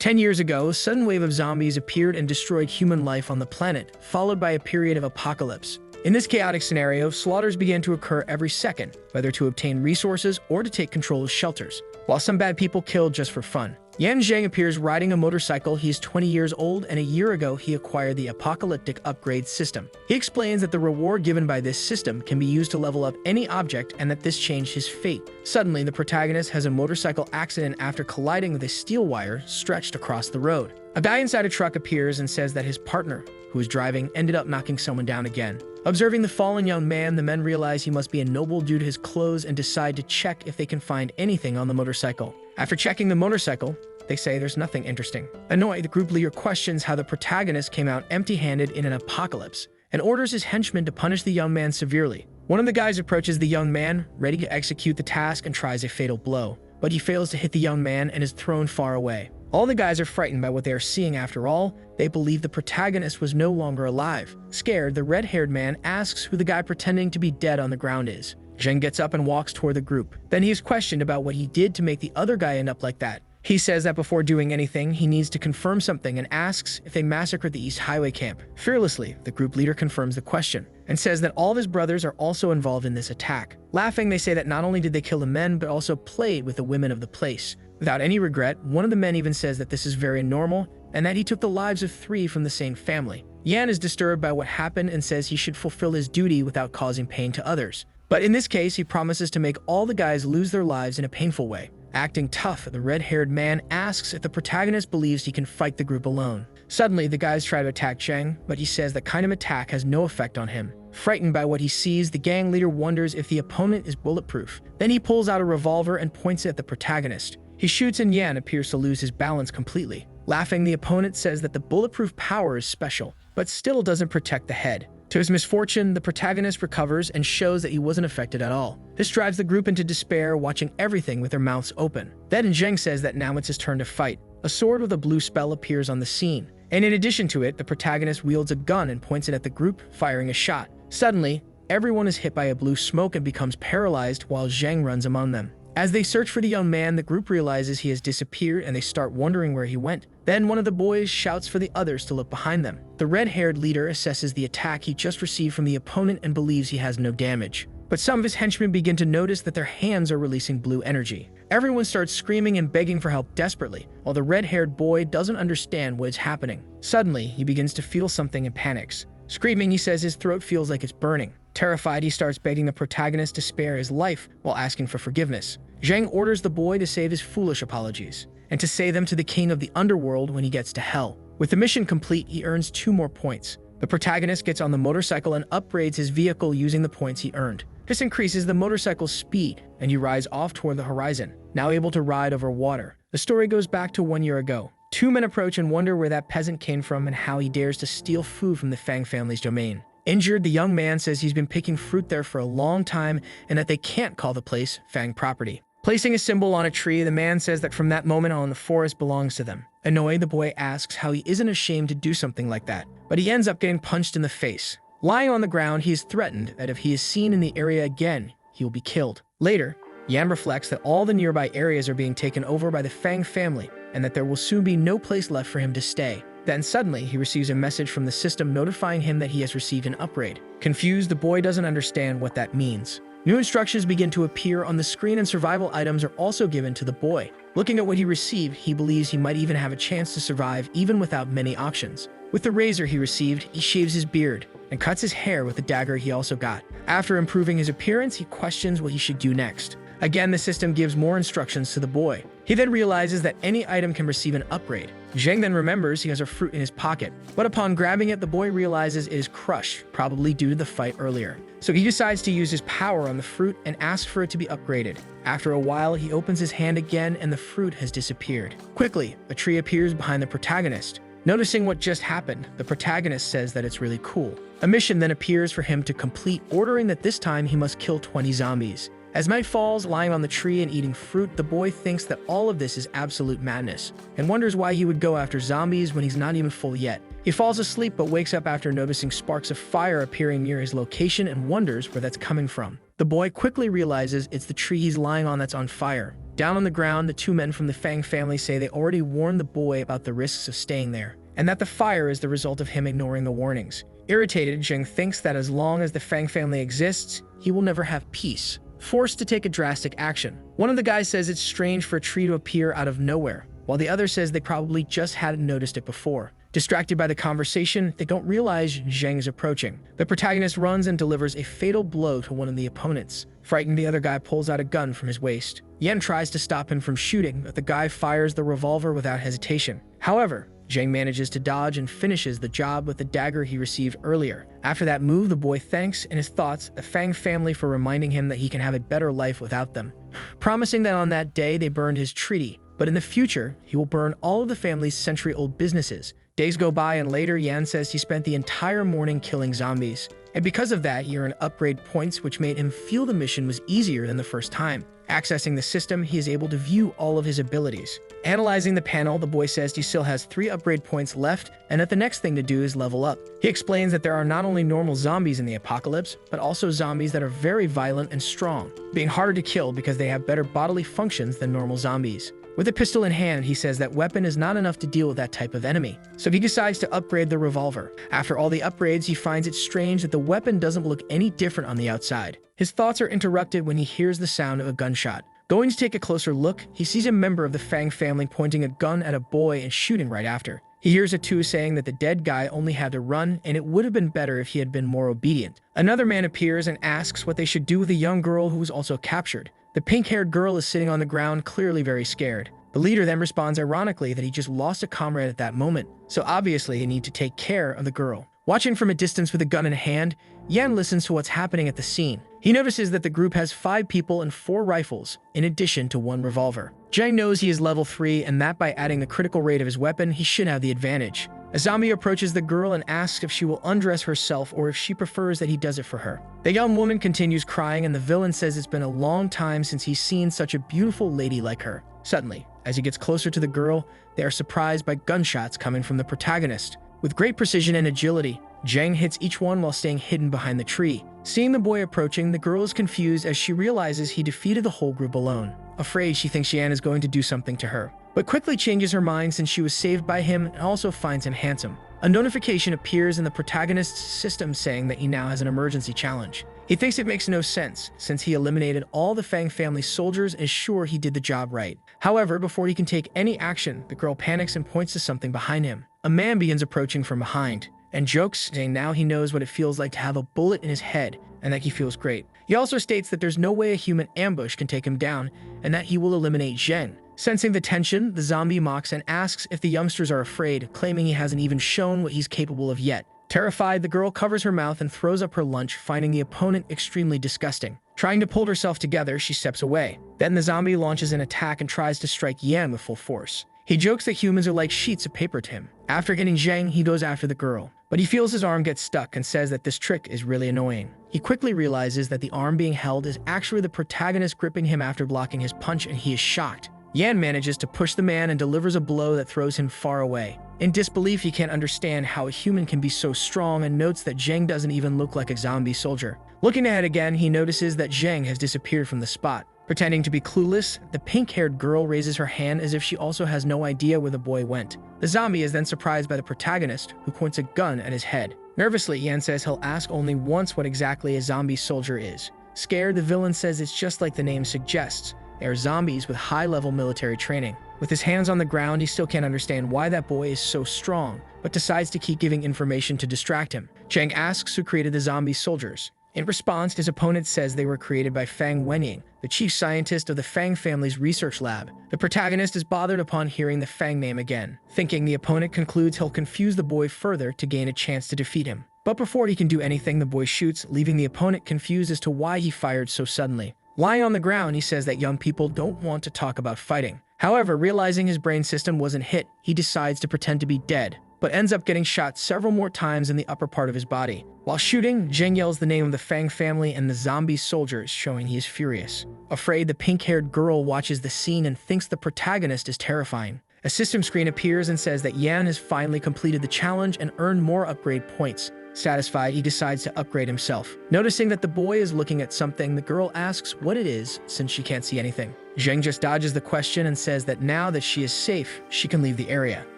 10 years ago, a sudden wave of zombies appeared and destroyed human life on the planet, followed by a period of apocalypse. In this chaotic scenario, slaughters began to occur every second, whether to obtain resources or to take control of shelters, while some bad people killed just for fun. Yan Zheng appears riding a motorcycle. He is 20 years old, and a year ago he acquired the apocalyptic upgrade system. He explains that the reward given by this system can be used to level up any object and that this changed his fate. Suddenly, the protagonist has a motorcycle accident after colliding with a steel wire stretched across the road. A guy inside a truck appears and says that his partner, who was driving, ended up knocking someone down again. Observing the fallen young man, the men realize he must be a noble due to his clothes and decide to check if they can find anything on the motorcycle. After checking the motorcycle, they say there's nothing interesting. Annoyed, the group leader questions how the protagonist came out empty-handed in an apocalypse and orders his henchmen to punish the young man severely. One of the guys approaches the young man, ready to execute the task, and tries a fatal blow, but he fails to hit the young man and is thrown far away. All the guys are frightened by what they are seeing. After all, they believe the protagonist was no longer alive. Scared, the red-haired man asks who the guy pretending to be dead on the ground is. Zheng gets up and walks toward the group. Then he is questioned about what he did to make the other guy end up like that. He says that before doing anything, he needs to confirm something and asks if they massacred the East Highway camp. Fearlessly, the group leader confirms the question and says that all of his brothers are also involved in this attack. Laughing, they say that not only did they kill the men, but also played with the women of the place. Without any regret, one of the men even says that this is very normal and that he took the lives of 3 from the same family. Yan is disturbed by what happened and says he should fulfill his duty without causing pain to others. But in this case, he promises to make all the guys lose their lives in a painful way. Acting tough, the red-haired man asks if the protagonist believes he can fight the group alone. Suddenly, the guys try to attack Zheng, but he says that kind of attack has no effect on him. Frightened by what he sees, the gang leader wonders if the opponent is bulletproof. Then he pulls out a revolver and points it at the protagonist. He shoots and Yan appears to lose his balance completely. Laughing, the opponent says that the bulletproof power is special, but still doesn't protect the head. To his misfortune, the protagonist recovers and shows that he wasn't affected at all. This drives the group into despair, watching everything with their mouths open. Then Zheng says that now it's his turn to fight. A sword with a blue spell appears on the scene, and in addition to it, the protagonist wields a gun and points it at the group, firing a shot. Suddenly, everyone is hit by a blue smoke and becomes paralyzed while Zheng runs among them. As they search for the young man, the group realizes he has disappeared and they start wondering where he went. Then one of the boys shouts for the others to look behind them. The red-haired leader assesses the attack he just received from the opponent and believes he has no damage. But some of his henchmen begin to notice that their hands are releasing blue energy. Everyone starts screaming and begging for help desperately, while the red-haired boy doesn't understand what is happening. Suddenly, he begins to feel something and panics. Screaming, he says his throat feels like it's burning. Terrified, he starts begging the protagonist to spare his life while asking for forgiveness. Zheng orders the boy to save his foolish apologies and to say them to the king of the underworld when he gets to hell. With the mission complete, he earns 2 more points. The protagonist gets on the motorcycle and upgrades his vehicle using the points he earned. This increases the motorcycle's speed, and he rides off toward the horizon, now able to ride over water. The story goes back to 1 year ago. 2 men approach and wonder where that peasant came from and how he dares to steal food from the Fang family's domain. Injured, the young man says he's been picking fruit there for a long time and that they can't call the place Fang property. Placing a symbol on a tree, the man says that from that moment on, the forest belongs to them. Annoyed, the boy asks how he isn't ashamed to do something like that, but he ends up getting punched in the face. Lying on the ground, he is threatened that if he is seen in the area again, he will be killed. Later, Yan reflects that all the nearby areas are being taken over by the Fang family and that there will soon be no place left for him to stay. Then suddenly, he receives a message from the system notifying him that he has received an upgrade. Confused, the boy doesn't understand what that means. New instructions begin to appear on the screen and survival items are also given to the boy. Looking at what he received, he believes he might even have a chance to survive even without many options. With the razor he received, he shaves his beard and cuts his hair with the dagger he also got. After improving his appearance, he questions what he should do next. Again, the system gives more instructions to the boy. He then realizes that any item can receive an upgrade. Zheng then remembers he has a fruit in his pocket, but upon grabbing it, the boy realizes it is crushed, probably due to the fight earlier. So he decides to use his power on the fruit and asks for it to be upgraded. After a while, he opens his hand again and the fruit has disappeared. Quickly, a tree appears behind the protagonist. Noticing what just happened, the protagonist says that it's really cool. A mission then appears for him to complete, ordering that this time he must kill 20 zombies. As night falls, lying on the tree and eating fruit, the boy thinks that all of this is absolute madness and wonders why he would go after zombies when he's not even full yet. He falls asleep but wakes up after noticing sparks of fire appearing near his location and wonders where that's coming from. The boy quickly realizes it's the tree he's lying on that's on fire. Down on the ground, the two men from the Fang family say they already warned the boy about the risks of staying there, and that the fire is the result of him ignoring the warnings. Irritated, Zheng thinks that as long as the Fang family exists, he will never have peace. Forced to take a drastic action. One of the guys says it's strange for a tree to appear out of nowhere, while the other says they probably just hadn't noticed it before. Distracted by the conversation, they don't realize Zheng is approaching. The protagonist runs and delivers a fatal blow to one of the opponents. Frightened, the other guy pulls out a gun from his waist. Yan tries to stop him from shooting, but the guy fires the revolver without hesitation. However, Zheng manages to dodge and finishes the job with the dagger he received earlier. After that move, the boy thanks in his thoughts the Fang family for reminding him that he can have a better life without them, promising that on that day they burned his treaty, but in the future, he will burn all of the family's century-old businesses. Days go by, and later Yan says he spent the entire morning killing zombies, and because of that he earned upgrade points, which made him feel the mission was easier than the first time. Accessing the system, he is able to view all of his abilities. Analyzing the panel, the boy says he still has 3 upgrade points left, and that the next thing to do is level up. He explains that there are not only normal zombies in the apocalypse, but also zombies that are very violent and strong, being harder to kill because they have better bodily functions than normal zombies. With a pistol in hand, he says that weapon is not enough to deal with that type of enemy, so he decides to upgrade the revolver. After all the upgrades, he finds it strange that the weapon doesn't look any different on the outside. His thoughts are interrupted when he hears the sound of a gunshot. Going to take a closer look, he sees a member of the Fang family pointing a gun at a boy and shooting right after. He hears a two saying that the dead guy only had to run, and it would have been better if he had been more obedient. Another man appears and asks what they should do with a young girl who was also captured. The pink-haired girl is sitting on the ground, clearly very scared. The leader then responds ironically that he just lost a comrade at that moment, so obviously they need to take care of the girl. Watching from a distance with a gun in hand, Yan listens to what's happening at the scene. He notices that the group has 5 people and 4 rifles, in addition to 1 revolver. Zheng knows he is level 3 and that by adding the critical rate of his weapon, he should have the advantage. A zombie approaches the girl and asks if she will undress herself or if she prefers that he does it for her. The young woman continues crying, and the villain says it's been a long time since he's seen such a beautiful lady like her. Suddenly, as he gets closer to the girl, they are surprised by gunshots coming from the protagonist. With great precision and agility, Zheng hits each one while staying hidden behind the tree. Seeing the boy approaching, the girl is confused as she realizes he defeated the whole group alone. Afraid, she thinks Yan is going to do something to her, but quickly changes her mind since she was saved by him and also finds him handsome. A notification appears in the protagonist's system saying that he now has an emergency challenge. He thinks it makes no sense, since he eliminated all the Fang family soldiers and is sure he did the job right. However, before he can take any action, the girl panics and points to something behind him. A man begins approaching from behind, and jokes, saying now he knows what it feels like to have a bullet in his head, and that he feels great. He also states that there's no way a human ambush can take him down, and that he will eliminate Zheng. Sensing the tension, the zombie mocks and asks if the youngsters are afraid, claiming he hasn't even shown what he's capable of yet. Terrified, the girl covers her mouth and throws up her lunch, finding the opponent extremely disgusting. Trying to pull herself together, she steps away. Then the zombie launches an attack and tries to strike Yan with full force. He jokes that humans are like sheets of paper to him. After getting Zheng, he goes after the girl, but he feels his arm get stuck and says that this trick is really annoying. He quickly realizes that the arm being held is actually the protagonist gripping him after blocking his punch, and he is shocked. Yan manages to push the man and delivers a blow that throws him far away. In disbelief, he can't understand how a human can be so strong and notes that Zheng doesn't even look like a zombie soldier. Looking ahead again, he notices that Zheng has disappeared from the spot. Pretending to be clueless, the pink-haired girl raises her hand as if she also has no idea where the boy went. The zombie is then surprised by the protagonist, who points a gun at his head. Nervously, Yan says he'll ask only once what exactly a zombie soldier is. Scared, the villain says it's just like the name suggests. They are zombies with high-level military training. With his hands on the ground, he still can't understand why that boy is so strong, but decides to keep giving information to distract him. Zheng asks who created the zombie soldiers. In response, his opponent says they were created by Fang Wenying, the chief scientist of the Fang family's research lab. The protagonist is bothered upon hearing the Fang name again, thinking the opponent concludes he'll confuse the boy further to gain a chance to defeat him. But before he can do anything, the boy shoots, leaving the opponent confused as to why he fired so suddenly. Lying on the ground, he says that young people don't want to talk about fighting. However, realizing his brain system wasn't hit, he decides to pretend to be dead, but ends up getting shot several more times in the upper part of his body. While shooting, Zheng yells the name of the Fang family and the zombie soldiers, showing he is furious. Afraid, the pink-haired girl watches the scene and thinks the protagonist is terrifying. A system screen appears and says that Yan has finally completed the challenge and earned more upgrade points. Satisfied, he decides to upgrade himself. Noticing that the boy is looking at something, the girl asks what it is since she can't see anything. Zheng just dodges the question and says that now that she is safe, she can leave the area.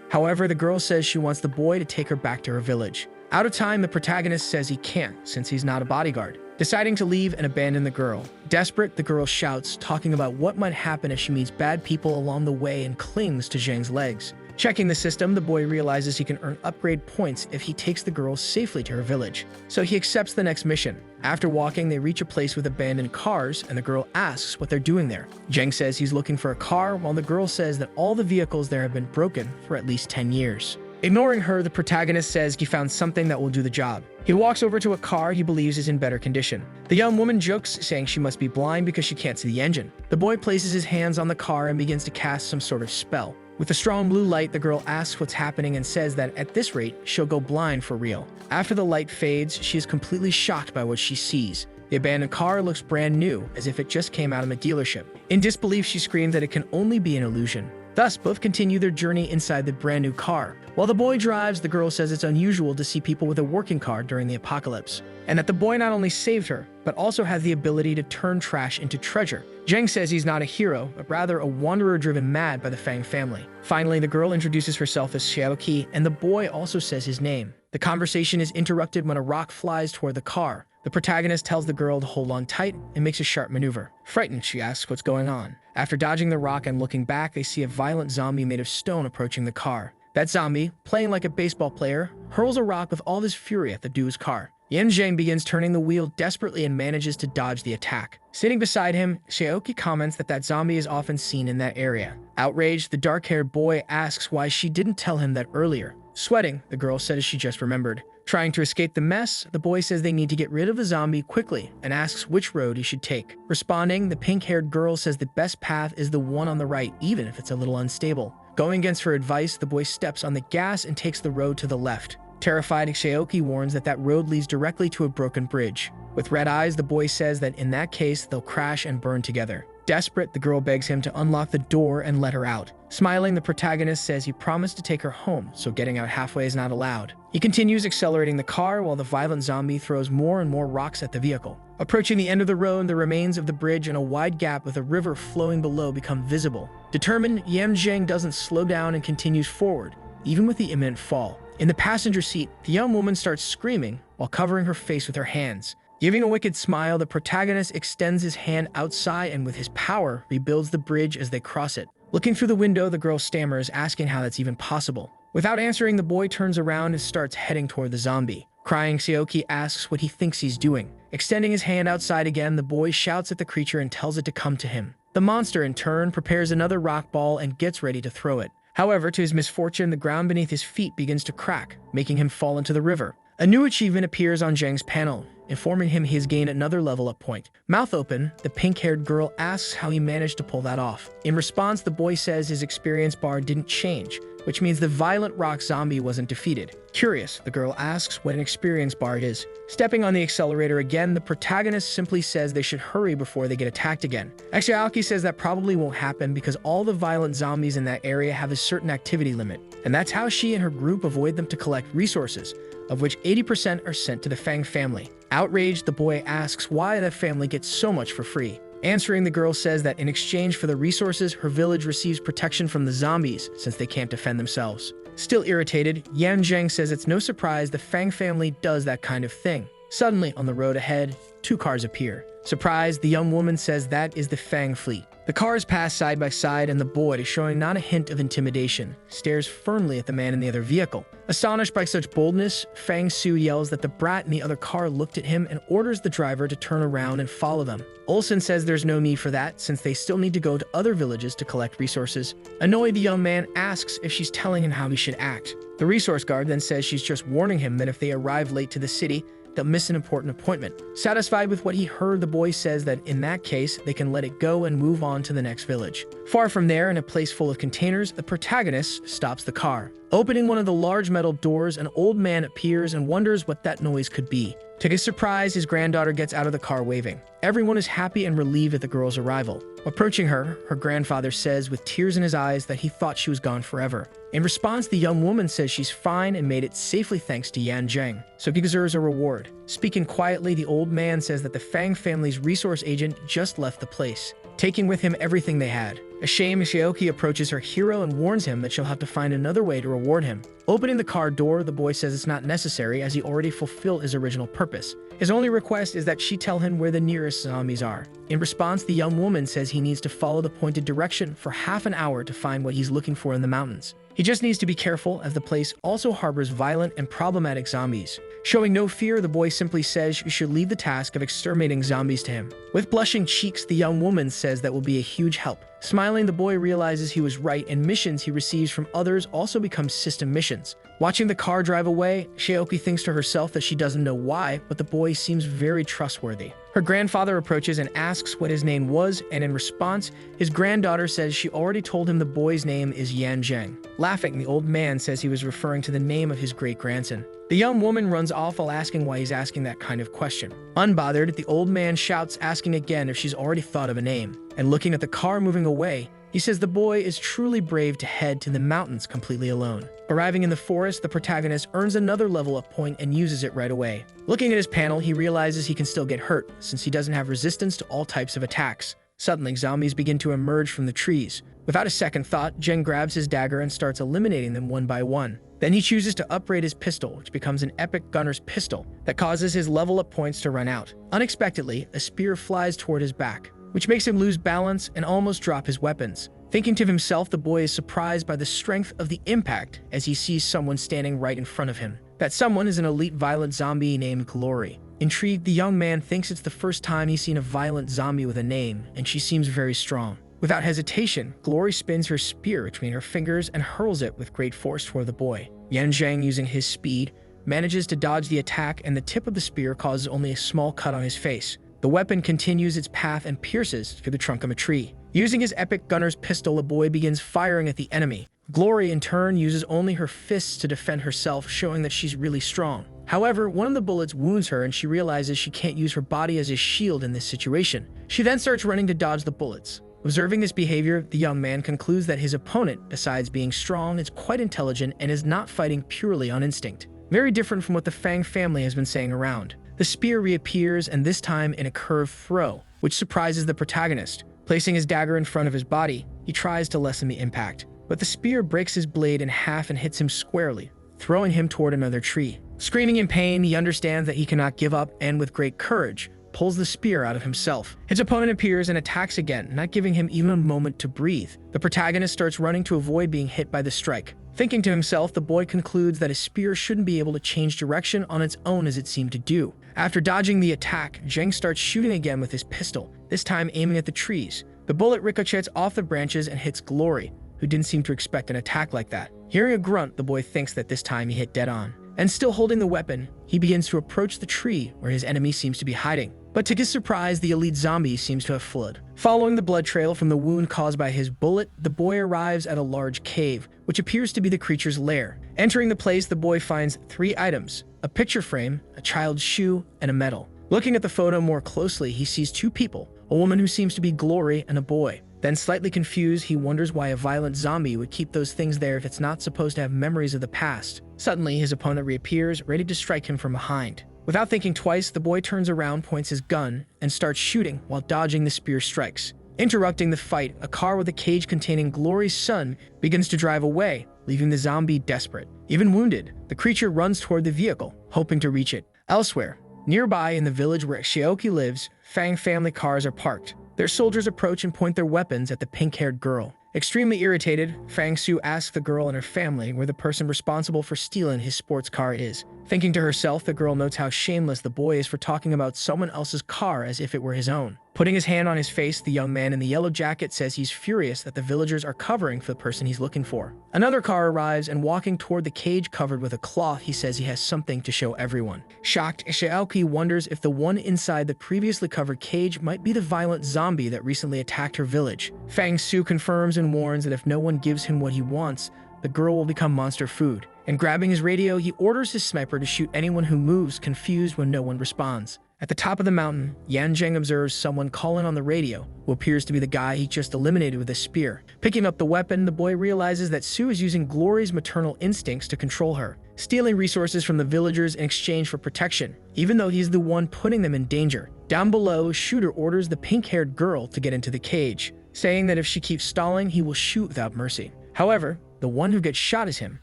However, the girl says she wants the boy to take her back to her village. Out of time, the protagonist says he can't since he's not a bodyguard, deciding to leave and abandon the girl. Desperate, the girl shouts, talking about what might happen if she meets bad people along the way and clings to Zheng's legs. Checking the system, the boy realizes he can earn upgrade points if he takes the girl safely to her village, so he accepts the next mission. After walking, they reach a place with abandoned cars, and the girl asks what they're doing there. Zheng says he's looking for a car, while the girl says that all the vehicles there have been broken for at least 10 years. Ignoring her, the protagonist says he found something that will do the job. He walks over to a car he believes is in better condition. The young woman jokes, saying she must be blind because she can't see the engine. The boy places his hands on the car and begins to cast some sort of spell. With a strong blue light, the girl asks what's happening and says that at this rate, she'll go blind for real. After the light fades, she is completely shocked by what she sees. The abandoned car looks brand new, as if it just came out of a dealership. In disbelief, she screams that it can only be an illusion. Thus, both continue their journey inside the brand new car. While the boy drives, the girl says it's unusual to see people with a working car during the apocalypse, and that the boy not only saved her, but also has the ability to turn trash into treasure. Zheng says he's not a hero, but rather a wanderer driven mad by the Fang family. Finally, the girl introduces herself as Xiaoqi, and the boy also says his name. The conversation is interrupted when a rock flies toward the car. The protagonist tells the girl to hold on tight and makes a sharp maneuver. Frightened, she asks what's going on. After dodging the rock and looking back, they see a violent zombie made of stone approaching the car. That zombie, playing like a baseball player, hurls a rock with all his fury at the duo's car. Yan Zheng begins turning the wheel desperately and manages to dodge the attack. Sitting beside him, Xiaoqi comments that zombie is often seen in that area. Outraged, the dark-haired boy asks why she didn't tell him that earlier. Sweating, the girl says she just remembered. Trying to escape the mess, the boy says they need to get rid of the zombie quickly and asks which road he should take. Responding, the pink-haired girl says the best path is the one on the right, even if it's a little unstable. Going against her advice, the boy steps on the gas and takes the road to the left. Terrified, Xiaoqi warns that road leads directly to a broken bridge. With red eyes, the boy says that in that case, they'll crash and burn together. Desperate, the girl begs him to unlock the door and let her out. Smiling, the protagonist says he promised to take her home, so getting out halfway is not allowed. He continues accelerating the car while the violent zombie throws more and more rocks at the vehicle. Approaching the end of the road, the remains of the bridge and a wide gap with a river flowing below become visible. Determined, Yan Zheng doesn't slow down and continues forward, even with the imminent fall. In the passenger seat, the young woman starts screaming while covering her face with her hands. Giving a wicked smile, the protagonist extends his hand outside and with his power rebuilds the bridge as they cross it. Looking through the window, the girl stammers, asking how that's even possible. Without answering, the boy turns around and starts heading toward the zombie. Crying, Xiaoqi asks what he thinks he's doing. Extending his hand outside again, the boy shouts at the creature and tells it to come to him. The monster, in turn, prepares another rock ball and gets ready to throw it. However, to his misfortune, the ground beneath his feet begins to crack, making him fall into the river. A new achievement appears on Zheng's panel, informing him he has gained another level up point. Mouth open, the pink-haired girl asks how he managed to pull that off. In response, the boy says his experience bar didn't change, which means the violent rock zombie wasn't defeated. Curious, the girl asks what an experience bar it is. Stepping on the accelerator again, the protagonist simply says they should hurry before they get attacked again. Xiaoqi says that probably won't happen because all the violent zombies in that area have a certain activity limit, and that's how she and her group avoid them to collect resources, of which 80% are sent to the Fang family. Outraged, the boy asks why the family gets so much for free. Answering, the girl says that in exchange for the resources, her village receives protection from the zombies since they can't defend themselves. Still irritated, Yan Zheng says it's no surprise the Fang family does that kind of thing. Suddenly, on the road ahead, two cars appear. Surprised, the young woman says that is the Fang fleet. The cars pass side by side and the boy, showing not a hint of intimidation, stares firmly at the man in the other vehicle. Astonished by such boldness, Fang Su yells that the brat in the other car looked at him and orders the driver to turn around and follow them. Olsen says there's no need for that since they still need to go to other villages to collect resources. Annoyed, the young man asks if she's telling him how he should act. The resource guard then says she's just warning him that if they arrive late to the city, they'll miss an important appointment. Satisfied with what he heard, the boy says that in that case, they can let it go and move on to the next village. Far from there, in a place full of containers, the protagonist stops the car. Opening one of the large metal doors, an old man appears and wonders what that noise could be. To his surprise, his granddaughter gets out of the car waving. Everyone is happy and relieved at the girl's arrival. Approaching her, her grandfather says with tears in his eyes that he thought she was gone forever. In response, the young woman says she's fine and made it safely thanks to Yan Zheng, so he deserves a reward. Speaking quietly, the old man says that the Fang family's resource agent just left the place, taking with him everything they had. Ashamed, Xiaoqi approaches her hero and warns him that she'll have to find another way to reward him. Opening the car door, the boy says it's not necessary as he already fulfilled his original purpose. His only request is that she tell him where the nearest zombies are. In response, the young woman says he needs to follow the pointed direction for half an hour to find what he's looking for in the mountains. He just needs to be careful as the place also harbors violent and problematic zombies. Showing no fear, the boy simply says she should leave the task of exterminating zombies to him. With blushing cheeks, the young woman says that will be a huge help. Smiling, the boy realizes he was right and missions he receives from others also become system missions. Watching the car drive away, Xiaoqi thinks to herself that she doesn't know why, but the boy seems very trustworthy. Her grandfather approaches and asks what his name was, and in response, his granddaughter says she already told him the boy's name is Yan Zheng. Laughing, the old man says he was referring to the name of his great-grandson. The young woman runs off while asking why he's asking that kind of question. Unbothered, the old man shouts, asking again if she's already thought of a name. And looking at the car moving away, he says the boy is truly brave to head to the mountains completely alone. Arriving in the forest, the protagonist earns another level up point and uses it right away. Looking at his panel, he realizes he can still get hurt, since he doesn't have resistance to all types of attacks. Suddenly, zombies begin to emerge from the trees. Without a second thought, Zheng grabs his dagger and starts eliminating them one by one. Then he chooses to upgrade his pistol, which becomes an epic gunner's pistol that causes his level up points to run out. Unexpectedly, a spear flies toward his back, which makes him lose balance and almost drop his weapons. Thinking to himself, the boy is surprised by the strength of the impact as he sees someone standing right in front of him. That someone is an elite violent zombie named Glory. Intrigued, the young man thinks it's the first time he's seen a violent zombie with a name, and she seems very strong. Without hesitation, Glory spins her spear between her fingers and hurls it with great force toward the boy. Yan Zheng, using his speed, manages to dodge the attack, and the tip of the spear causes only a small cut on his face. The weapon continues its path and pierces through the trunk of a tree. Using his epic gunner's pistol, the boy begins firing at the enemy. Glory, in turn, uses only her fists to defend herself, showing that she's really strong. However, one of the bullets wounds her and she realizes she can't use her body as a shield in this situation. She then starts running to dodge the bullets. Observing this behavior, the young man concludes that his opponent, besides being strong, is quite intelligent and is not fighting purely on instinct. Very different from what the Fang family has been saying around. The spear reappears, and this time in a curved throw, which surprises the protagonist. Placing his dagger in front of his body, he tries to lessen the impact, but the spear breaks his blade in half and hits him squarely, throwing him toward another tree. Screaming in pain, he understands that he cannot give up and, with great courage, pulls the spear out of himself. His opponent appears and attacks again, not giving him even a moment to breathe. The protagonist starts running to avoid being hit by the strike. Thinking to himself, the boy concludes that a spear shouldn't be able to change direction on its own as it seemed to do. After dodging the attack, Zheng starts shooting again with his pistol, this time aiming at the trees. The bullet ricochets off the branches and hits Glory, who didn't seem to expect an attack like that. Hearing a grunt, the boy thinks that this time he hit dead on. And still holding the weapon, he begins to approach the tree where his enemy seems to be hiding. But to his surprise, the elite zombie seems to have fled. Following the blood trail from the wound caused by his bullet, the boy arrives at a large cave, which appears to be the creature's lair. Entering the place, the boy finds 3 items: a picture frame, a child's shoe, and a medal. Looking at the photo more closely, he sees 2 people, a woman who seems to be Glory and a boy. Then, slightly confused, he wonders why a violent zombie would keep those things there if it's not supposed to have memories of the past. Suddenly, his opponent reappears, ready to strike him from behind. Without thinking twice, the boy turns around, points his gun, and starts shooting while dodging the spear strikes. Interrupting the fight, a car with a cage containing Glory's son begins to drive away, leaving the zombie desperate. Even wounded, the creature runs toward the vehicle, hoping to reach it. Elsewhere, nearby in the village where Xiaoqi lives, Fang family cars are parked. Their soldiers approach and point their weapons at the pink-haired girl. Extremely irritated, Fang Su asks the girl and her family where the person responsible for stealing his sports car is. Thinking to herself, the girl notes how shameless the boy is for talking about someone else's car as if it were his own. Putting his hand on his face, the young man in the yellow jacket says he's furious that the villagers are covering for the person he's looking for. Another car arrives, and walking toward the cage covered with a cloth, he says he has something to show everyone. Shocked, Xiaoqi wonders if the one inside the previously covered cage might be the violent zombie that recently attacked her village. Fang Su confirms and warns that if no one gives him what he wants, the girl will become monster food. And grabbing his radio, he orders his sniper to shoot anyone who moves, confused when no one responds. At the top of the mountain, Yanjing observes someone calling on the radio, who appears to be the guy he just eliminated with a spear. Picking up the weapon, the boy realizes that Sue is using Glory's maternal instincts to control her, stealing resources from the villagers in exchange for protection, even though he's the one putting them in danger. Down below, Shooter orders the pink-haired girl to get into the cage, saying that if she keeps stalling, he will shoot without mercy. However, the one who gets shot is him,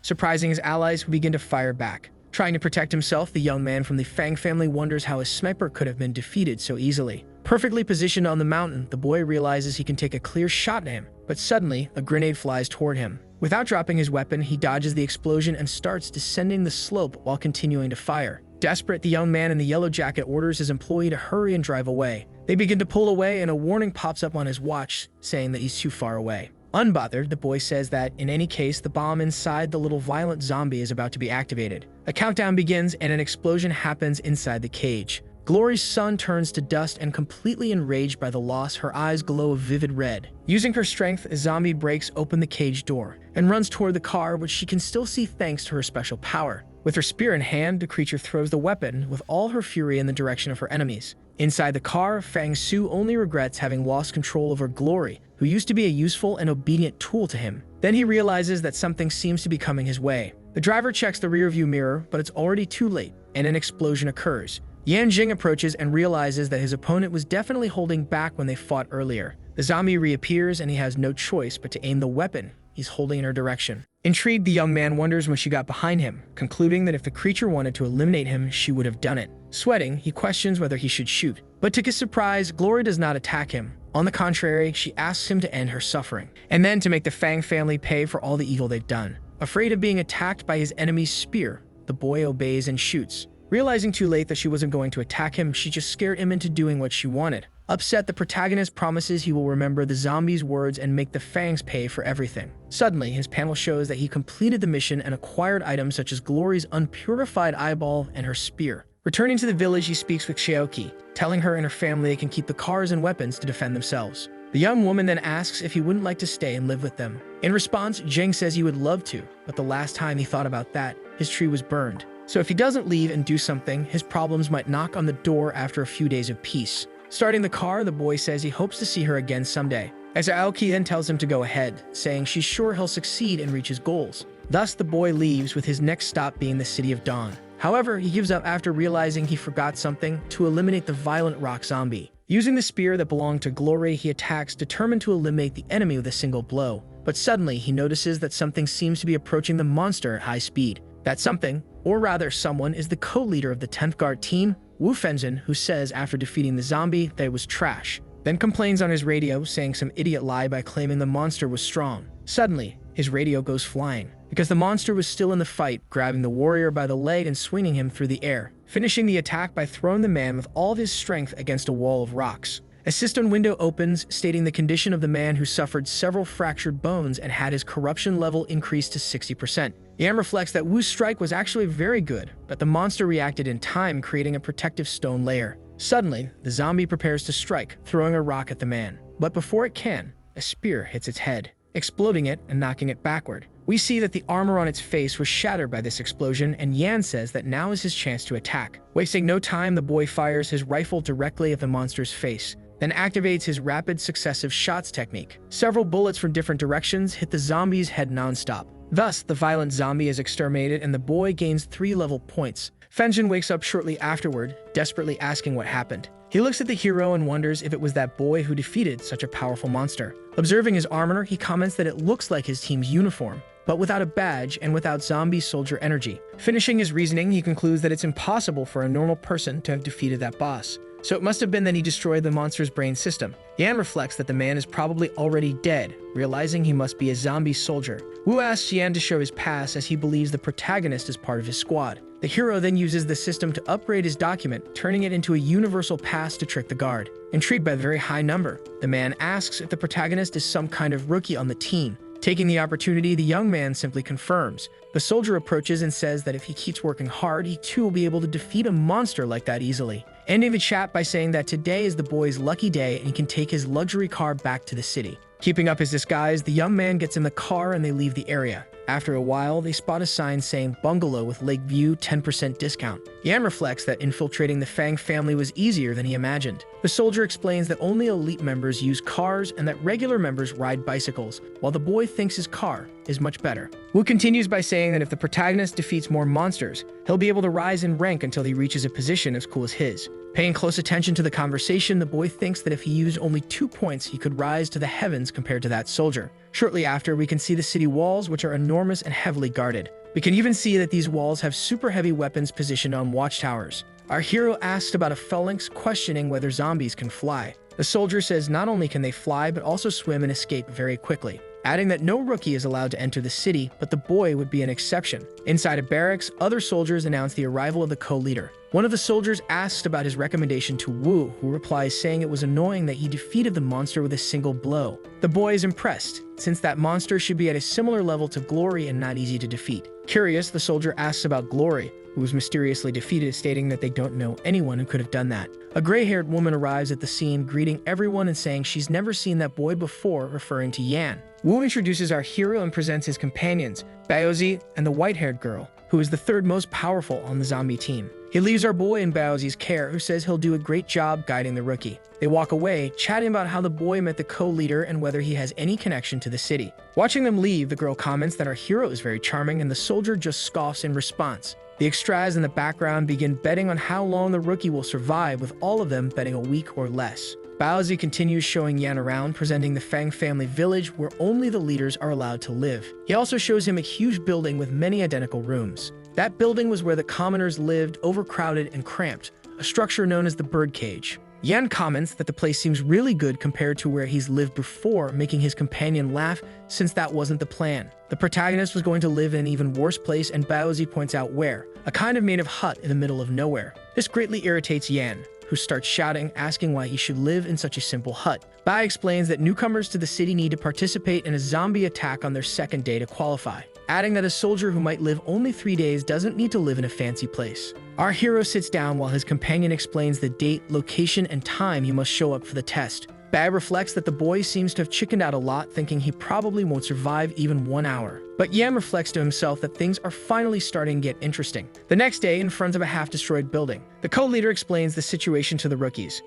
surprising his allies who begin to fire back. Trying to protect himself, the young man from the Fang family wonders how his sniper could have been defeated so easily. Perfectly positioned on the mountain, the boy realizes he can take a clear shot at him, but suddenly, a grenade flies toward him. Without dropping his weapon, he dodges the explosion and starts descending the slope while continuing to fire. Desperate, the young man in the yellow jacket orders his employee to hurry and drive away. They begin to pull away and a warning pops up on his watch, saying that he's too far away. Unbothered, the boy says that, in any case, the bomb inside the little violent zombie is about to be activated. A countdown begins and an explosion happens inside the cage. Glory's sun turns to dust and completely enraged by the loss, her eyes glow a vivid red. Using her strength, a zombie breaks open the cage door and runs toward the car, which she can still see thanks to her special power. With her spear in hand, the creature throws the weapon with all her fury in the direction of her enemies. Inside the car, Fang Su only regrets having lost control over Glory, who used to be a useful and obedient tool to him. Then he realizes that something seems to be coming his way. The driver checks the rearview mirror, but it's already too late, and an explosion occurs. Yanjing approaches and realizes that his opponent was definitely holding back when they fought earlier. The zombie reappears and he has no choice but to aim the weapon he's holding in her direction. Intrigued, the young man wonders when she got behind him, concluding that if the creature wanted to eliminate him, she would have done it. Sweating, he questions whether he should shoot. But to his surprise, Glory does not attack him. On the contrary, she asks him to end her suffering, and then to make the Fang family pay for all the evil they've done. Afraid of being attacked by his enemy's spear, the boy obeys and shoots. Realizing too late that she wasn't going to attack him, she just scared him into doing what she wanted. Upset, the protagonist promises he will remember the zombie's words and make the Fangs pay for everything. Suddenly, his panel shows that he completed the mission and acquired items such as Glory's unpurified eyeball and her spear. Returning to the village, he speaks with Xiaoqi, telling her and her family they can keep the cars and weapons to defend themselves. The young woman then asks if he wouldn't like to stay and live with them. In response, Jing says he would love to, but the last time he thought about that, his tree was burned. So if he doesn't leave and do something, his problems might knock on the door after a few days of peace. Starting the car, the boy says he hopes to see her again someday. As Aoki then tells him to go ahead, saying she's sure he'll succeed and reach his goals. Thus, the boy leaves, with his next stop being the City of Dawn. However, he gives up after realizing he forgot something: to eliminate the violent rock zombie. Using the spear that belonged to Glory, he attacks, determined to eliminate the enemy with a single blow. But suddenly, he notices that something seems to be approaching the monster at high speed. That something, or rather someone, is the co-leader of the 10th Guard team, Wu Fenzhen, who says after defeating the zombie that it was trash, then complains on his radio, saying some idiot lied by claiming the monster was strong. Suddenly, his radio goes flying, because the monster was still in the fight, grabbing the warrior by the leg and swinging him through the air, finishing the attack by throwing the man with all of his strength against a wall of rocks. A cistern window opens, stating the condition of the man who suffered several fractured bones and had his corruption level increased to 60%. Yan reflects that Wu's strike was actually very good, but the monster reacted in time, creating a protective stone layer. Suddenly, the zombie prepares to strike, throwing a rock at the man. But before it can, a spear hits its head, exploding it and knocking it backward. We see that the armor on its face was shattered by this explosion, and Yan says that now is his chance to attack. Wasting no time, the boy fires his rifle directly at the monster's face, then activates his rapid successive shots technique. Several bullets from different directions hit the zombie's head non-stop. Thus, the violent zombie is exterminated and the boy gains 3 level points. Fenzhen wakes up shortly afterward, desperately asking what happened. He looks at the hero and wonders if it was that boy who defeated such a powerful monster. Observing his armor, he comments that it looks like his team's uniform, but without a badge and without zombie soldier energy. Finishing his reasoning, he concludes that it's impossible for a normal person to have defeated that boss. So it must have been that he destroyed the monster's brain system. Yan reflects that the man is probably already dead, realizing he must be a zombie soldier. Wu asks Yan to show his pass, as he believes the protagonist is part of his squad. The hero then uses the system to upgrade his document, turning it into a universal pass to trick the guard. Intrigued by the very high number, the man asks if the protagonist is some kind of rookie on the team. Taking the opportunity, the young man simply confirms. The soldier approaches and says that if he keeps working hard, he too will be able to defeat a monster like that easily. Ending the chat by saying that today is the boy's lucky day and he can take his luxury car back to the city. Keeping up his disguise, the young man gets in the car and they leave the area. After a while, they spot a sign saying bungalow with lake view 10% discount. Yan reflects that infiltrating the Fang family was easier than he imagined. The soldier explains that only elite members use cars and that regular members ride bicycles, while the boy thinks his car is much better. Wu continues by saying that if the protagonist defeats more monsters, he'll be able to rise in rank until he reaches a position as cool as his. Paying close attention to the conversation, the boy thinks that if he used only 2 points, he could rise to the heavens compared to that soldier. Shortly after, we can see the city walls, which are enormous and heavily guarded. We can even see that these walls have super heavy weapons positioned on watchtowers. Our hero asks about a phalanx, questioning whether zombies can fly. The soldier says not only can they fly, but also swim and escape very quickly, adding that no rookie is allowed to enter the city, but the boy would be an exception. Inside a barracks, other soldiers announce the arrival of the co-leader. One of the soldiers asks about his recommendation to Wu, who replies saying it was annoying that he defeated the monster with a single blow. The boy is impressed, since that monster should be at a similar level to Glory and not easy to defeat. Curious, the soldier asks about Glory, who was mysteriously defeated, stating that they don't know anyone who could have done that. A gray-haired woman arrives at the scene, greeting everyone and saying she's never seen that boy before, referring to Yan. Wu introduces our hero and presents his companions, Baozi and the white-haired girl, who is the third most powerful on the zombie team. He leaves our boy in Baozi's care, who says he'll do a great job guiding the rookie. They walk away, chatting about how the boy met the co-leader and whether he has any connection to the city. Watching them leave, the girl comments that our hero is very charming, and the soldier just scoffs in response. The extras in the background begin betting on how long the rookie will survive, with all of them betting a week or less. Baozi continues showing Yan around, presenting the Fang family village where only the leaders are allowed to live. He also shows him a huge building with many identical rooms. That building was where the commoners lived, overcrowded and cramped, a structure known as the birdcage. Yan comments that the place seems really good compared to where he's lived before, making his companion laugh since that wasn't the plan. The protagonist was going to live in an even worse place, and Baozi points out where, a kind of native hut in the middle of nowhere. This greatly irritates Yan, who starts shouting, asking why he should live in such a simple hut. Bai explains that newcomers to the city need to participate in a zombie attack on their second day to qualify, adding that a soldier who might live only 3 days doesn't need to live in a fancy place. Our hero sits down while his companion explains the date, location, and time he must show up for the test. Bai reflects that the boy seems to have chickened out a lot, thinking he probably won't survive even 1 hour. But Yan reflects to himself that things are finally starting to get interesting. The next day, in front of a half-destroyed building, the co-leader explains the situation to the rookies,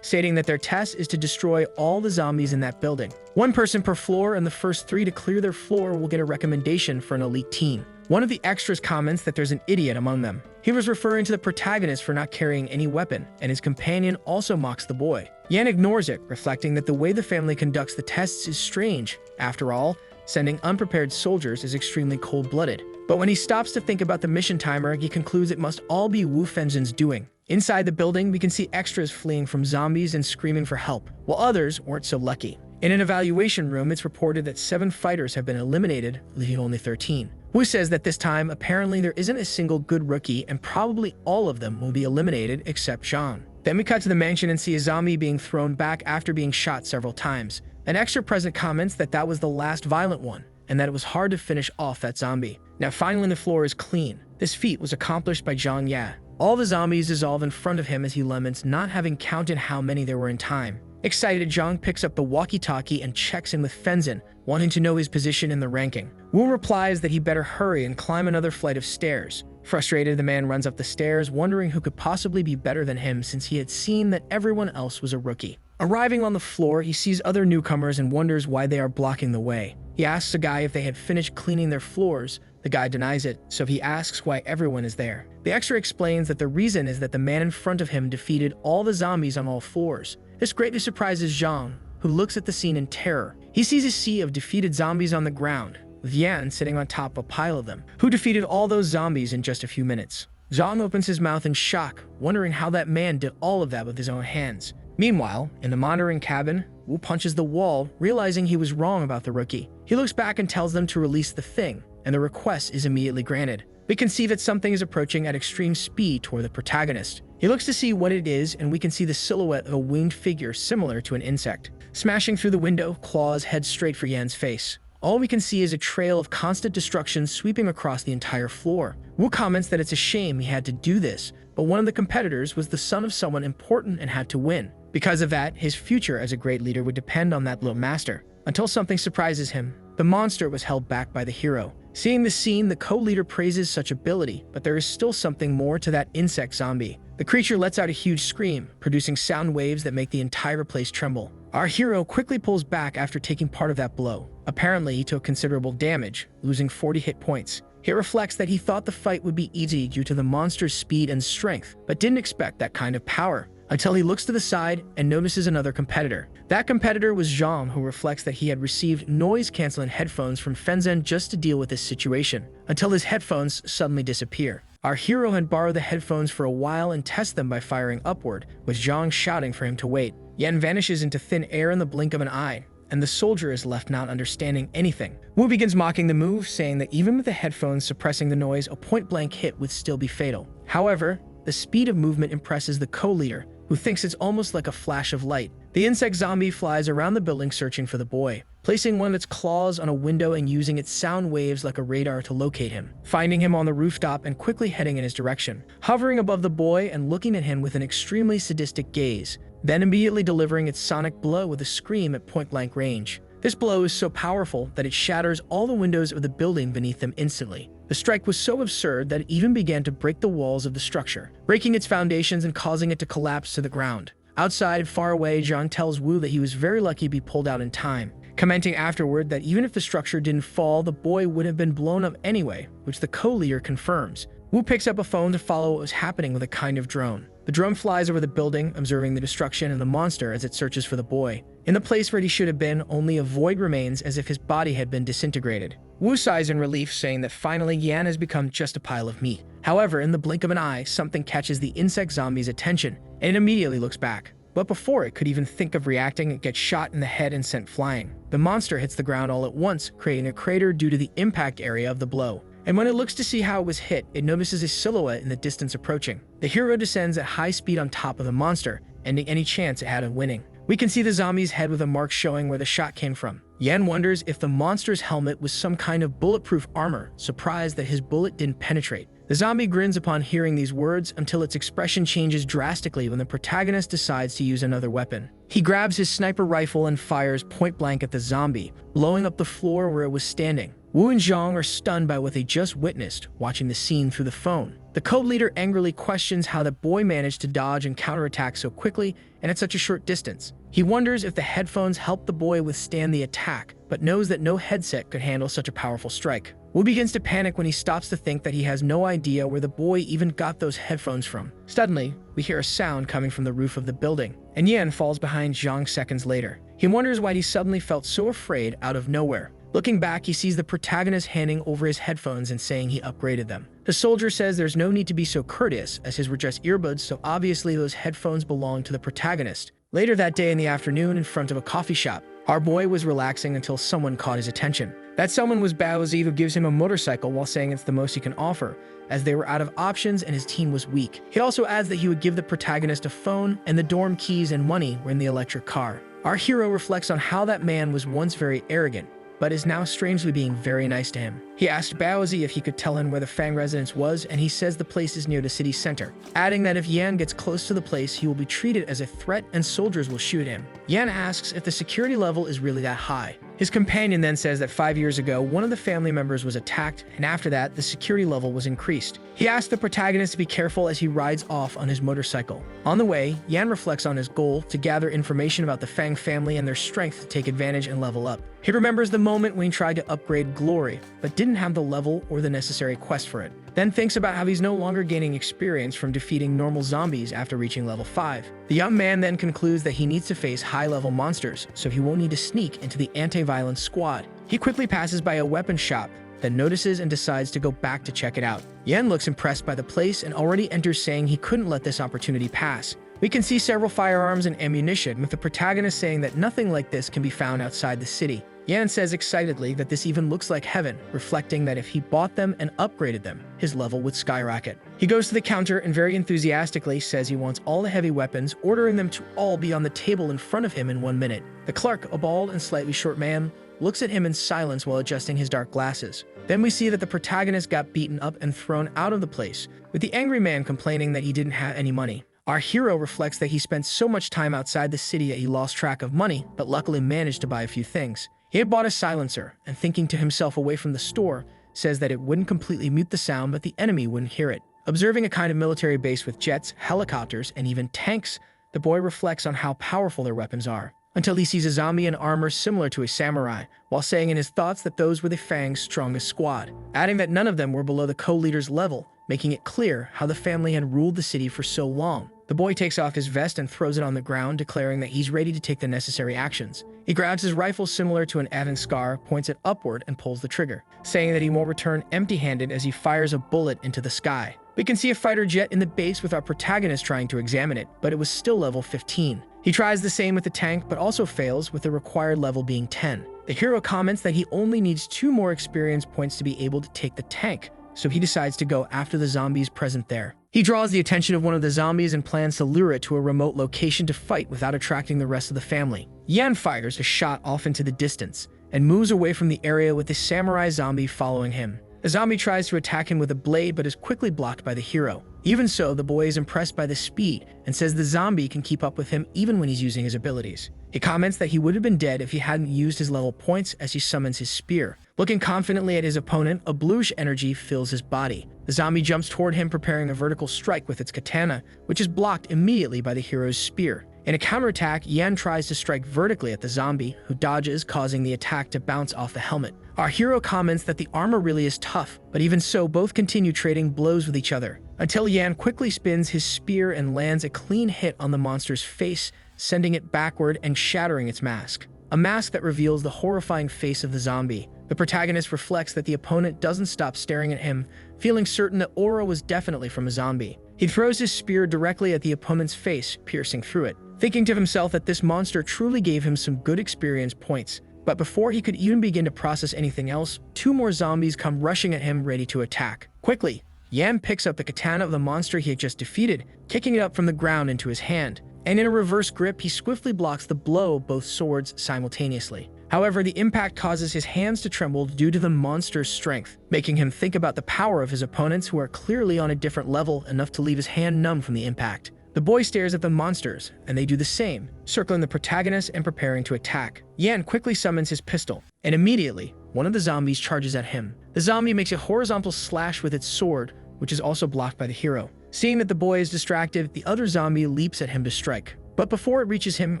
stating that their task is to destroy all the zombies in that building. 1 person per floor, and the first 3 to clear their floor will get a recommendation for an elite team. One of the extras comments that there's an idiot among them. He was referring to the protagonist for not carrying any weapon, and his companion also mocks the boy. Yan ignores it, reflecting that the way the family conducts the tests is strange. After all, sending unprepared soldiers is extremely cold-blooded. But when he stops to think about the mission timer, he concludes it must all be Wu Fenzhen's doing. Inside the building, we can see extras fleeing from zombies and screaming for help, while others weren't so lucky. In an evaluation room, it's reported that 7 fighters have been eliminated, leaving only 13. Wu says that this time, apparently there isn't a single good rookie, and probably all of them will be eliminated except Zhang. Then we cut to the mansion and see a zombie being thrown back after being shot several times. An extra present comments that that was the last violent one, and that it was hard to finish off that zombie. Now finally the floor is clean. This feat was accomplished by Zhang Ya. All the zombies dissolve in front of him as he laments not having counted how many there were in time. Excited, Zhang picks up the walkie-talkie and checks in with Fenzhen, wanting to know his position in the ranking. Wu replies that he better hurry and climb another flight of stairs. Frustrated, the man runs up the stairs, wondering who could possibly be better than him since he had seen that everyone else was a rookie. Arriving on the floor, he sees other newcomers and wonders why they are blocking the way. He asks a guy if they had finished cleaning their floors. The guy denies it, so he asks why everyone is there. The extra explains that the reason is that the man in front of him defeated all the zombies on all floors. This greatly surprises Zhang, who looks at the scene in terror. He sees a sea of defeated zombies on the ground, with Yan sitting on top of a pile of them, who defeated all those zombies in just a few minutes. Zhang opens his mouth in shock, wondering how that man did all of that with his own hands. Meanwhile, in the monitoring cabin, Wu punches the wall, realizing he was wrong about the rookie. He looks back and tells them to release the thing, and the request is immediately granted. We can see that something is approaching at extreme speed toward the protagonist. He looks to see what it is, and we can see the silhouette of a winged figure similar to an insect. Smashing through the window, claws head straight for Yan's face. All we can see is a trail of constant destruction sweeping across the entire floor. Wu comments that it's a shame he had to do this, but one of the competitors was the son of someone important and had to win. Because of that, his future as a great leader would depend on that little master. Until something surprises him, the monster was held back by the hero. Seeing the scene, the co-leader praises such ability, but there is still something more to that insect zombie. The creature lets out a huge scream, producing sound waves that make the entire place tremble. Our hero quickly pulls back after taking part of that blow. Apparently, he took considerable damage, losing 40 hit points. It reflects that he thought the fight would be easy due to the monster's speed and strength, but didn't expect that kind of power, until he looks to the side and notices another competitor. That competitor was Zhang, who reflects that he had received noise-canceling headphones from Fenzhen just to deal with this situation, until his headphones suddenly disappear. Our hero had borrowed the headphones for a while and test them by firing upward, with Zhang shouting for him to wait. Yan vanishes into thin air in the blink of an eye, and the soldier is left not understanding anything. Wu begins mocking the move, saying that even with the headphones suppressing the noise, a point-blank hit would still be fatal. However, the speed of movement impresses the co-leader, who thinks it's almost like a flash of light. The insect zombie flies around the building searching for the boy, placing one of its claws on a window and using its sound waves like a radar to locate him, finding him on the rooftop and quickly heading in his direction, hovering above the boy and looking at him with an extremely sadistic gaze, then immediately delivering its sonic blow with a scream at point-blank range. This blow is so powerful that it shatters all the windows of the building beneath them instantly. The strike was so absurd that it even began to break the walls of the structure, breaking its foundations and causing it to collapse to the ground. Outside, far away, Zhang tells Wu that he was very lucky to be pulled out in time, commenting afterward that even if the structure didn't fall, the boy would have been blown up anyway, which the co-leader confirms. Wu picks up a phone to follow what was happening with a kind of drone. The drone flies over the building, observing the destruction of the monster as it searches for the boy. In the place where he should have been, only a void remains as if his body had been disintegrated. Wu sighs in relief, saying that finally Yan has become just a pile of meat. However, in the blink of an eye, something catches the insect zombie's attention, and it immediately looks back. But before it could even think of reacting, it gets shot in the head and sent flying. The monster hits the ground all at once, creating a crater due to the impact area of the blow. And when it looks to see how it was hit, it notices a silhouette in the distance approaching. The hero descends at high speed on top of the monster, ending any chance it had of winning. We can see the zombie's head with a mark showing where the shot came from. Yan wonders if the monster's helmet was some kind of bulletproof armor, surprised that his bullet didn't penetrate. The zombie grins upon hearing these words until its expression changes drastically when the protagonist decides to use another weapon. He grabs his sniper rifle and fires point blank at the zombie, blowing up the floor where it was standing. Wu and Zhang are stunned by what they just witnessed, watching the scene through the phone. The co-leader angrily questions how the boy managed to dodge and counterattack so quickly and at such a short distance. He wonders if the headphones helped the boy withstand the attack, but knows that no headset could handle such a powerful strike. Wu begins to panic when he stops to think that he has no idea where the boy even got those headphones from. Suddenly, we hear a sound coming from the roof of the building, and Yan falls behind Zhang seconds later. He wonders why he suddenly felt so afraid out of nowhere. Looking back, he sees the protagonist handing over his headphones and saying he upgraded them. The soldier says there's no need to be so courteous, as his were just earbuds, so obviously those headphones belong to the protagonist. Later that day in the afternoon, in front of a coffee shop, our boy was relaxing until someone caught his attention. That someone was Baozi, who gives him a motorcycle while saying it's the most he can offer, as they were out of options and his team was weak. He also adds that he would give the protagonist a phone, and the dorm keys and money were in the electric car. Our hero reflects on how that man was once very arrogant, but is now strangely being very nice to him. He asked Baozi if he could tell him where the Fang residence was, and he says the place is near the city center, adding that if Yan gets close to the place, he will be treated as a threat and soldiers will shoot him. Yan asks if the security level is really that high. His companion then says that 5 years ago, one of the family members was attacked, and after that, the security level was increased. He asks the protagonist to be careful as he rides off on his motorcycle. On the way, Yan reflects on his goal to gather information about the Fang family and their strength to take advantage and level up. He remembers the moment when he tried to upgrade Glory, but didn't have the level or the necessary quest for it. Then thinks about how he's no longer gaining experience from defeating normal zombies after reaching level 5. The young man then concludes that he needs to face high-level monsters, so he won't need to sneak into the anti-violence squad. He quickly passes by a weapon shop, then notices and decides to go back to check it out. Yan looks impressed by the place and already enters, saying he couldn't let this opportunity pass. We can see several firearms and ammunition, with the protagonist saying that nothing like this can be found outside the city. Yan says excitedly that this even looks like heaven, reflecting that if he bought them and upgraded them, his level would skyrocket. He goes to the counter and very enthusiastically says he wants all the heavy weapons, ordering them to all be on the table in front of him in 1 minute. The clerk, a bald and slightly short man, looks at him in silence while adjusting his dark glasses. Then we see that the protagonist got beaten up and thrown out of the place, with the angry man complaining that he didn't have any money. Our hero reflects that he spent so much time outside the city that he lost track of money, but luckily managed to buy a few things. He had bought a silencer, and thinking to himself away from the store, says that it wouldn't completely mute the sound, but the enemy wouldn't hear it. Observing a kind of military base with jets, helicopters, and even tanks, the boy reflects on how powerful their weapons are, until he sees a zombie in armor similar to a samurai, while saying in his thoughts that those were the Fang's strongest squad, adding that none of them were below the co-leader's level, making it clear how the family had ruled the city for so long. The boy takes off his vest and throws it on the ground, declaring that he's ready to take the necessary actions. He grabs his rifle similar to an avant-scar, points it upward, and pulls the trigger, saying that he won't return empty-handed as he fires a bullet into the sky. We can see a fighter jet in the base with our protagonist trying to examine it, but it was still level 15. He tries the same with the tank, but also fails, with the required level being 10. The hero comments that he only needs 2 more experience points to be able to take the tank, so he decides to go after the zombies present there. He draws the attention of one of the zombies and plans to lure it to a remote location to fight without attracting the rest of the family. Yan fires a shot off into the distance and moves away from the area with the samurai zombie following him. The zombie tries to attack him with a blade but is quickly blocked by the hero. Even so, the boy is impressed by the speed and says the zombie can keep up with him even when he's using his abilities. He comments that he would have been dead if he hadn't used his level points as he summons his spear. Looking confidently at his opponent, a bluish energy fills his body. The zombie jumps toward him, preparing a vertical strike with its katana, which is blocked immediately by the hero's spear. In a counterattack, Yan tries to strike vertically at the zombie, who dodges, causing the attack to bounce off the helmet. Our hero comments that the armor really is tough, but even so, both continue trading blows with each other, until Yan quickly spins his spear and lands a clean hit on the monster's face, sending it backward and shattering its mask. A mask that reveals the horrifying face of the zombie. The protagonist reflects that the opponent doesn't stop staring at him, feeling certain that aura was definitely from a zombie. He throws his spear directly at the opponent's face, piercing through it, thinking to himself that this monster truly gave him some good experience points. But before he could even begin to process anything else, 2 more zombies come rushing at him, ready to attack. Quickly, Yan picks up the katana of the monster he had just defeated, kicking it up from the ground into his hand, and in a reverse grip, he swiftly blocks the blow of both swords simultaneously. However, the impact causes his hands to tremble due to the monster's strength, making him think about the power of his opponents, who are clearly on a different level, enough to leave his hand numb from the impact. The boy stares at the monsters, and they do the same, circling the protagonist and preparing to attack. Yan quickly summons his pistol, and immediately, one of the zombies charges at him. The zombie makes a horizontal slash with its sword, which is also blocked by the hero. Seeing that the boy is distracted, the other zombie leaps at him to strike. But before it reaches him,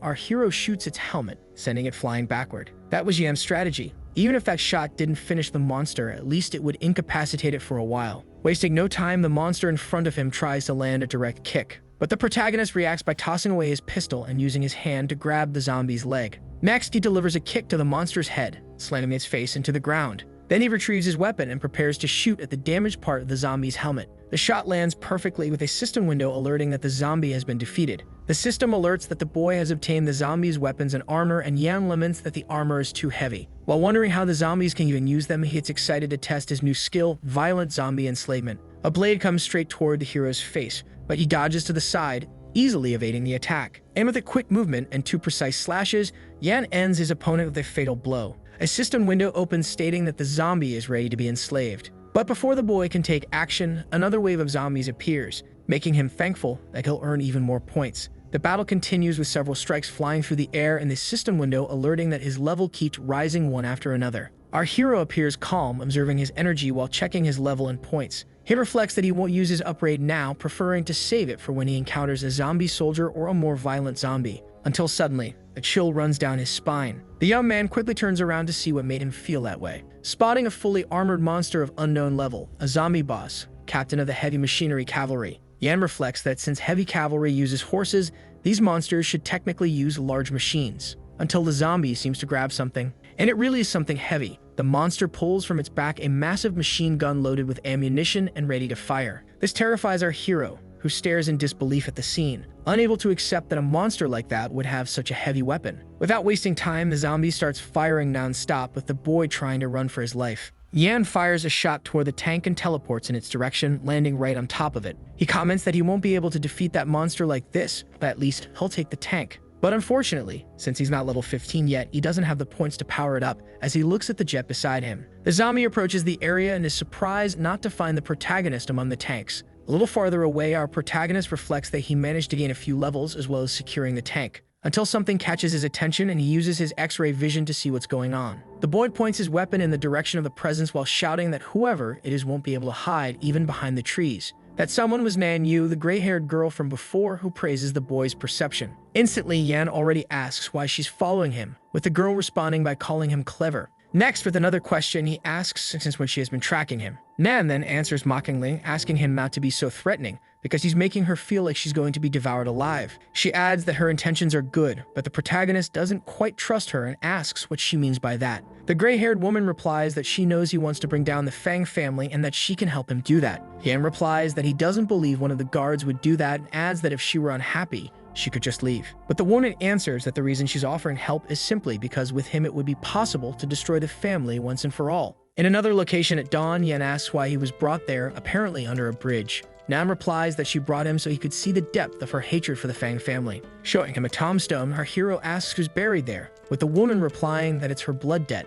our hero shoots its helmet, sending it flying backward. That was Yan's strategy. Even if that shot didn't finish the monster, at least it would incapacitate it for a while. Wasting no time, the monster in front of him tries to land a direct kick. But the protagonist reacts by tossing away his pistol and using his hand to grab the zombie's leg. Next, he delivers a kick to the monster's head, slamming its face into the ground. Then he retrieves his weapon and prepares to shoot at the damaged part of the zombie's helmet. The shot lands perfectly, with a system window alerting that the zombie has been defeated. The system alerts that the boy has obtained the zombie's weapons and armor, and Yan laments that the armor is too heavy. While wondering how the zombies can even use them, he gets excited to test his new skill, violent zombie enslavement. A blade comes straight toward the hero's face, but he dodges to the side, easily evading the attack. And with a quick movement and 2 precise slashes, Yan ends his opponent with a fatal blow. A system window opens, stating that the zombie is ready to be enslaved. But before the boy can take action, another wave of zombies appears, making him thankful that he'll earn even more points. The battle continues, with several strikes flying through the air and the system window alerting that his level keeps rising one after another. Our hero appears calm, observing his energy while checking his level and points. He reflects that he won't use his upgrade now, preferring to save it for when he encounters a zombie soldier or a more violent zombie. Until suddenly, a chill runs down his spine. The young man quickly turns around to see what made him feel that way. Spotting a fully armored monster of unknown level, a zombie boss, captain of the heavy machinery cavalry. Yan reflects that since heavy cavalry uses horses, these monsters should technically use large machines. Until the zombie seems to grab something, and it really is something heavy. The monster pulls from its back a massive machine gun loaded with ammunition and ready to fire. This terrifies our hero, who stares in disbelief at the scene, unable to accept that a monster like that would have such a heavy weapon. Without wasting time, the zombie starts firing non-stop, with the boy trying to run for his life. Yan fires a shot toward the tank and teleports in its direction, landing right on top of it. He comments that he won't be able to defeat that monster like this, but at least he'll take the tank. But unfortunately, since he's not level 15 yet, he doesn't have the points to power it up as he looks at the jet beside him. The zombie approaches the area and is surprised not to find the protagonist among the tanks. A little farther away, our protagonist reflects that he managed to gain a few levels as well as securing the tank. until something catches his attention and he uses his X-ray vision to see what's going on. The boy points his weapon in the direction of the presence while shouting that whoever it is won't be able to hide even behind the trees. That someone was Manhwa, the gray-haired girl from before who praises the boy's perception. Instantly, Yan already asks why she's following him, with the girl responding by calling him clever. Next, with another question, he asks since when she has been tracking him. Nan then answers mockingly, asking him not to be so threatening, because he's making her feel like she's going to be devoured alive. She adds that her intentions are good, but the protagonist doesn't quite trust her and asks what she means by that. The gray-haired woman replies that she knows he wants to bring down the Fang family and that she can help him do that. Yan replies that he doesn't believe one of the guards would do that and adds that if she were unhappy, she could just leave. But the woman answers that the reason she's offering help is simply because with him it would be possible to destroy the family once and for all. In another location at dawn, Yan asks why he was brought there, apparently under a bridge. Nam replies that she brought him so he could see the depth of her hatred for the Fang family. Showing him a tombstone, our hero asks who's buried there, with the woman replying that it's her blood debt.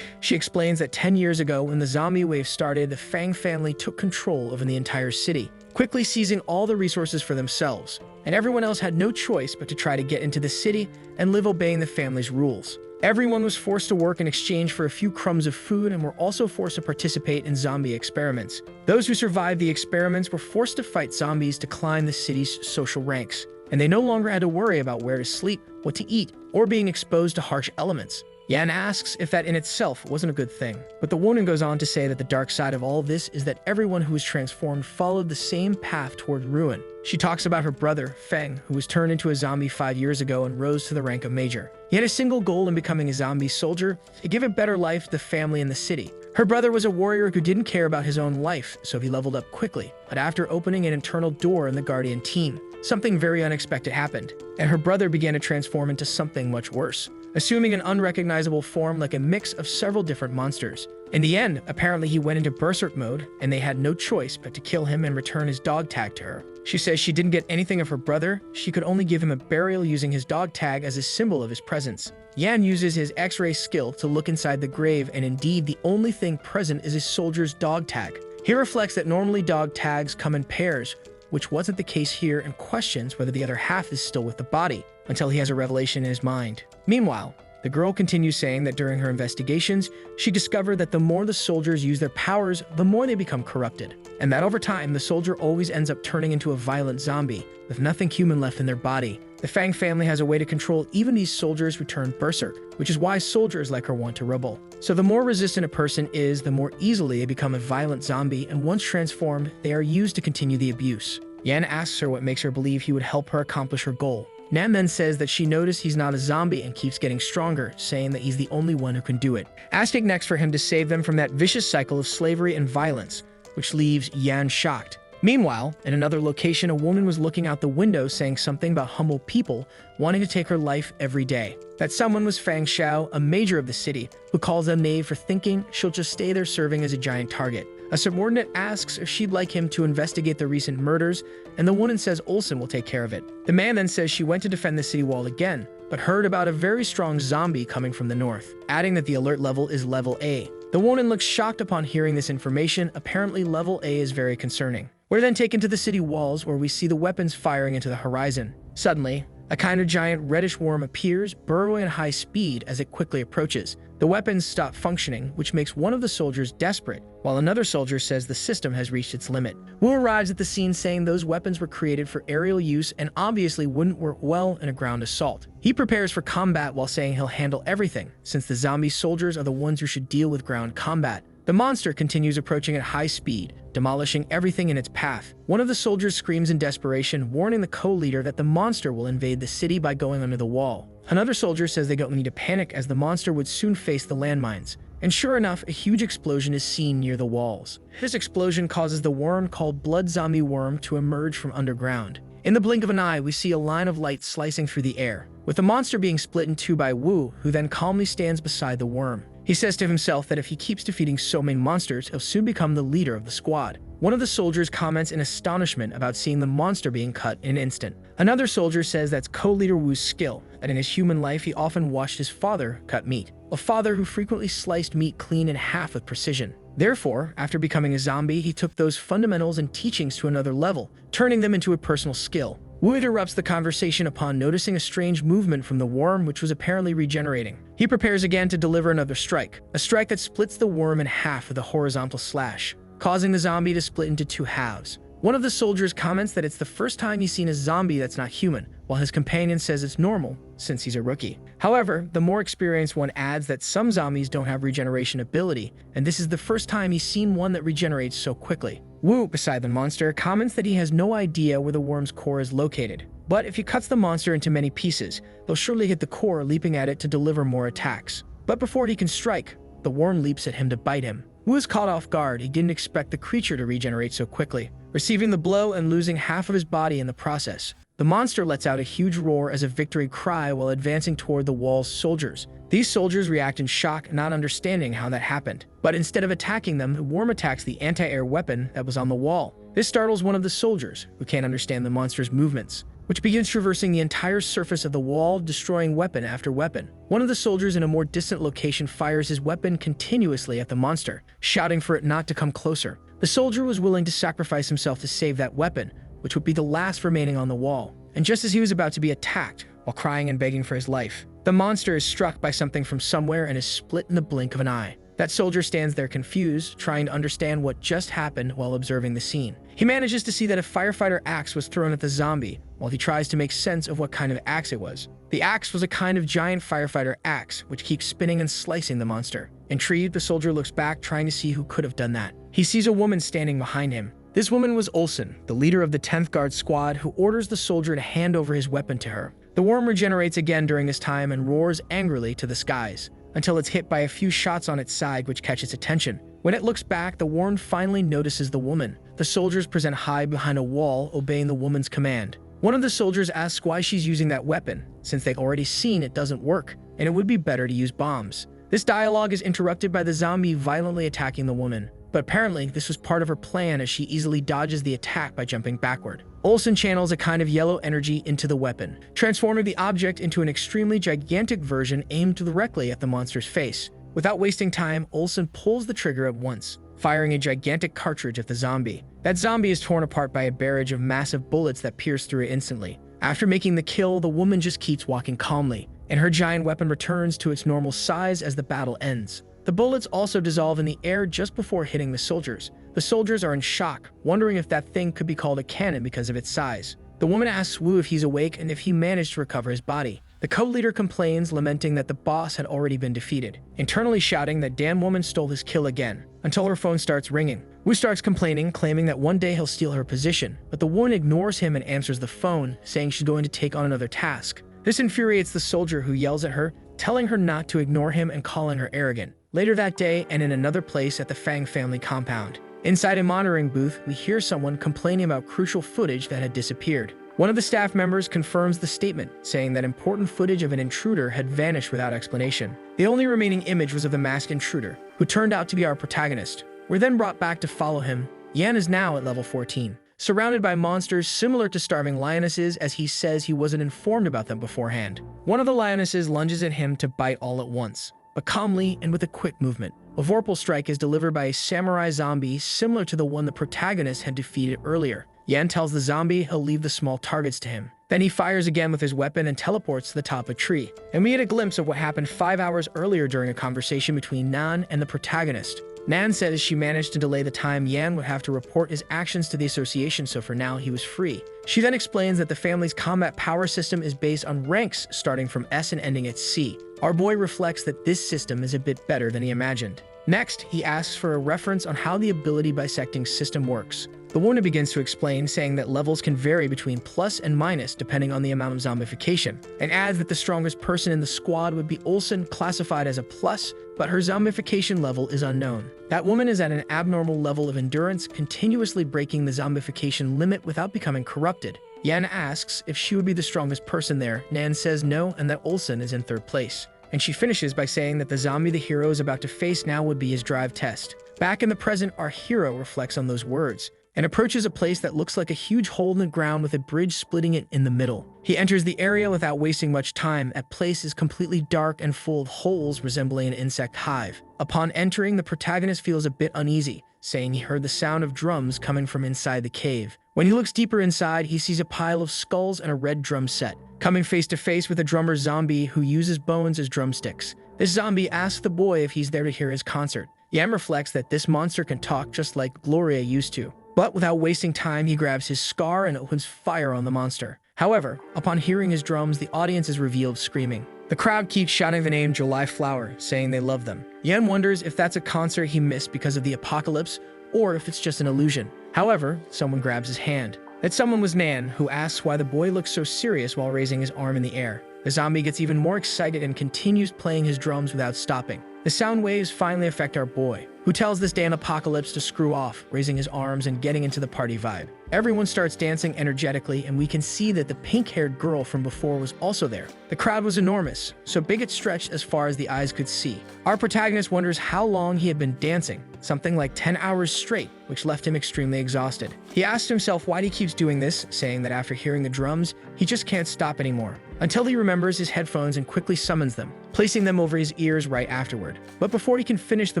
She explains that 10 years ago, when the zombie wave started, the Fang family took control over the entire city, quickly seizing all the resources for themselves, and everyone else had no choice but to try to get into the city and live obeying the family's rules. Everyone was forced to work in exchange for a few crumbs of food and were also forced to participate in zombie experiments. Those who survived the experiments were forced to fight zombies to climb the city's social ranks, and they no longer had to worry about where to sleep, what to eat, or being exposed to harsh elements. Yan asks if that in itself wasn't a good thing, but the woman goes on to say that the dark side of all this is that everyone who was transformed followed the same path toward ruin. She talks about her brother, Feng, who was turned into a zombie 5 years ago and rose to the rank of major. He had a single goal in becoming a zombie soldier: to give a better life to the family and the city. Her brother was a warrior who didn't care about his own life, so he leveled up quickly. But after opening an internal door in the Guardian team, something very unexpected happened, and her brother began to transform into something much worse, assuming an unrecognizable form like a mix of several different monsters. In the end, apparently he went into berserk mode, and they had no choice but to kill him and return his dog tag to her. She says she didn't get anything of her brother, she could only give him a burial using his dog tag as a symbol of his presence. Yan uses his X-ray skill to look inside the grave, and indeed the only thing present is his soldier's dog tag. He reflects that normally dog tags come in pairs, which wasn't the case here, and questions whether the other half is still with the body, until he has a revelation in his mind. Meanwhile, the girl continues saying that during her investigations, she discovered that the more the soldiers use their powers, the more they become corrupted, and that over time, the soldier always ends up turning into a violent zombie, with nothing human left in their body. The Fang family has a way to control even these soldiers who turn berserk, which is why soldiers like her want to rebel. So the more resistant a person is, the more easily they become a violent zombie, and once transformed, they are used to continue the abuse. Yan asks her what makes her believe he would help her accomplish her goal. Nam then says that she noticed he's not a zombie and keeps getting stronger, saying that he's the only one who can do it, asking next for him to save them from that vicious cycle of slavery and violence, which leaves Yan shocked. Meanwhile, in another location, a woman was looking out the window saying something about humble people wanting to take her life every day. That someone was Fang Xiao, a major of the city, who calls them naive for thinking she'll just stay there serving as a giant target. A subordinate asks if she'd like him to investigate the recent murders, and the woman says Olsen will take care of it. The man then says she went to defend the city wall again, but heard about a very strong zombie coming from the north, adding that the alert level is level A. The woman looks shocked upon hearing this information. Apparently level A is very concerning. We're then taken to the city walls, where we see the weapons firing into the horizon. Suddenly, a kind of giant reddish worm appears, burrowing at high speed as it quickly approaches. The weapons stop functioning, which makes one of the soldiers desperate, while another soldier says the system has reached its limit. Wu arrives at the scene saying those weapons were created for aerial use and obviously wouldn't work well in a ground assault. He prepares for combat while saying he'll handle everything, since the zombie soldiers are the ones who should deal with ground combat. The monster continues approaching at high speed, demolishing everything in its path. One of the soldiers screams in desperation, warning the co-leader that the monster will invade the city by going under the wall. Another soldier says they don't need to panic, as the monster would soon face the landmines. And sure enough, a huge explosion is seen near the walls. This explosion causes the worm called Blood Zombie Worm to emerge from underground. In the blink of an eye, we see a line of light slicing through the air, with the monster being split in two by Wu, who then calmly stands beside the worm. He says to himself that if he keeps defeating so many monsters, he'll soon become the leader of the squad. One of the soldiers comments in astonishment about seeing the monster being cut in an instant. Another soldier says that's co-leader Wu's skill, that in his human life he often watched his father cut meat, a father who frequently sliced meat clean in half with precision. Therefore, after becoming a zombie, he took those fundamentals and teachings to another level, turning them into a personal skill. Wu interrupts the conversation upon noticing a strange movement from the worm, which was apparently regenerating. He prepares again to deliver another strike, a strike that splits the worm in half with a horizontal slash, causing the zombie to split into two halves. One of the soldiers comments that it's the first time he's seen a zombie that's not human, while his companion says it's normal, since he's a rookie. However, the more experienced one adds that some zombies don't have regeneration ability, and this is the first time he's seen one that regenerates so quickly. Wu, beside the monster, comments that he has no idea where the worm's core is located, but if he cuts the monster into many pieces, they'll surely hit the core, leaping at it to deliver more attacks. But before he can strike, the worm leaps at him to bite him. Wu is caught off guard. He didn't expect the creature to regenerate so quickly, receiving the blow and losing half of his body in the process. The monster lets out a huge roar as a victory cry while advancing toward the wall's soldiers. These soldiers react in shock, not understanding how that happened. But instead of attacking them, the worm attacks the anti-air weapon that was on the wall. This startles one of the soldiers, who can't understand the monster's movements, which begins traversing the entire surface of the wall, destroying weapon after weapon. One of the soldiers in a more distant location fires his weapon continuously at the monster, shouting for it not to come closer. The soldier was willing to sacrifice himself to save that weapon, which would be the last remaining on the wall. And just as he was about to be attacked, while crying and begging for his life, the monster is struck by something from somewhere and is split in the blink of an eye. That soldier stands there confused, trying to understand what just happened while observing the scene. He manages to see that a firefighter axe was thrown at the zombie, while he tries to make sense of what kind of axe it was. The axe was a kind of giant firefighter axe, which keeps spinning and slicing the monster. Intrigued, the soldier looks back, trying to see who could have done that. He sees a woman standing behind him. This woman was Olsen, the leader of the 10th Guard Squad, who orders the soldier to hand over his weapon to her. The worm regenerates again during this time and roars angrily to the skies, until it's hit by a few shots on its side, which catch its attention. When it looks back, the worm finally notices the woman. The soldiers present hide behind a wall, obeying the woman's command. One of the soldiers asks why she's using that weapon, since they've already seen it doesn't work, and it would be better to use bombs. This dialogue is interrupted by the zombie violently attacking the woman, but apparently this was part of her plan, as she easily dodges the attack by jumping backward. Olsen channels a kind of yellow energy into the weapon, transforming the object into an extremely gigantic version aimed directly at the monster's face. Without wasting time, Olsen pulls the trigger at once, firing a gigantic cartridge at the zombie. That zombie is torn apart by a barrage of massive bullets that pierce through it instantly. After making the kill, the woman just keeps walking calmly, and her giant weapon returns to its normal size as the battle ends. The bullets also dissolve in the air just before hitting the soldiers. The soldiers are in shock, wondering if that thing could be called a cannon because of its size. The woman asks Wu if he's awake and if he managed to recover his body. The co-leader complains, lamenting that the boss had already been defeated, internally shouting that damn woman stole his kill again, until her phone starts ringing. Wu starts complaining, claiming that one day he'll steal her position, but the woman ignores him and answers the phone, saying she's going to take on another task. This infuriates the soldier, who yells at her, telling her not to ignore him and calling her arrogant. Later that day, and in another place at the Fang family compound, inside a monitoring booth, we hear someone complaining about crucial footage that had disappeared. One of the staff members confirms the statement, saying that important footage of an intruder had vanished without explanation. The only remaining image was of the masked intruder, who turned out to be our protagonist. We're then brought back to follow him. Yan is now at level 14, surrounded by monsters similar to starving lionesses, as he says he wasn't informed about them beforehand. One of the lionesses lunges at him to bite all at once, but calmly and with a quick movement. A vorpal strike is delivered by a samurai zombie similar to the one the protagonist had defeated earlier. Yan tells the zombie he'll leave the small targets to him. Then he fires again with his weapon and teleports to the top of a tree. And we get a glimpse of what happened 5 hours earlier during a conversation between Nan and the protagonist. Nan says she managed to delay the time Yan would have to report his actions to the association, so for now he was free. She then explains that the family's combat power system is based on ranks starting from S and ending at C. Our boy reflects that this system is a bit better than he imagined. Next, he asks for a reference on how the ability bisecting system works. The woman begins to explain, saying that levels can vary between plus and minus depending on the amount of zombification, and adds that the strongest person in the squad would be Olsen, classified as a plus, but her zombification level is unknown. That woman is at an abnormal level of endurance, continuously breaking the zombification limit without becoming corrupted. Yan asks if she would be the strongest person there. Nan says no, and that Olsen is in third place. And she finishes by saying that the zombie the hero is about to face now would be his drive test. Back in the present, our hero reflects on those words and approaches a place that looks like a huge hole in the ground with a bridge splitting it in the middle. He enters the area without wasting much time. That place is completely dark and full of holes resembling an insect hive. Upon entering, the protagonist feels a bit uneasy, saying he heard the sound of drums coming from inside the cave, When he looks deeper inside, he sees a pile of skulls and a red drum set. Coming face to face with a drummer zombie who uses bones as drumsticks. This zombie asks the boy if he's there to hear his concert. Yan reflects that this monster can talk just like Gloria used to. But without wasting time, he grabs his scar and opens fire on the monster. However, upon hearing his drums, the audience is revealed screaming. The crowd keeps shouting the name July Flower, saying they love them. Yan wonders if that's a concert he missed because of the apocalypse, or if it's just an illusion. However, someone grabs his hand. That someone was Nan, who asks why the boy looks so serious while raising his arm in the air. The zombie gets even more excited and continues playing his drums without stopping. The sound waves finally affect our boy, who tells this damn apocalypse to screw off, raising his arms and getting into the party vibe. Everyone starts dancing energetically, and we can see that the pink-haired girl from before was also there. The crowd was enormous, so big it stretched as far as the eyes could see. Our protagonist wonders how long he had been dancing, something like 10 hours straight, which left him extremely exhausted. He asks himself why he keeps doing this, saying that after hearing the drums, he just can't stop anymore. Until he remembers his headphones and quickly summons them, placing them over his ears right afterward. But before he can finish the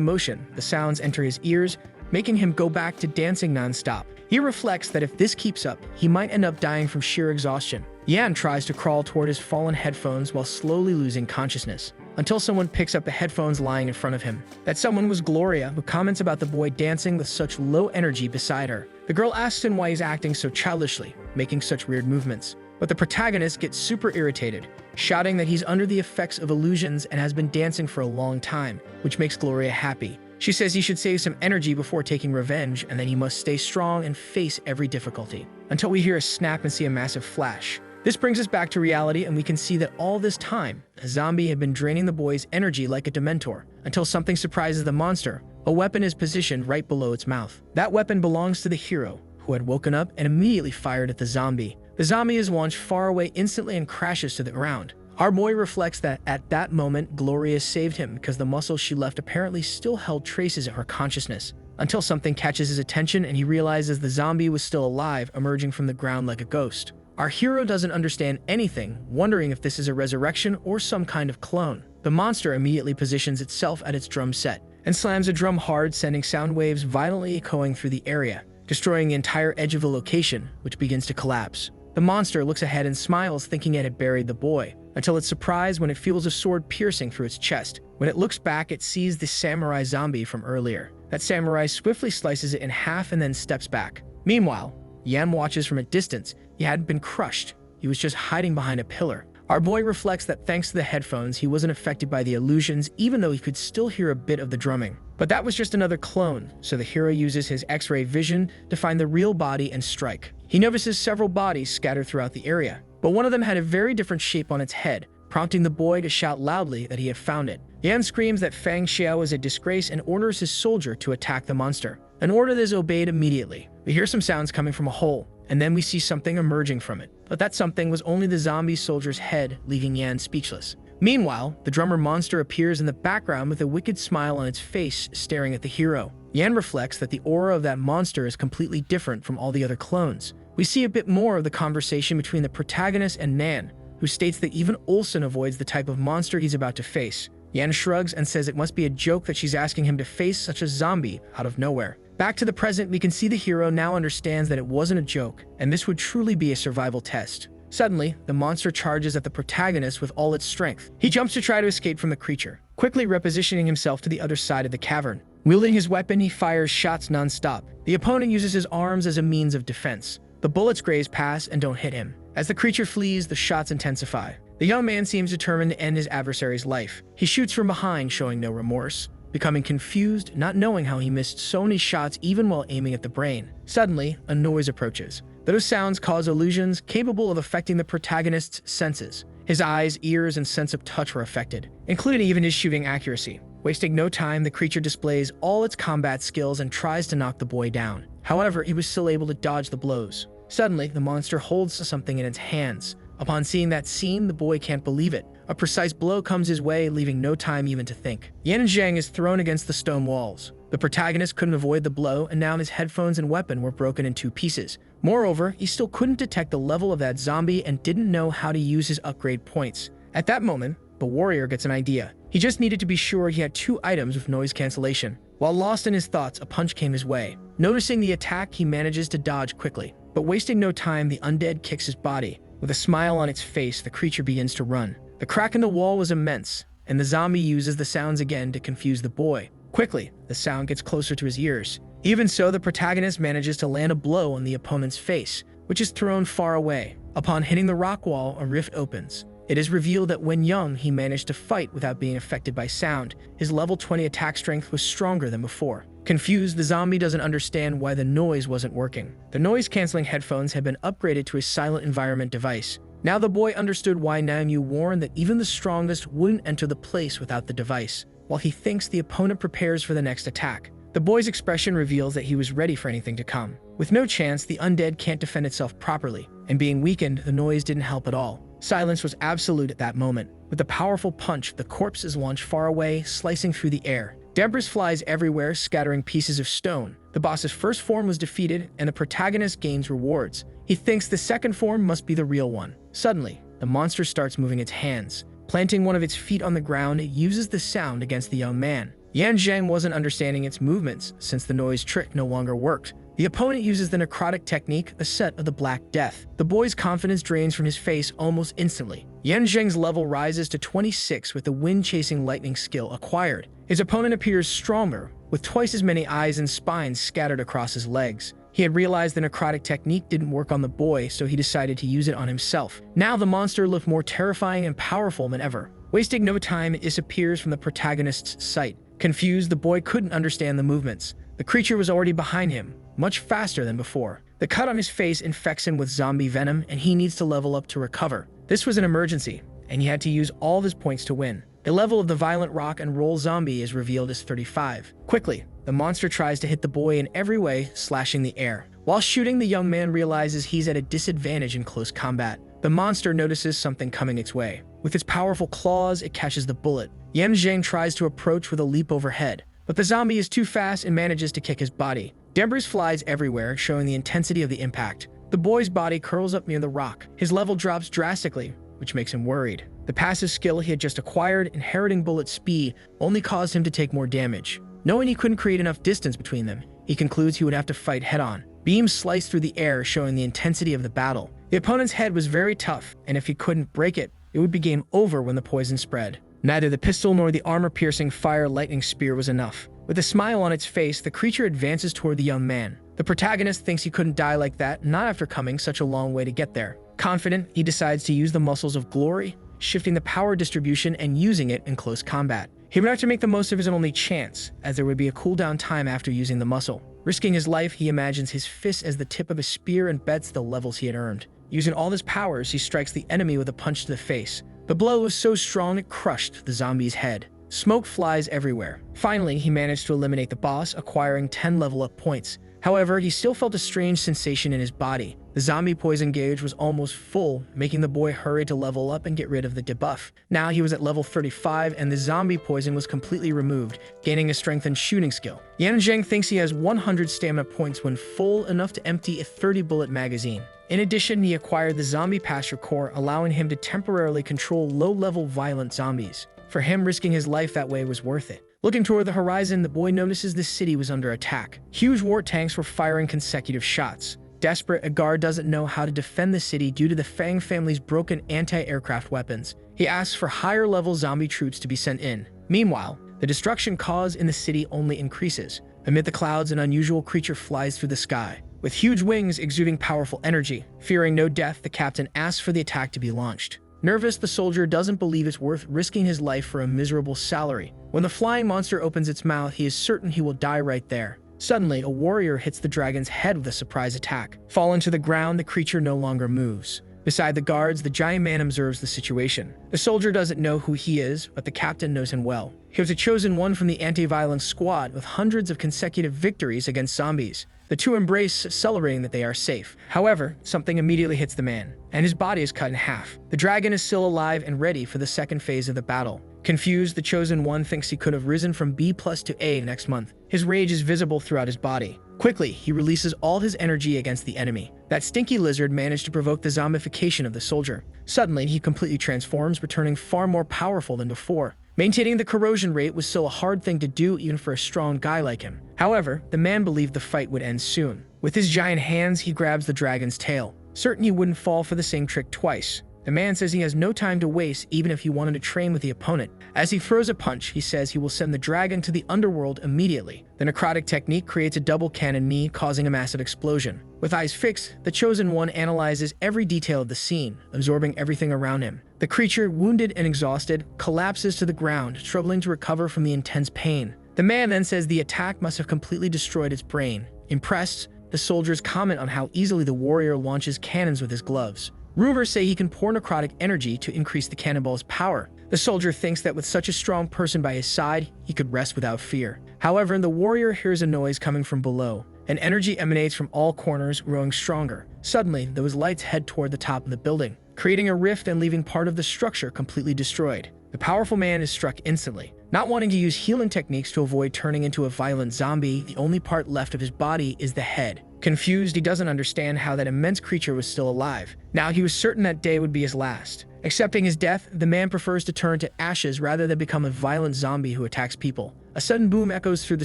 motion, the sounds enter his ears, making him go back to dancing non-stop. He reflects that if this keeps up, he might end up dying from sheer exhaustion. Yan tries to crawl toward his fallen headphones while slowly losing consciousness, until someone picks up the headphones lying in front of him. That someone was Gloria, who comments about the boy dancing with such low energy beside her. The girl asks him why he's acting so childishly, making such weird movements. But the protagonist gets super irritated, shouting that he's under the effects of illusions and has been dancing for a long time, which makes Gloria happy. She says he should save some energy before taking revenge and that he must stay strong and face every difficulty. Until we hear a snap and see a massive flash. This brings us back to reality, and we can see that all this time, a zombie had been draining the boy's energy like a dementor, until something surprises the monster. A weapon is positioned right below its mouth. That weapon belongs to the hero, who had woken up and immediately fired at the zombie. The zombie is launched far away instantly and crashes to the ground. Our boy reflects that at that moment, Gloria saved him because the muscles she left apparently still held traces of her consciousness, until something catches his attention and he realizes the zombie was still alive, emerging from the ground like a ghost. Our hero doesn't understand anything, wondering if this is a resurrection or some kind of clone. The monster immediately positions itself at its drum set and slams a drum hard, sending sound waves violently echoing through the area, destroying the entire edge of the location, which begins to collapse. The monster looks ahead and smiles, thinking it had buried the boy, until it's surprised when it feels a sword piercing through its chest. When it looks back, it sees the samurai zombie from earlier. That samurai swiftly slices it in half and then steps back. Meanwhile, Yan watches from a distance. He hadn't been crushed. He was just hiding behind a pillar. Our boy reflects that thanks to the headphones, he wasn't affected by the illusions, even though he could still hear a bit of the drumming. But that was just another clone, so the hero uses his X-ray vision to find the real body and strike. He notices several bodies scattered throughout the area, but one of them had a very different shape on its head, prompting the boy to shout loudly that he had found it. Yan screams that Fang Xiao is a disgrace and orders his soldier to attack the monster, an order that is obeyed immediately. We hear some sounds coming from a hole, and then we see something emerging from it. But that something was only the zombie soldier's head, leaving Yan speechless. Meanwhile, the drummer monster appears in the background with a wicked smile on its face, staring at the hero. Yan reflects that the aura of that monster is completely different from all the other clones. We see a bit more of the conversation between the protagonist and Nan, who states that even Olsen avoids the type of monster he's about to face. Yan shrugs and says it must be a joke that she's asking him to face such a zombie out of nowhere. Back to the present, we can see the hero now understands that it wasn't a joke, and this would truly be a survival test. Suddenly, the monster charges at the protagonist with all its strength. He jumps to try to escape from the creature, quickly repositioning himself to the other side of the cavern. Wielding his weapon, he fires shots non-stop. The opponent uses his arms as a means of defense. The bullets graze past and don't hit him. As the creature flees, the shots intensify. The young man seems determined to end his adversary's life. He shoots from behind, showing no remorse, becoming confused, not knowing how he missed so many shots even while aiming at the brain. Suddenly, a noise approaches. Those sounds cause illusions capable of affecting the protagonist's senses. His eyes, ears, and sense of touch were affected, including even his shooting accuracy. Wasting no time, the creature displays all its combat skills and tries to knock the boy down. However, he was still able to dodge the blows. Suddenly, the monster holds something in its hands. Upon seeing that scene, the boy can't believe it. A precise blow comes his way, leaving no time even to think. Yan Zhang is thrown against the stone walls. The protagonist couldn't avoid the blow, and now his headphones and weapon were broken in two pieces. Moreover, he still couldn't detect the level of that zombie and didn't know how to use his upgrade points. At that moment, the warrior gets an idea. He just needed to be sure he had 2 items with noise cancellation. While lost in his thoughts, a punch came his way. Noticing the attack, he manages to dodge quickly. But wasting no time, the undead kicks his body. With a smile on its face, the creature begins to run. The crack in the wall was immense, and the zombie uses the sounds again to confuse the boy. Quickly, the sound gets closer to his ears. Even so, the protagonist manages to land a blow on the opponent's face, which is thrown far away. Upon hitting the rock wall, a rift opens. It is revealed that when young, he managed to fight without being affected by sound. His level 20 attack strength was stronger than before. Confused, the zombie doesn't understand why the noise wasn't working. The noise-canceling headphones had been upgraded to a silent environment device. Now the boy understood why Naomu warned that even the strongest wouldn't enter the place without the device. While he thinks, the opponent prepares for the next attack. The boy's expression reveals that he was ready for anything to come. With no chance, the undead can't defend itself properly, and being weakened, the noise didn't help at all. Silence was absolute at that moment. With a powerful punch, the corpse is launched far away, slicing through the air. Debris flies everywhere, scattering pieces of stone. The boss's first form was defeated, and the protagonist gains rewards. He thinks the second form must be the real one. Suddenly, the monster starts moving its hands. Planting one of its feet on the ground, it uses the sound against the young man. Yan Zheng wasn't understanding its movements, since the noise trick no longer worked. The opponent uses the necrotic technique, the set of the Black Death. The boy's confidence drains from his face almost instantly. Yan Zheng's level rises to 26 with the wind-chasing lightning skill acquired. His opponent appears stronger, with twice as many eyes and spines scattered across his legs. He had realized the necrotic technique didn't work on the boy, so he decided to use it on himself. Now the monster looked more terrifying and powerful than ever. Wasting no time, it disappears from the protagonist's sight. Confused, the boy couldn't understand the movements. The creature was already behind him, much faster than before. The cut on his face infects him with zombie venom, and he needs to level up to recover. This was an emergency, and he had to use all of his points to win. The level of the violent rock and roll zombie is revealed as 35. Quickly, the monster tries to hit the boy in every way, slashing the air. While shooting, the young man realizes he's at a disadvantage in close combat. The monster notices something coming its way. With its powerful claws, it catches the bullet. Yan Zheng tries to approach with a leap overhead, but the zombie is too fast and manages to kick his body. Debris flies everywhere, showing the intensity of the impact. The boy's body curls up near the rock. His level drops drastically, which makes him worried. The passive skill he had just acquired, inheriting bullet speed, only caused him to take more damage. Knowing he couldn't create enough distance between them, he concludes he would have to fight head-on. Beams slice through the air, showing the intensity of the battle. The opponent's head was very tough, and if he couldn't break it, it would be game over when the poison spread. Neither the pistol nor the armor-piercing fire lightning spear was enough. With a smile on its face, the creature advances toward the young man. The protagonist thinks he couldn't die like that, not after coming such a long way to get there. Confident, he decides to use the muscles of glory, shifting the power distribution and using it in close combat. He would have to make the most of his only chance, as there would be a cooldown time after using the muscle. Risking his life, he imagines his fist as the tip of a spear and bets the levels he had earned. Using all his powers, he strikes the enemy with a punch to the face. The blow was so strong it crushed the zombie's head. Smoke flies everywhere. Finally, he managed to eliminate the boss, acquiring 10 level-up points. However, he still felt a strange sensation in his body. The zombie poison gauge was almost full, making the boy hurry to level up and get rid of the debuff. Now he was at level 35, and the zombie poison was completely removed, gaining a strengthened shooting skill. Yan Zheng thinks he has 100 stamina points when full, enough to empty a 30-bullet magazine. In addition, he acquired the zombie pasture core, allowing him to temporarily control low-level violent zombies. For him, risking his life that way was worth it. Looking toward the horizon, the boy notices the city was under attack. Huge war tanks were firing consecutive shots. Desperate, Agar doesn't know how to defend the city due to the Fang family's broken anti-aircraft weapons. He asks for higher-level zombie troops to be sent in. Meanwhile, the destruction caused in the city only increases. Amid the clouds, an unusual creature flies through the sky. With huge wings exuding powerful energy, fearing no death, the captain asks for the attack to be launched. Nervous, the soldier doesn't believe it's worth risking his life for a miserable salary. When the flying monster opens its mouth, he is certain he will die right there. Suddenly, a warrior hits the dragon's head with a surprise attack. Fallen to the ground, the creature no longer moves. Beside the guards, the giant man observes the situation. The soldier doesn't know who he is, but the captain knows him well. He was a chosen one from the anti-violence squad with hundreds of consecutive victories against zombies. The two embrace, celebrating that they are safe. However, something immediately hits the man, and his body is cut in half. The dragon is still alive and ready for the second phase of the battle. Confused, the chosen one thinks he could have risen from B+ to A next month. His rage is visible throughout his body. Quickly, he releases all his energy against the enemy. That stinky lizard managed to provoke the zombification of the soldier. Suddenly, he completely transforms, returning far more powerful than before. Maintaining the corrosion rate was still a hard thing to do even for a strong guy like him. However, the man believed the fight would end soon. With his giant hands, he grabs the dragon's tail, certain he wouldn't fall for the same trick twice. The man says he has no time to waste even if he wanted to train with the opponent. As he throws a punch, he says he will send the dragon to the underworld immediately. The necrotic technique creates a double cannon knee, causing a massive explosion. With eyes fixed, the Chosen One analyzes every detail of the scene, absorbing everything around him. The creature, wounded and exhausted, collapses to the ground, struggling to recover from the intense pain. The man then says the attack must have completely destroyed its brain. Impressed, the soldiers comment on how easily the warrior launches cannons with his gloves. Rumors say he can pour necrotic energy to increase the cannonball's power. The soldier thinks that with such a strong person by his side, he could rest without fear. However, the warrior hears a noise coming from below. An energy emanates from all corners, growing stronger. Suddenly, those lights head toward the top of the building, creating a rift and leaving part of the structure completely destroyed. The powerful man is struck instantly. Not wanting to use healing techniques to avoid turning into a violent zombie, the only part left of his body is the head. Confused, he doesn't understand how that immense creature was still alive. Now he was certain that day would be his last. Accepting his death, the man prefers to turn to ashes rather than become a violent zombie who attacks people. A sudden boom echoes through the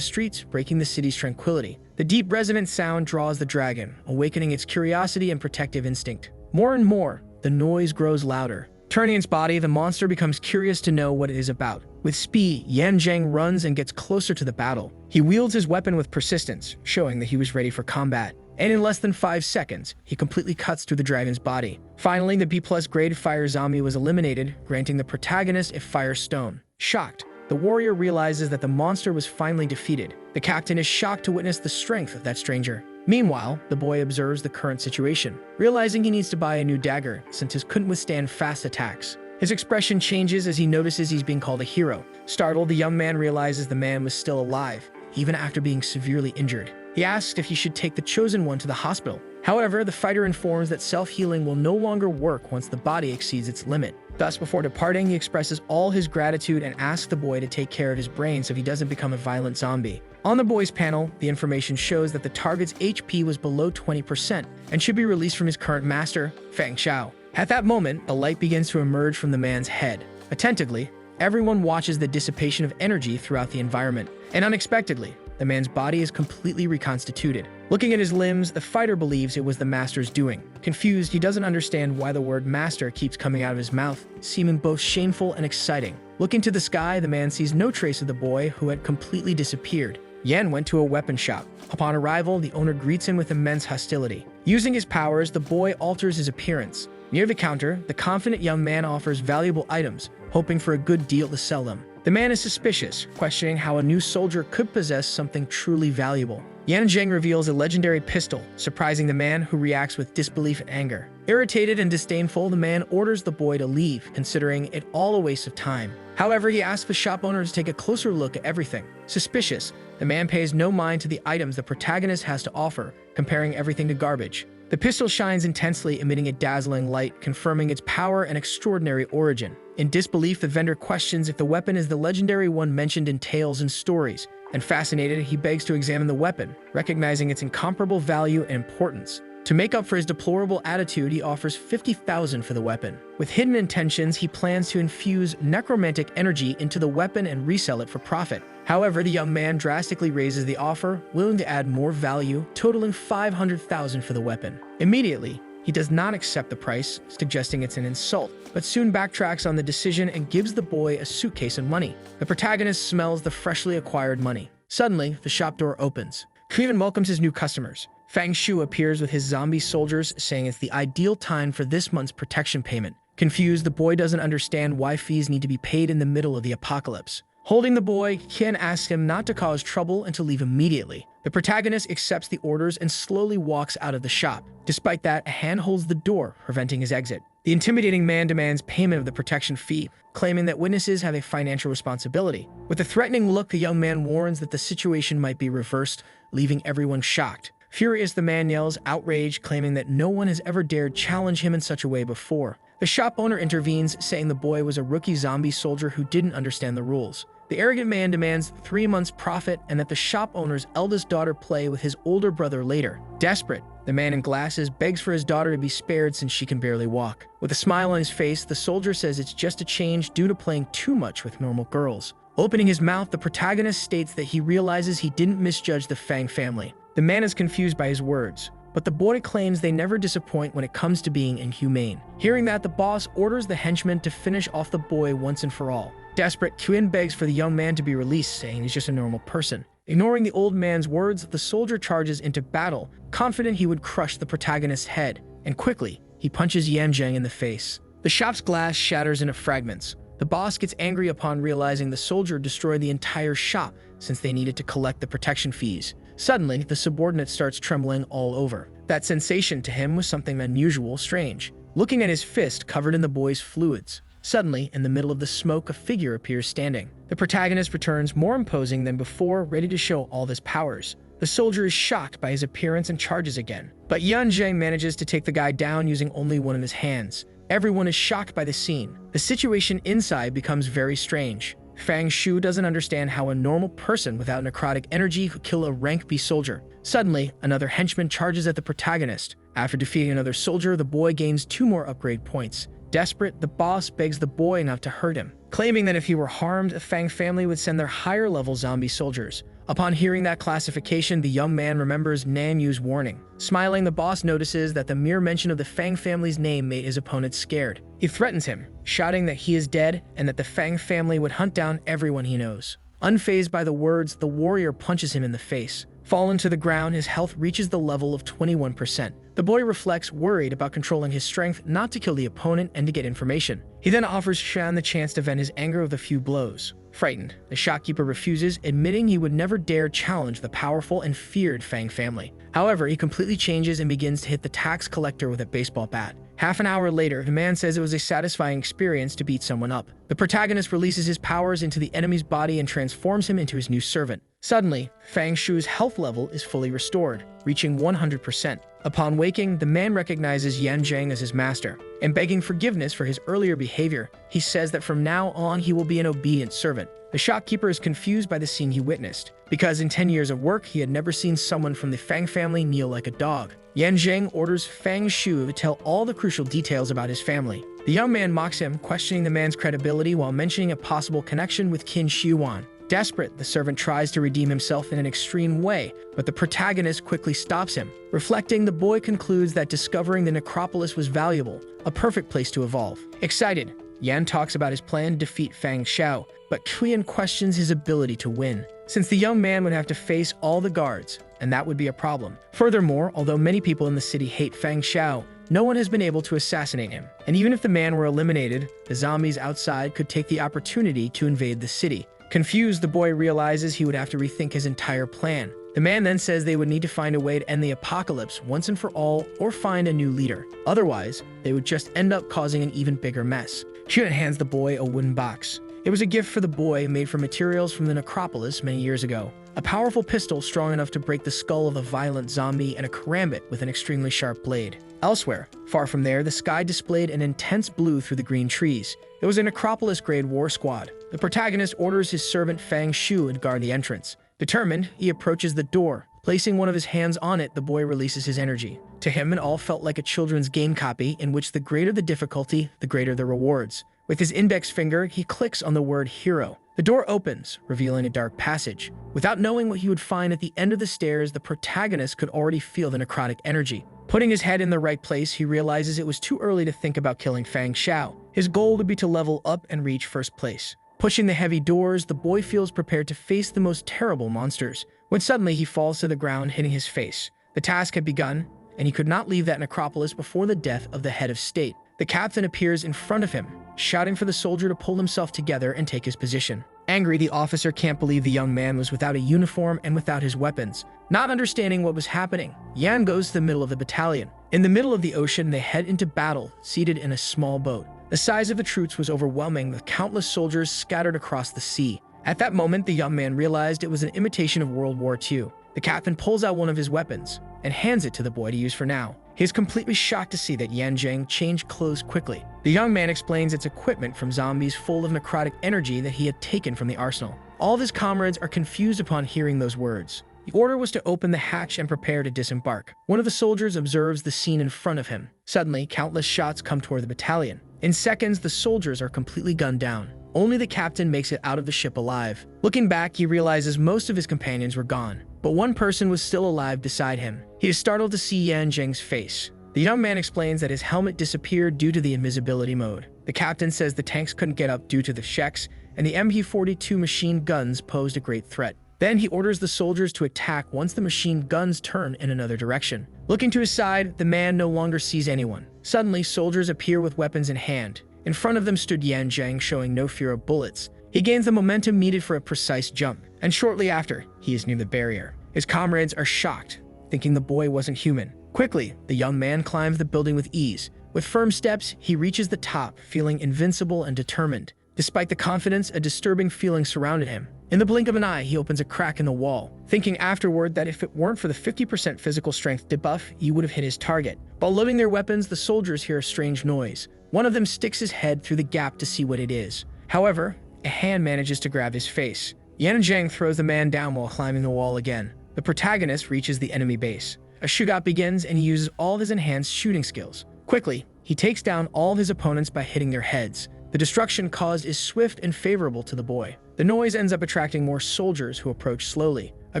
streets, breaking the city's tranquility. The deep, resonant sound draws the dragon, awakening its curiosity and protective instinct. More and more, the noise grows louder. Turning its body, the monster becomes curious to know what it is about. With speed, Yan Zheng runs and gets closer to the battle. He wields his weapon with persistence, showing that he was ready for combat. And in less than 5 seconds, he completely cuts through the dragon's body. Finally, the B+ grade fire zombie was eliminated, granting the protagonist a fire stone. Shocked, the warrior realizes that the monster was finally defeated. The captain is shocked to witness the strength of that stranger. Meanwhile, the boy observes the current situation, realizing he needs to buy a new dagger since his couldn't withstand fast attacks. His expression changes as he notices he's being called a hero. Startled, the young man realizes the man was still alive, even after being severely injured. He asks if he should take the Chosen One to the hospital. However, the fighter informs that self-healing will no longer work once the body exceeds its limit. Thus, before departing, he expresses all his gratitude and asks the boy to take care of his brain so he doesn't become a violent zombie. On the boy's panel, the information shows that the target's HP was below 20% and should be released from his current master, Fang Xiao. At that moment, a light begins to emerge from the man's head. Attentively, everyone watches the dissipation of energy throughout the environment, and unexpectedly, the man's body is completely reconstituted. Looking at his limbs, the fighter believes it was the master's doing. Confused, he doesn't understand why the word master keeps coming out of his mouth, seeming both shameful and exciting. Looking to the sky, the man sees no trace of the boy, who had completely disappeared. Yan went to a weapon shop. Upon arrival, the owner greets him with immense hostility. Using his powers, the boy alters his appearance. Near the counter, the confident young man offers valuable items, hoping for a good deal to sell them. The man is suspicious, questioning how a new soldier could possess something truly valuable. Yan Zheng reveals a legendary pistol, surprising the man, who reacts with disbelief and anger. Irritated and disdainful, the man orders the boy to leave, considering it all a waste of time. However, he asks the shop owner to take a closer look at everything. Suspicious, the man pays no mind to the items the protagonist has to offer, comparing everything to garbage. The pistol shines intensely, emitting a dazzling light, confirming its power and extraordinary origin. In disbelief, the vendor questions if the weapon is the legendary one mentioned in tales and stories, and fascinated, he begs to examine the weapon, recognizing its incomparable value and importance. To make up for his deplorable attitude, he offers 50,000 for the weapon. With hidden intentions, he plans to infuse necromantic energy into the weapon and resell it for profit. However, the young man drastically raises the offer, willing to add more value, totaling 500,000 for the weapon. Immediately, he does not accept the price, suggesting it's an insult, but soon backtracks on the decision and gives the boy a suitcase of money. The protagonist smells the freshly acquired money. Suddenly, the shop door opens. Kuivan welcomes his new customers. Fang Shu appears with his zombie soldiers, saying it's the ideal time for this month's protection payment. Confused, the boy doesn't understand why fees need to be paid in the middle of the apocalypse. Holding the boy, Qian asks him not to cause trouble and to leave immediately. The protagonist accepts the orders and slowly walks out of the shop. Despite that, a hand holds the door, preventing his exit. The intimidating man demands payment of the protection fee, claiming that witnesses have a financial responsibility. With a threatening look, the young man warns that the situation might be reversed, leaving everyone shocked. Furious, the man yells, outraged, claiming that no one has ever dared challenge him in such a way before. The shop owner intervenes, saying the boy was a rookie zombie soldier who didn't understand the rules. The arrogant man demands 3 months' profit and that the shop owner's eldest daughter play with his older brother later. Desperate, the man in glasses begs for his daughter to be spared since she can barely walk. With a smile on his face, the soldier says it's just a change due to playing too much with normal girls. Opening his mouth, the protagonist states that he realizes he didn't misjudge the Fang family. The man is confused by his words, but the boy claims they never disappoint when it comes to being inhumane. Hearing that, the boss orders the henchman to finish off the boy once and for all. Desperate, Quinn begs for the young man to be released, saying he's just a normal person. Ignoring the old man's words, the soldier charges into battle, confident he would crush the protagonist's head, and quickly, he punches Yan Zheng in the face. The shop's glass shatters into fragments. The boss gets angry upon realizing the soldier destroyed the entire shop since they needed to collect the protection fees. Suddenly, the subordinate starts trembling all over. That sensation to him was something unusual, strange. Looking at his fist covered in the boy's fluids. Suddenly, in the middle of the smoke, a figure appears standing. The protagonist returns more imposing than before, ready to show all his powers. The soldier is shocked by his appearance and charges again. But Yan Zheng manages to take the guy down using only one of his hands. Everyone is shocked by the scene. The situation inside becomes very strange. Fang Shu doesn't understand how a normal person without necrotic energy could kill a rank B soldier. Suddenly, another henchman charges at the protagonist. After defeating another soldier, the boy gains 2 more upgrade points. Desperate, the boss begs the boy not to hurt him, claiming that if he were harmed, the Fang family would send their higher-level zombie soldiers. Upon hearing that classification, the young man remembers Nan Yu's warning. Smiling, the boss notices that the mere mention of the Fang family's name made his opponent scared. He threatens him, shouting that he is dead and that the Fang family would hunt down everyone he knows. Unfazed by the words, the warrior punches him in the face. Fallen to the ground, his health reaches the level of 21%. The boy reflects, worried about controlling his strength not to kill the opponent and to get information. He then offers Shan the chance to vent his anger with a few blows. Frightened, the shopkeeper refuses, admitting he would never dare challenge the powerful and feared Fang family. However, he completely changes and begins to hit the tax collector with a baseball bat. Half an hour later, the man says it was a satisfying experience to beat someone up. The protagonist releases his powers into the enemy's body and transforms him into his new servant. Suddenly, Fang Shu's health level is fully restored, reaching 100%. Upon waking, the man recognizes Yan Zheng as his master, and begging forgiveness for his earlier behavior, he says that from now on he will be an obedient servant. The shopkeeper is confused by the scene he witnessed, because in 10 years of work he had never seen someone from the Fang family kneel like a dog. Yan Zheng orders Fang Shu to tell all the crucial details about his family. The young man mocks him, questioning the man's credibility while mentioning a possible connection with Qin Shiwan. Desperate, the servant tries to redeem himself in an extreme way, but the protagonist quickly stops him. Reflecting, the boy concludes that discovering the necropolis was valuable, a perfect place to evolve. Excited, Yan talks about his plan to defeat Fang Xiao, but Qian questions his ability to win, since the young man would have to face all the guards, and that would be a problem. Furthermore, although many people in the city hate Fang Xiao, no one has been able to assassinate him. And even if the man were eliminated, the zombies outside could take the opportunity to invade the city. Confused, the boy realizes he would have to rethink his entire plan. The man then says they would need to find a way to end the apocalypse once and for all, or find a new leader. Otherwise, they would just end up causing an even bigger mess. Qian hands the boy a wooden box. It was a gift for the boy made from materials from the necropolis many years ago. A powerful pistol strong enough to break the skull of a violent zombie and a karambit with an extremely sharp blade. Elsewhere, far from there, the sky displayed an intense blue through the green trees. It was a necropolis-grade war squad. The protagonist orders his servant Fang Shu to guard the entrance. Determined, he approaches the door. Placing one of his hands on it, the boy releases his energy. To him, it all felt like a children's game copy in which the greater the difficulty, the greater the rewards. With his index finger, he clicks on the word hero. The door opens, revealing a dark passage. Without knowing what he would find at the end of the stairs, the protagonist could already feel the necrotic energy. Putting his head in the right place, he realizes it was too early to think about killing Fang Xiao. His goal would be to level up and reach first place. Pushing the heavy doors, the boy feels prepared to face the most terrible monsters, when suddenly he falls to the ground, hitting his face. The task had begun, and he could not leave that necropolis before the death of the head of state. The captain appears in front of him, shouting for the soldier to pull himself together and take his position. Angry, the officer can't believe the young man was without a uniform and without his weapons. Not understanding what was happening, Yan goes to the middle of the battalion. In the middle of the ocean, they head into battle, seated in a small boat. The size of the troops was overwhelming, with countless soldiers scattered across the sea. At that moment, the young man realized it was an imitation of World War II. The captain pulls out one of his weapons and hands it to the boy to use for now. He is completely shocked to see that Yan Zheng changed clothes quickly. The young man explains it's equipment from zombies full of necrotic energy that he had taken from the arsenal. All of his comrades are confused upon hearing those words. The order was to open the hatch and prepare to disembark. One of the soldiers observes the scene in front of him. Suddenly, countless shots come toward the battalion. In seconds, the soldiers are completely gunned down. Only the captain makes it out of the ship alive. Looking back, he realizes most of his companions were gone, but one person was still alive beside him. He is startled to see Yan Zheng's face. The young man explains that his helmet disappeared due to the invisibility mode. The captain says the tanks couldn't get up due to the sheks, and the MP-42 machine guns posed a great threat. Then he orders the soldiers to attack once the machine guns turn in another direction. Looking to his side, the man no longer sees anyone. Suddenly, soldiers appear with weapons in hand. In front of them stood Yan Zheng, showing no fear of bullets. He gains the momentum needed for a precise jump, and shortly after, he is near the barrier. His comrades are shocked, thinking the boy wasn't human. Quickly, the young man climbs the building with ease. With firm steps, he reaches the top, feeling invincible and determined. Despite the confidence, a disturbing feeling surrounded him. In the blink of an eye, he opens a crack in the wall, thinking afterward that if it weren't for the 50% physical strength debuff, he would have hit his target. While loading their weapons, the soldiers hear a strange noise. One of them sticks his head through the gap to see what it is. However, a hand manages to grab his face. Yan Zheng throws the man down while climbing the wall again. The protagonist reaches the enemy base. A shootout begins, and he uses all of his enhanced shooting skills. Quickly, he takes down all of his opponents by hitting their heads. The destruction caused is swift and favorable to the boy. The noise ends up attracting more soldiers who approach slowly. A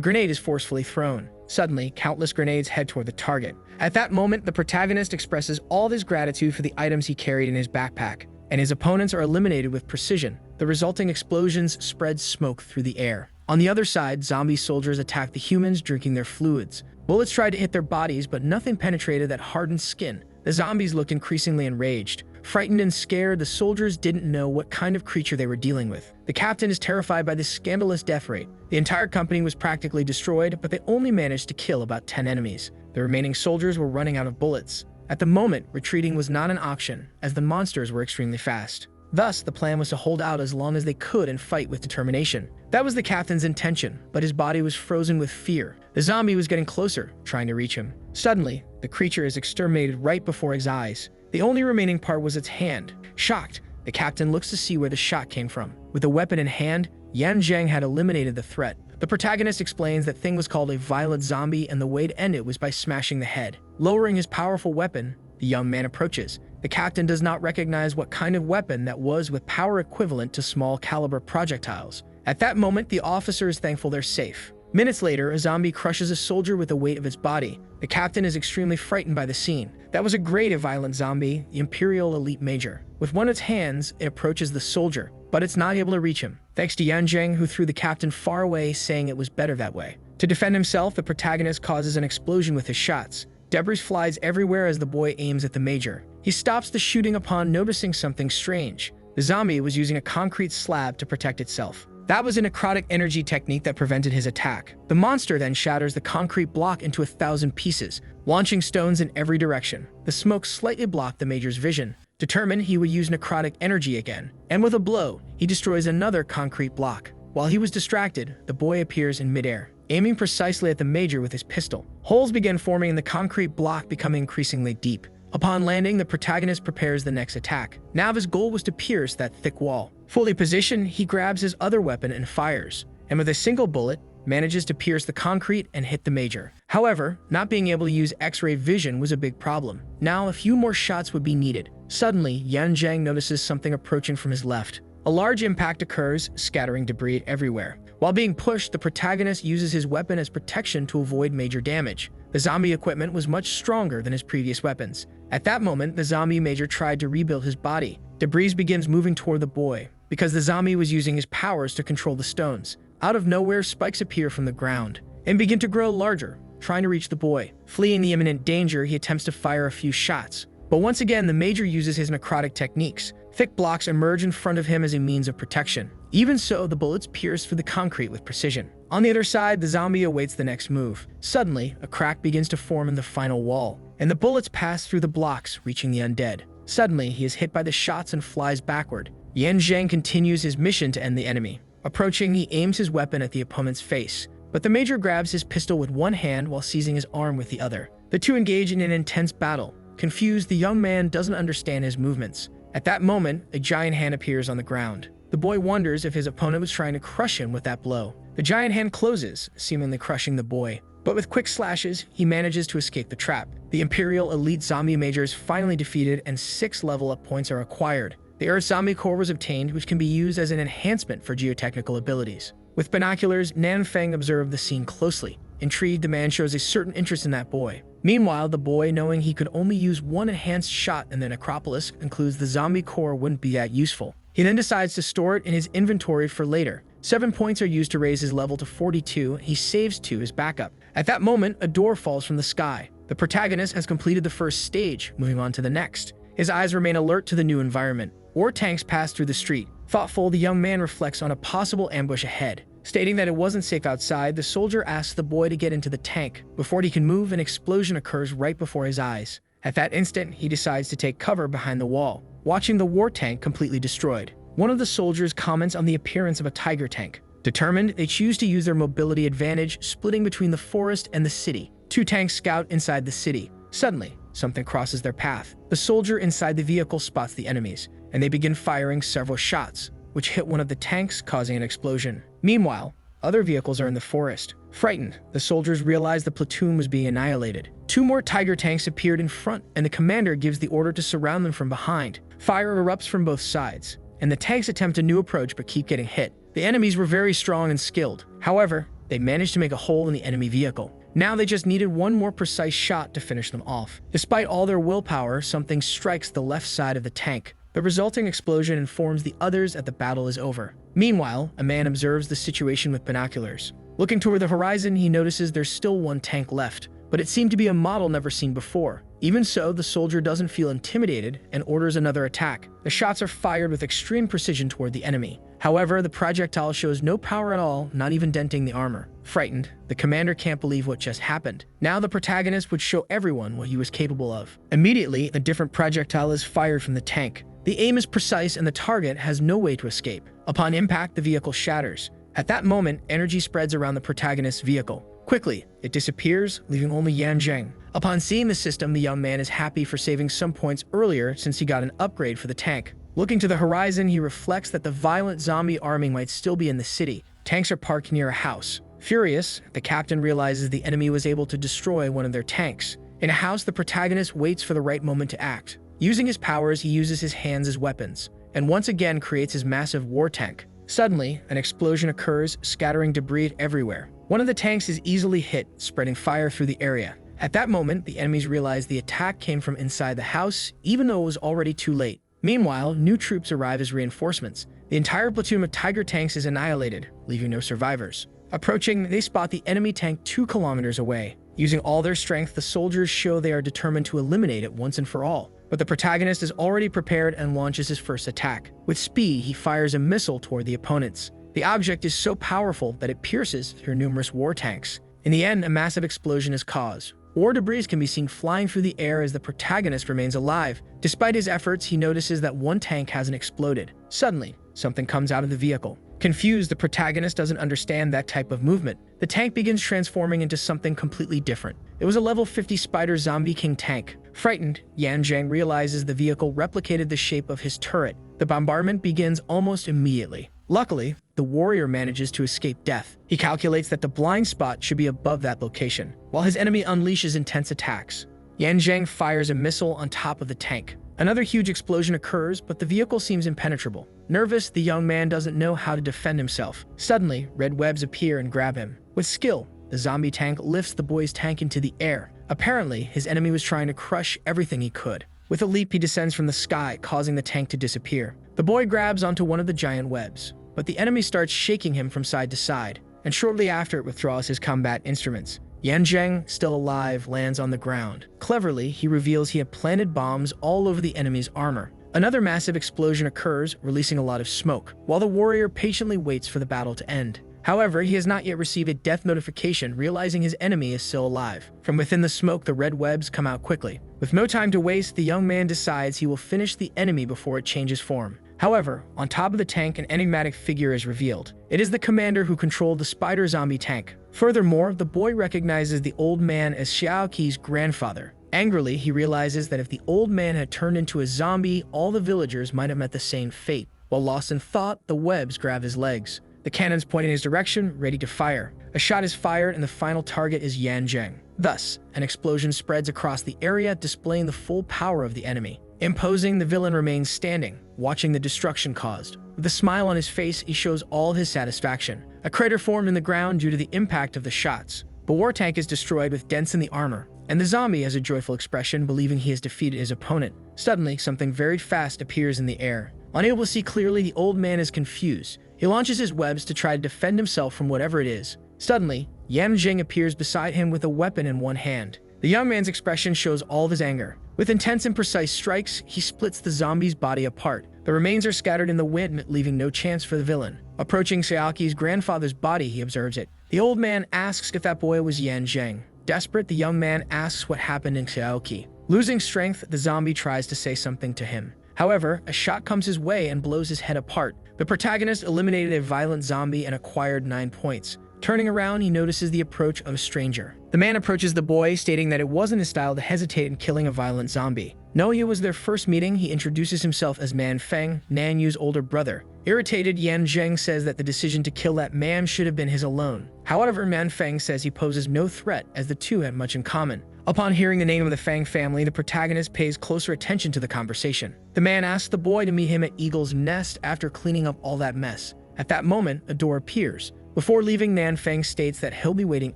grenade is forcefully thrown. Suddenly, countless grenades head toward the target. At that moment, the protagonist expresses all of his gratitude for the items he carried in his backpack, and his opponents are eliminated with precision. The resulting explosions spread smoke through the air. On the other side, zombie soldiers attack the humans, drinking their fluids. Bullets tried to hit their bodies, but nothing penetrated that hardened skin. The zombies looked increasingly enraged. Frightened and scared, the soldiers didn't know what kind of creature they were dealing with. The captain is terrified by this scandalous death rate. The entire company was practically destroyed, but they only managed to kill about 10 enemies. The remaining soldiers were running out of bullets. At the moment, retreating was not an option, as the monsters were extremely fast. Thus, the plan was to hold out as long as they could and fight with determination. That was the captain's intention, but his body was frozen with fear. The zombie was getting closer, trying to reach him. Suddenly, the creature is exterminated right before his eyes. The only remaining part was its hand. Shocked, the captain looks to see where the shot came from. With a weapon in hand, Yan Zheng had eliminated the threat. The protagonist explains that thing was called a violent zombie, and the way to end it was by smashing the head. Lowering his powerful weapon, the young man approaches. The captain does not recognize what kind of weapon that was, with power equivalent to small caliber projectiles. At that moment, the officer is thankful they're safe. Minutes later, a zombie crushes a soldier with the weight of its body. The captain is extremely frightened by the scene. That was a great violent zombie, the Imperial Elite Major. With one of its hands, it approaches the soldier, but it's not able to reach him, thanks to Yan Zheng, who threw the captain far away, saying it was better that way. To defend himself, the protagonist causes an explosion with his shots. Debris flies everywhere as the boy aims at the Major. He stops the shooting upon noticing something strange. The zombie was using a concrete slab to protect itself. That was a necrotic energy technique that prevented his attack. The monster then shatters the concrete block into 1,000 pieces, launching stones in every direction. The smoke slightly blocked the Major's vision. Determined, he would use necrotic energy again, and with a blow, he destroys another concrete block. While he was distracted, the boy appears in midair, aiming precisely at the Major with his pistol. Holes begin forming in the concrete block, becoming increasingly deep. Upon landing, the protagonist prepares the next attack. Now his goal was to pierce that thick wall. Fully positioned, he grabs his other weapon and fires, and with a single bullet, manages to pierce the concrete and hit the Major. However, not being able to use X-ray vision was a big problem. Now a few more shots would be needed. Suddenly, Yan Zheng notices something approaching from his left. A large impact occurs, scattering debris everywhere. While being pushed, the protagonist uses his weapon as protection to avoid major damage. The zombie equipment was much stronger than his previous weapons. At that moment, the zombie Major tried to rebuild his body. Debris begins moving toward the boy, because the zombie was using his powers to control the stones. Out of nowhere, spikes appear from the ground and begin to grow larger, trying to reach the boy. Fleeing the imminent danger, he attempts to fire a few shots. But once again, the Major uses his necrotic techniques. Thick blocks emerge in front of him as a means of protection. Even so, the bullets pierce through the concrete with precision. On the other side, the zombie awaits the next move. Suddenly, a crack begins to form in the final wall, and the bullets pass through the blocks, reaching the undead. Suddenly, he is hit by the shots and flies backward. Yan Zheng continues his mission to end the enemy. Approaching, he aims his weapon at the opponent's face, but the Major grabs his pistol with one hand while seizing his arm with the other. The two engage in an intense battle. Confused, the young man doesn't understand his movements. At that moment, a giant hand appears on the ground. The boy wonders if his opponent was trying to crush him with that blow. The giant hand closes, seemingly crushing the boy. But with quick slashes, he manages to escape the trap. The Imperial Elite Zombie Major is finally defeated, and 6 level-up points are acquired. The Earth Zombie Core was obtained, which can be used as an enhancement for geotechnical abilities. With binoculars, Nan Feng observed the scene closely. Intrigued, the man shows a certain interest in that boy. Meanwhile, the boy, knowing he could only use one enhanced shot in the necropolis, concludes the zombie core wouldn't be that useful. He then decides to store it in his inventory for later. 7 points are used to raise his level to 42, and he saves 2 as backup. At that moment, a door falls from the sky. The protagonist has completed the first stage, moving on to the next. His eyes remain alert to the new environment. War tanks pass through the street. Thoughtful, the young man reflects on a possible ambush ahead. Stating that it wasn't safe outside, the soldier asks the boy to get into the tank. Before he can move, an explosion occurs right before his eyes. At that instant, he decides to take cover behind the wall, watching the war tank completely destroyed. One of the soldiers comments on the appearance of a tiger tank. Determined, they choose to use their mobility advantage, splitting between the forest and the city. 2 tanks scout inside the city. Suddenly, something crosses their path. The soldier inside the vehicle spots the enemies, and they begin firing several shots, which hit one of the tanks, causing an explosion. Meanwhile, other vehicles are in the forest. Frightened, the soldiers realize the platoon was being annihilated. 2 more tiger tanks appeared in front, and the commander gives the order to surround them from behind. Fire erupts from both sides, and the tanks attempt a new approach but keep getting hit. The enemies were very strong and skilled. However, they managed to make a hole in the enemy vehicle. Now they just needed one more precise shot to finish them off. Despite all their willpower, something strikes the left side of the tank. The resulting explosion informs the others that the battle is over. Meanwhile, a man observes the situation with binoculars. Looking toward the horizon, he notices there's still one tank left, but it seemed to be a model never seen before. Even so, the soldier doesn't feel intimidated and orders another attack. The shots are fired with extreme precision toward the enemy. However, the projectile shows no power at all, not even denting the armor. Frightened, the commander can't believe what just happened. Now the protagonist would show everyone what he was capable of. Immediately, a different projectile is fired from the tank. The aim is precise and the target has no way to escape. Upon impact, the vehicle shatters. At that moment, energy spreads around the protagonist's vehicle. Quickly, it disappears, leaving only Yan Zheng. Upon seeing the system, the young man is happy for saving some points earlier since he got an upgrade for the tank. Looking to the horizon, he reflects that the violent zombie army might still be in the city. Tanks are parked near a house. Furious, the captain realizes the enemy was able to destroy one of their tanks. In a house, the protagonist waits for the right moment to act. Using his powers, he uses his hands as weapons, and once again creates his massive war tank. Suddenly, an explosion occurs, scattering debris everywhere. One of the tanks is easily hit, spreading fire through the area. At that moment, the enemies realize the attack came from inside the house, even though it was already too late. Meanwhile, new troops arrive as reinforcements. The entire platoon of tiger tanks is annihilated, leaving no survivors. Approaching, they spot the enemy tank 2 kilometers away. Using all their strength, the soldiers show they are determined to eliminate it once and for all. But the protagonist is already prepared and launches his first attack. With speed, he fires a missile toward the opponents. The object is so powerful that it pierces through numerous war tanks. In the end, a massive explosion is caused. War debris can be seen flying through the air as the protagonist remains alive. Despite his efforts, he notices that one tank hasn't exploded. Suddenly, something comes out of the vehicle. Confused, the protagonist doesn't understand that type of movement. The tank begins transforming into something completely different. It was a level 50 Spider Zombie King tank. Frightened, Yan Zheng realizes the vehicle replicated the shape of his turret. The bombardment begins almost immediately. Luckily, the warrior manages to escape death. He calculates that the blind spot should be above that location, while his enemy unleashes intense attacks. Yan Zheng fires a missile on top of the tank. Another huge explosion occurs, but the vehicle seems impenetrable. Nervous, the young man doesn't know how to defend himself. Suddenly, red webs appear and grab him. With skill, the zombie tank lifts the boy's tank into the air. Apparently, his enemy was trying to crush everything he could. With a leap, he descends from the sky, causing the tank to disappear. The boy grabs onto one of the giant webs, but the enemy starts shaking him from side to side, and shortly after it withdraws his combat instruments. Yan Zheng, still alive, lands on the ground. Cleverly, he reveals he had planted bombs all over the enemy's armor. Another massive explosion occurs, releasing a lot of smoke, while the warrior patiently waits for the battle to end. However, he has not yet received a death notification, realizing his enemy is still alive. From within the smoke, the red webs come out quickly. With no time to waste, the young man decides he will finish the enemy before it changes form. However, on top of the tank, an enigmatic figure is revealed. It is the commander who controlled the spider zombie tank. Furthermore, the boy recognizes the old man as Xiaoqi's grandfather. Angrily, he realizes that if the old man had turned into a zombie, all the villagers might have met the same fate. While lost in thought, the webs grab his legs. The cannons point in his direction, ready to fire. A shot is fired, and the final target is Yan Zheng. Thus, an explosion spreads across the area, displaying the full power of the enemy. Imposing, the villain remains standing, watching the destruction caused. With a smile on his face, he shows all his satisfaction. A crater formed in the ground due to the impact of the shots. The war tank is destroyed with dents in the armor, and the zombie has a joyful expression, believing he has defeated his opponent. Suddenly, something very fast appears in the air. Unable to see clearly, the old man is confused. He launches his webs to try to defend himself from whatever it is. Suddenly, Yan Zheng appears beside him with a weapon in one hand. The young man's expression shows all of his anger. With intense and precise strikes, he splits the zombie's body apart. The remains are scattered in the wind, leaving no chance for the villain. Approaching Saoki's grandfather's body, he observes it. The old man asks if that boy was Yan Zheng. Desperate, the young man asks what happened in Saoki. Losing strength, the zombie tries to say something to him. However, a shot comes his way and blows his head apart. The protagonist eliminated a violent zombie and acquired 9 points. Turning around, he notices the approach of a stranger. The man approaches the boy, stating that it wasn't his style to hesitate in killing a violent zombie. Knowing it was their first meeting, he introduces himself as Man Feng, Nan Yu's older brother. Irritated, Yan Zheng says that the decision to kill that man should have been his alone. However, Man Feng says he poses no threat, as the two had much in common. Upon hearing the name of the Fang family, the protagonist pays closer attention to the conversation. The man asks the boy to meet him at Eagle's Nest after cleaning up all that mess. At that moment, a door appears. Before leaving, Nan Feng states that he'll be waiting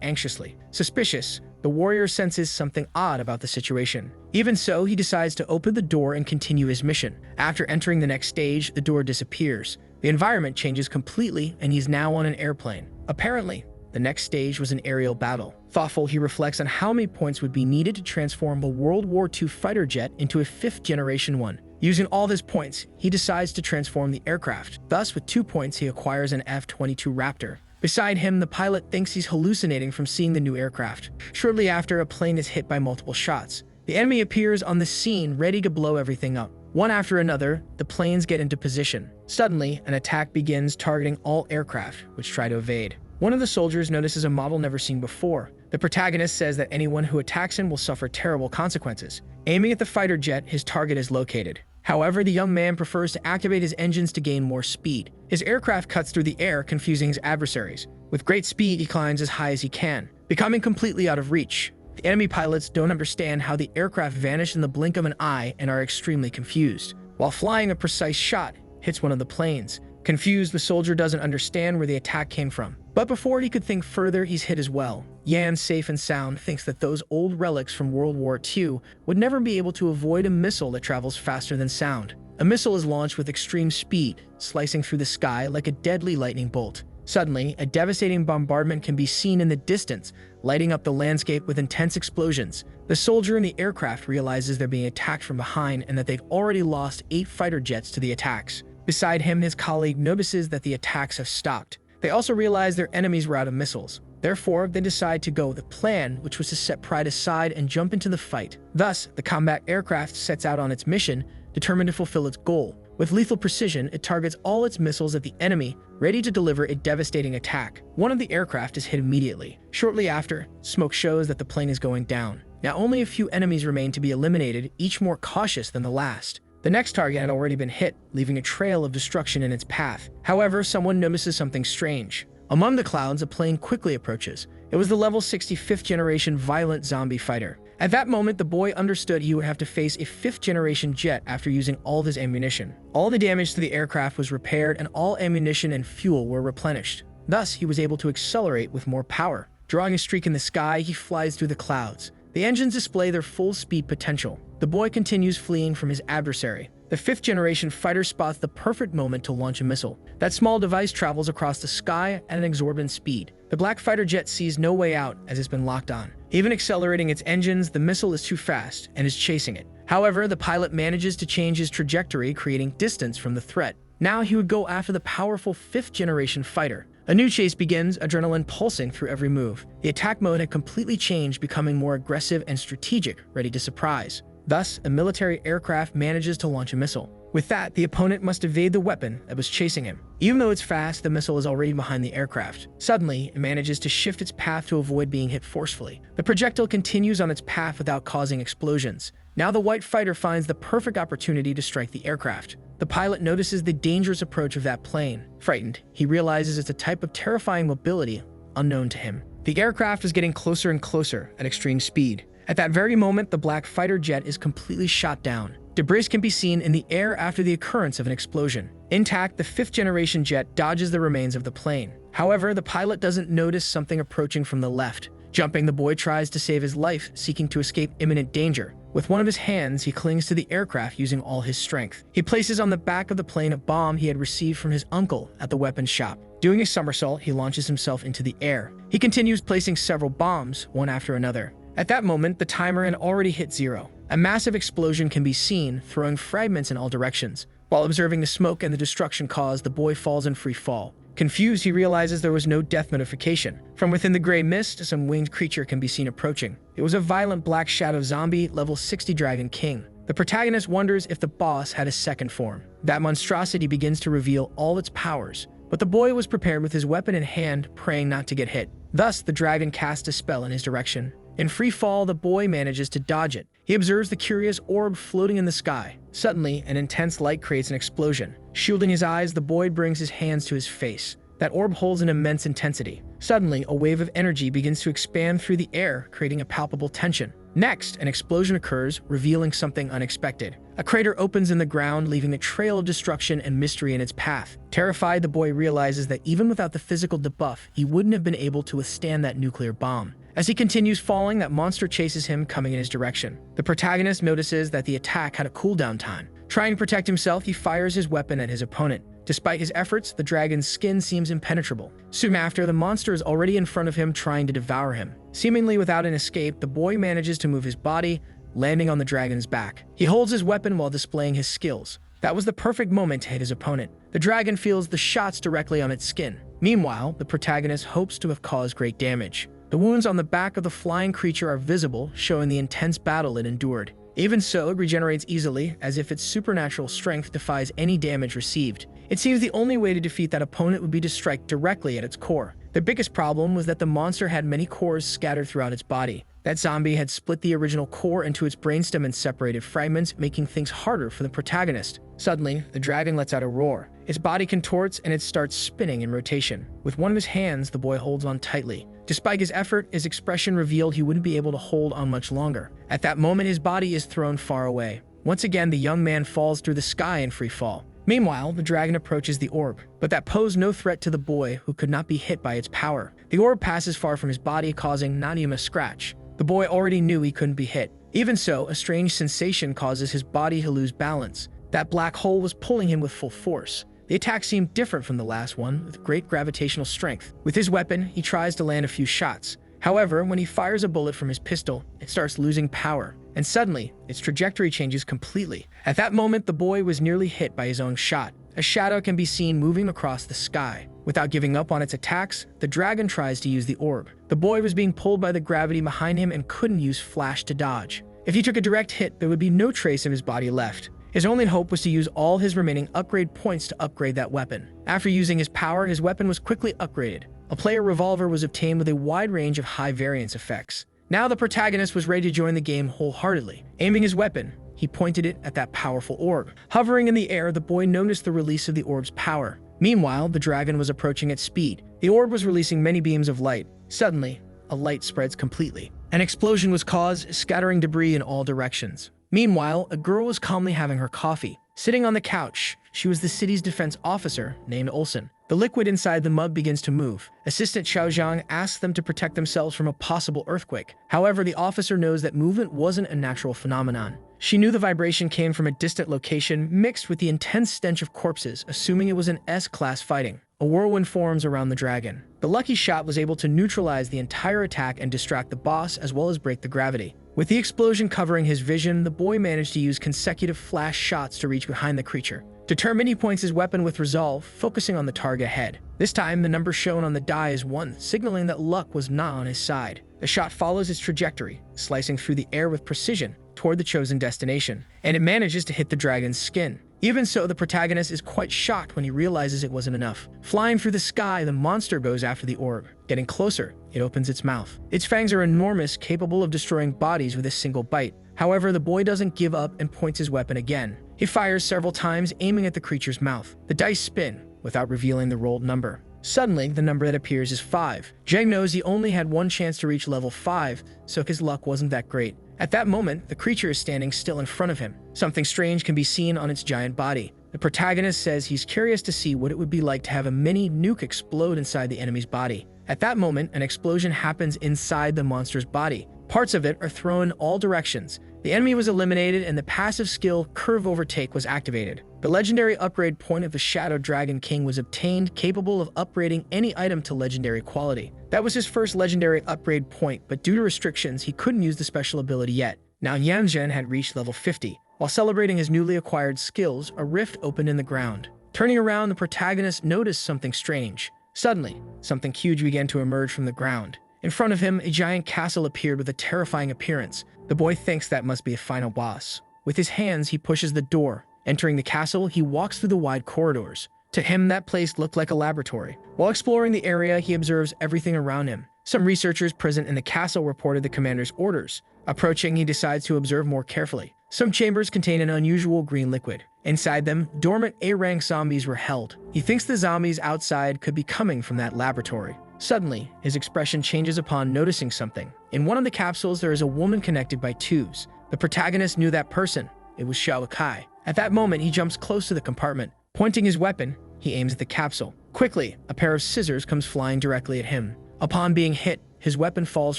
anxiously. Suspicious, the warrior senses something odd about the situation. Even so, he decides to open the door and continue his mission. After entering the next stage, the door disappears. The environment changes completely, and he's now on an airplane. Apparently, the next stage was an aerial battle. Thoughtful, he reflects on how many points would be needed to transform a World War II fighter jet into a 5th generation one. Using all of his points, he decides to transform the aircraft. Thus, with 2 points, he acquires an F-22 Raptor. Beside him, the pilot thinks he's hallucinating from seeing the new aircraft. Shortly after, a plane is hit by multiple shots. The enemy appears on the scene, ready to blow everything up. One after another, the planes get into position. Suddenly, an attack begins targeting all aircraft, which try to evade. One of the soldiers notices a model never seen before. The protagonist says that anyone who attacks him will suffer terrible consequences. Aiming at the fighter jet, his target is located. However, the young man prefers to activate his engines to gain more speed. His aircraft cuts through the air, confusing his adversaries. With great speed, he climbs as high as he can, becoming completely out of reach. The enemy pilots don't understand how the aircraft vanished in the blink of an eye and are extremely confused. While flying, a precise shot hits one of the planes. Confused, the soldier doesn't understand where the attack came from. But before he could think further, he's hit as well. Yan, safe and sound, thinks that those old relics from World War II would never be able to avoid a missile that travels faster than sound. A missile is launched with extreme speed, slicing through the sky like a deadly lightning bolt. Suddenly, a devastating bombardment can be seen in the distance, lighting up the landscape with intense explosions. The soldier in the aircraft realizes they're being attacked from behind and that they've already lost 8 fighter jets to the attacks. Beside him, his colleague notices that the attacks have stopped. They also realize their enemies were out of missiles. Therefore, they decide to go with the plan, which was to set pride aside and jump into the fight. Thus, the combat aircraft sets out on its mission, determined to fulfill its goal. With lethal precision, it targets all its missiles at the enemy, ready to deliver a devastating attack. One of the aircraft is hit immediately. Shortly after, smoke shows that the plane is going down. Now only a few enemies remain to be eliminated, each more cautious than the last. The next target had already been hit, leaving a trail of destruction in its path. However, someone notices something strange. Among the clouds, a plane quickly approaches. It was the level 65th generation violent zombie fighter. At that moment, the boy understood he would have to face a 5th generation jet after using all of his ammunition. All the damage to the aircraft was repaired and all ammunition and fuel were replenished. Thus, he was able to accelerate with more power. Drawing a streak in the sky, he flies through the clouds. The engines display their full speed potential. The boy continues fleeing from his adversary. The 5th generation fighter spots the perfect moment to launch a missile. That small device travels across the sky at an exorbitant speed. The black fighter jet sees no way out as it's been locked on. Even accelerating its engines, the missile is too fast and is chasing it. However, the pilot manages to change his trajectory, creating distance from the threat. Now he would go after the powerful 5th generation fighter. A new chase begins, adrenaline pulsing through every move. The attack mode had completely changed, becoming more aggressive and strategic, ready to surprise. Thus, a military aircraft manages to launch a missile. With that, the opponent must evade the weapon that was chasing him. Even though it's fast, the missile is already behind the aircraft. Suddenly, it manages to shift its path to avoid being hit forcefully. The projectile continues on its path without causing explosions. Now the white fighter finds the perfect opportunity to strike the aircraft. The pilot notices the dangerous approach of that plane. Frightened, he realizes it's a type of terrifying mobility unknown to him. The aircraft is getting closer and closer at extreme speed. At that very moment, the black fighter jet is completely shot down. Debris can be seen in the air after the occurrence of an explosion. Intact, the 5th-generation jet dodges the remains of the plane. However, the pilot doesn't notice something approaching from the left. Jumping, the boy tries to save his life, seeking to escape imminent danger. With one of his hands, he clings to the aircraft using all his strength. He places on the back of the plane a bomb he had received from his uncle at the weapons shop. Doing a somersault, he launches himself into the air. He continues placing several bombs, one after another. At that moment, the timer had already hit 0. A massive explosion can be seen, throwing fragments in all directions. While observing the smoke and the destruction caused, the boy falls in free fall. Confused, he realizes there was no death notification. From within the gray mist, some winged creature can be seen approaching. It was a violent black shadow zombie, level 60 Dragon King. The protagonist wonders if the boss had a second form. That monstrosity begins to reveal all its powers, but the boy was prepared with his weapon in hand, praying not to get hit. Thus, the dragon casts a spell in his direction. In free fall, the boy manages to dodge it. He observes the curious orb floating in the sky. Suddenly, an intense light creates an explosion. Shielding his eyes, the boy brings his hands to his face. That orb holds an immense intensity. Suddenly, a wave of energy begins to expand through the air, creating a palpable tension. Next, an explosion occurs, revealing something unexpected. A crater opens in the ground, leaving a trail of destruction and mystery in its path. Terrified, the boy realizes that even without the physical debuff, he wouldn't have been able to withstand that nuclear bomb. As he continues falling, that monster chases him, coming in his direction. The protagonist notices that the attack had a cooldown time. Trying to protect himself, he fires his weapon at his opponent. Despite his efforts, the dragon's skin seems impenetrable. Soon after, the monster is already in front of him, trying to devour him. Seemingly without an escape, the boy manages to move his body, landing on the dragon's back. He holds his weapon while displaying his skills. That was the perfect moment to hit his opponent. The dragon feels the shots directly on its skin. Meanwhile, the protagonist hopes to have caused great damage. The wounds on the back of the flying creature are visible, showing the intense battle it endured. Even so, it regenerates easily, as if its supernatural strength defies any damage received. It seems the only way to defeat that opponent would be to strike directly at its core. The biggest problem was that the monster had many cores scattered throughout its body. That zombie had split the original core into its brainstem in separated fragments, making things harder for the protagonist. Suddenly, the dragon lets out a roar. Its body contorts and it starts spinning in rotation. With one of his hands, the boy holds on tightly. Despite his effort, his expression revealed he wouldn't be able to hold on much longer. At that moment, his body is thrown far away. Once again, the young man falls through the sky in free fall. Meanwhile, the dragon approaches the orb, but that posed no threat to the boy, who could not be hit by its power. The orb passes far from his body, causing not even a scratch. The boy already knew he couldn't be hit. Even so, a strange sensation causes his body to lose balance. That black hole was pulling him with full force. The attack seemed different from the last one, with great gravitational strength. With his weapon, he tries to land a few shots. However, when he fires a bullet from his pistol, it starts losing power, and suddenly, its trajectory changes completely. At that moment, the boy was nearly hit by his own shot. A shadow can be seen moving across the sky. Without giving up on its attacks, the dragon tries to use the orb. The boy was being pulled by the gravity behind him and couldn't use flash to dodge. If he took a direct hit, there would be no trace of his body left. His only hope was to use all his remaining upgrade points to upgrade that weapon. After using his power, his weapon was quickly upgraded. A player revolver was obtained with a wide range of high variance effects. Now the protagonist was ready to join the game wholeheartedly. Aiming his weapon, he pointed it at that powerful orb. Hovering in the air, the boy noticed the release of the orb's power. Meanwhile, the dragon was approaching at speed. The orb was releasing many beams of light. Suddenly, a light spreads completely. An explosion was caused, scattering debris in all directions. Meanwhile, a girl was calmly having her coffee. Sitting on the couch, she was the city's defense officer, named Olsen. The liquid inside the mug begins to move. Assistant Xiaozhang asks them to protect themselves from a possible earthquake. However, the officer knows that movement wasn't a natural phenomenon. She knew the vibration came from a distant location, mixed with the intense stench of corpses, assuming it was an S-class fighting. A whirlwind forms around the dragon. The lucky shot was able to neutralize the entire attack and distract the boss, as well as break the gravity. With the explosion covering his vision, the boy managed to use consecutive flash shots to reach behind the creature. Determined, he points his weapon with resolve, focusing on the target ahead. This time, the number shown on the die is 1, signaling that luck was not on his side. The shot follows its trajectory, slicing through the air with precision toward the chosen destination, and it manages to hit the dragon's skin. Even so, the protagonist is quite shocked when he realizes it wasn't enough. Flying through the sky, the monster goes after the orb. Getting closer, it opens its mouth. Its fangs are enormous, capable of destroying bodies with a single bite. However, the boy doesn't give up and points his weapon again. He fires several times, aiming at the creature's mouth. The dice spin, without revealing the rolled number. Suddenly, the number that appears is 5. Jang knows he only had one chance to reach level 5, so his luck wasn't that great. At that moment, the creature is standing still in front of him. Something strange can be seen on its giant body. The protagonist says he's curious to see what it would be like to have a mini nuke explode inside the enemy's body. At that moment, an explosion happens inside the monster's body. Parts of it are thrown in all directions. The enemy was eliminated and the passive skill Curve Overtake was activated. The legendary upgrade point of the Shadow Dragon King was obtained, capable of upgrading any item to legendary quality. That was his first legendary upgrade point, but due to restrictions, he couldn't use the special ability yet. Now Yanzhen had reached level 50. While celebrating his newly acquired skills, a rift opened in the ground. Turning around, the protagonist noticed something strange. Suddenly, something huge began to emerge from the ground. In front of him, a giant castle appeared with a terrifying appearance. The boy thinks that must be a final boss. With his hands, he pushes the door. Entering the castle, he walks through the wide corridors. To him, that place looked like a laboratory. While exploring the area, he observes everything around him. Some researchers present in the castle reported the commander's orders. Approaching, he decides to observe more carefully. Some chambers contain an unusual green liquid. Inside them, dormant A-rank zombies were held. He thinks the zombies outside could be coming from that laboratory. Suddenly, his expression changes upon noticing something. In one of the capsules, there is a woman connected by tubes. The protagonist knew that person. It was Xiao Kai. At that moment, he jumps close to the compartment. Pointing his weapon, he aims at the capsule. Quickly, a pair of scissors comes flying directly at him. Upon being hit, his weapon falls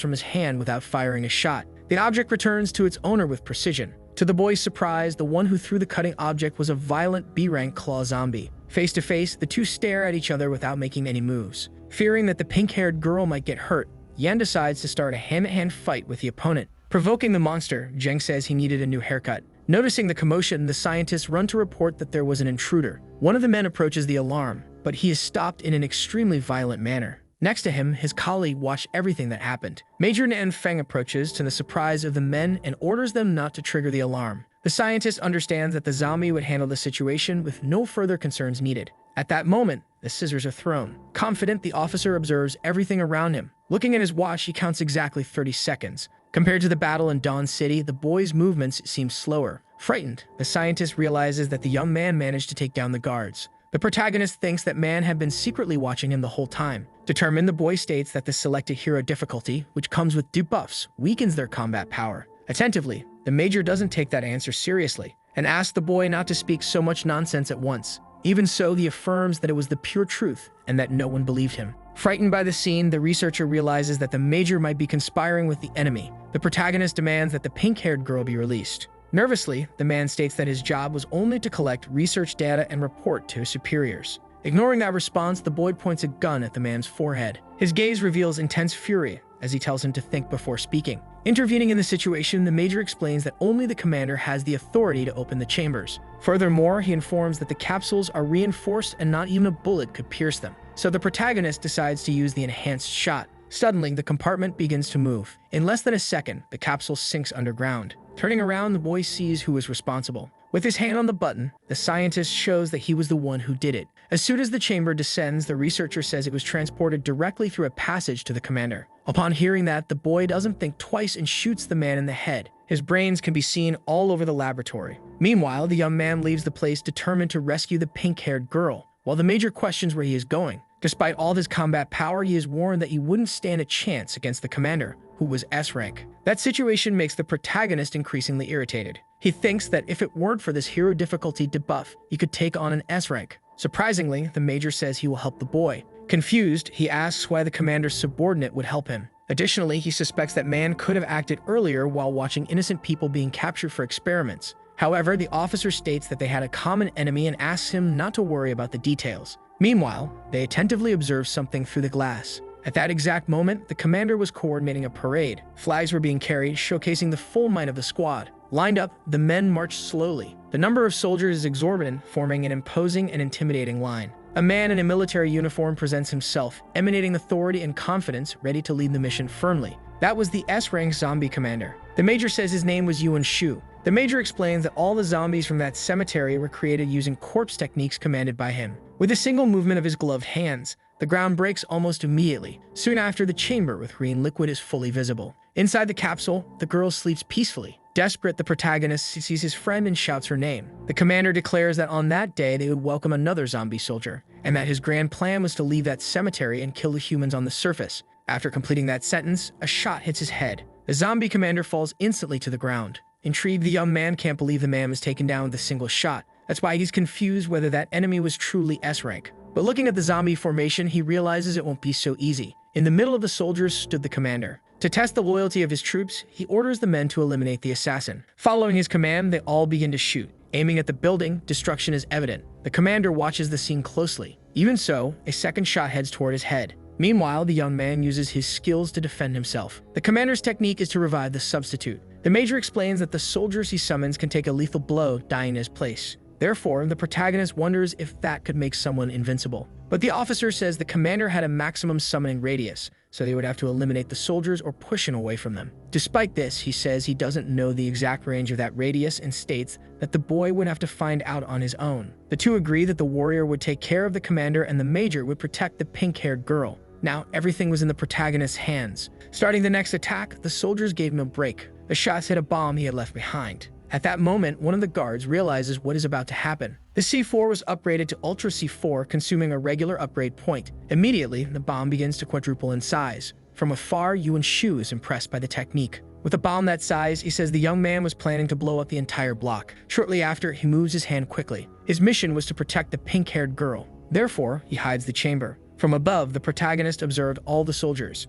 from his hand without firing a shot. The object returns to its owner with precision. To the boy's surprise, the one who threw the cutting object was a violent B-rank claw zombie. Face to face, the two stare at each other without making any moves. Fearing that the pink-haired girl might get hurt, Yan decides to start a hand-to-hand fight with the opponent. Provoking the monster, Zheng says he needed a new haircut. Noticing the commotion, the scientists run to report that there was an intruder. One of the men approaches the alarm, but he is stopped in an extremely violent manner. Next to him, his colleague watched everything that happened. Major Nan Feng approaches to the surprise of the men and orders them not to trigger the alarm. The scientist understands that the zombie would handle the situation with no further concerns needed. At that moment, the scissors are thrown. Confident, the officer observes everything around him. Looking at his watch, he counts exactly 30 seconds. Compared to the battle in Dawn City, the boy's movements seem slower. Frightened, the scientist realizes that the young man managed to take down the guards. The protagonist thinks that man had been secretly watching him the whole time. Determined, the boy states that the selected hero difficulty, which comes with debuffs, weakens their combat power. Attentively, the major doesn't take that answer seriously and asks the boy not to speak so much nonsense at once. Even so, he affirms that it was the pure truth and that no one believed him. Frightened by the scene, the researcher realizes that the major might be conspiring with the enemy. The protagonist demands that the pink-haired girl be released. Nervously, the man states that his job was only to collect research data and report to his superiors. Ignoring that response, the boy points a gun at the man's forehead. His gaze reveals intense fury as he tells him to think before speaking. Intervening in the situation, the major explains that only the commander has the authority to open the chambers. Furthermore, he informs that the capsules are reinforced and not even a bullet could pierce them. So the protagonist decides to use the enhanced shot. Suddenly, the compartment begins to move. In less than a second, the capsule sinks underground. Turning around, the boy sees who is responsible. With his hand on the button, the scientist shows that he was the one who did it. As soon as the chamber descends, the researcher says it was transported directly through a passage to the commander. Upon hearing that, the boy doesn't think twice and shoots the man in the head. His brains can be seen all over the laboratory. Meanwhile, the young man leaves the place determined to rescue the pink-haired girl, while the major questions where he is going. Despite all his combat power, he is warned that he wouldn't stand a chance against the commander, who was S-rank. That situation makes the protagonist increasingly irritated. He thinks that if it weren't for this hero difficulty debuff, he could take on an S-rank. Surprisingly, the major says he will help the boy. Confused, he asks why the commander's subordinate would help him. Additionally, he suspects that man could have acted earlier while watching innocent people being captured for experiments. However, the officer states that they had a common enemy and asks him not to worry about the details. Meanwhile, they attentively observe something through the glass. At that exact moment, the commander was coordinating a parade. Flags were being carried, showcasing the full might of the squad. Lined up, the men marched slowly. The number of soldiers is exorbitant, forming an imposing and intimidating line. A man in a military uniform presents himself, emanating authority and confidence, ready to lead the mission firmly. That was the S-rank zombie commander. The major says his name was Yuan Shu. The major explains that all the zombies from that cemetery were created using corpse techniques commanded by him. With a single movement of his gloved hands, the ground breaks almost immediately. Soon after, the chamber with green liquid is fully visible. Inside the capsule, the girl sleeps peacefully. Desperate, the protagonist sees his friend and shouts her name. The commander declares that on that day they would welcome another zombie soldier, and that his grand plan was to leave that cemetery and kill the humans on the surface. After completing that sentence, a shot hits his head. The zombie commander falls instantly to the ground. Intrigued, the young man can't believe the man was taken down with a single shot. That's why he's confused whether that enemy was truly S rank. But looking at the zombie formation, he realizes it won't be so easy. In the middle of the soldiers stood the commander. To test the loyalty of his troops, he orders the men to eliminate the assassin. Following his command, they all begin to shoot. Aiming at the building, destruction is evident. The commander watches the scene closely. Even so, a second shot heads toward his head. Meanwhile, the young man uses his skills to defend himself. The commander's technique is to revive the substitute. The major explains that the soldiers he summons can take a lethal blow, dying in his place. Therefore, the protagonist wonders if that could make someone invincible. But the officer says the commander had a maximum summoning radius, so they would have to eliminate the soldiers or push him away from them. Despite this, he says he doesn't know the exact range of that radius and states that the boy would have to find out on his own. The two agree that the warrior would take care of the commander and the major would protect the pink-haired girl. Now, everything was in the protagonist's hands. Starting the next attack, the soldiers gave him a break. The shots hit a bomb he had left behind. At that moment, one of the guards realizes what is about to happen. The C4 was upgraded to Ultra C4, consuming a regular upgrade point. Immediately, the bomb begins to quadruple in size. From afar, Yuan Shu is impressed by the technique. With a bomb that size, he says the young man was planning to blow up the entire block. Shortly after, he moves his hand quickly. His mission was to protect the pink-haired girl. Therefore, he hides the chamber. From above, the protagonist observed all the soldiers.